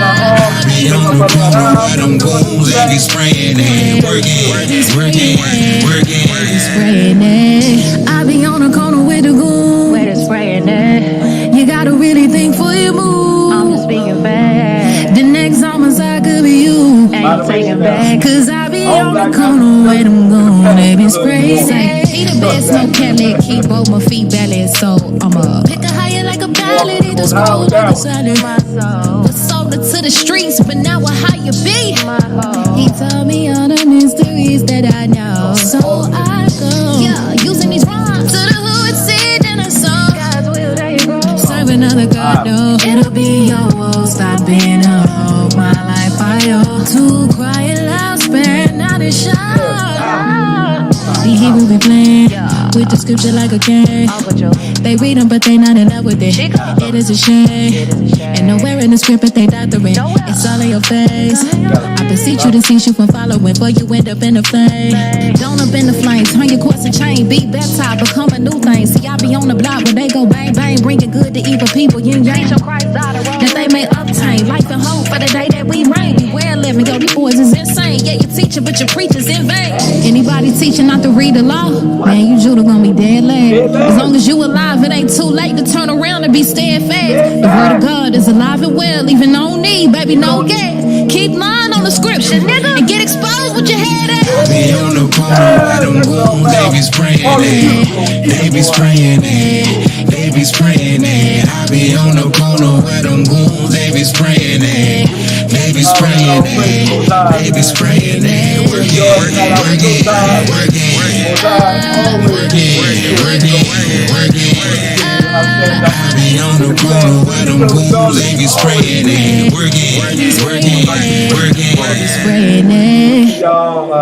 I be on the corner where them goons, they be spraying it. Work it, work it, work it, spraying it. I be on the corner with the goon, where they spraying it. You gotta really think for your move. I'm just speaking back. The next homicide could be you. Ain't taking back. Cause I be on the corner where them goon, they be spraying it. He the best, no Kelly, keep both my feet belly. So I'ma pick a higher like a ballad, it just scroll like a salad. My soul was sold to the streets, but now a higher beat. He told me all the mysteries that I know, so I go, yeah, using these rhymes to the hood, sit in a song. God's will, there you go. Serve another God, no, it'll be your woe. Stop being a hoe, my life I owe. Too quiet, loud, spare, not a shot. He will be playing with the scripture like a game. They read them, but they not in love with it. It is a shame. And nowhere in the script, but they doctorate. It's all in your face. I beseech you to cease you from following, before you end up in the flame. Don't up in the flames, turn your course and chain. Be baptized, become a new thing. See, I be on the block where they go bang bang, bringing good to evil people. Yin yang, that they may obtain life and hope for the day that we reign. Beware living, yo, these boys is insane. Yeah, you teaching, but your preachers in vain. Anybody teaching not to read the law, man, you Judah gonna be dead last. As long as you alive, it ain't too late to turn around and be steadfast. The word of God is alive and well, even on need, baby, no gas. Keep lying on the scripture, nigga, and get exposed with your head at. I be on the corner where them goons, they be spraying it. They be spraying it. They be spraying it. I be on the corner where them goons, they be spraying it. They be spraying it. They be spraying it. Work it, work it, work it, work it, work it, work it, work it. I be on the corner where them goons, they be spraying it. Work it, work it, work it, work it. Spraying it.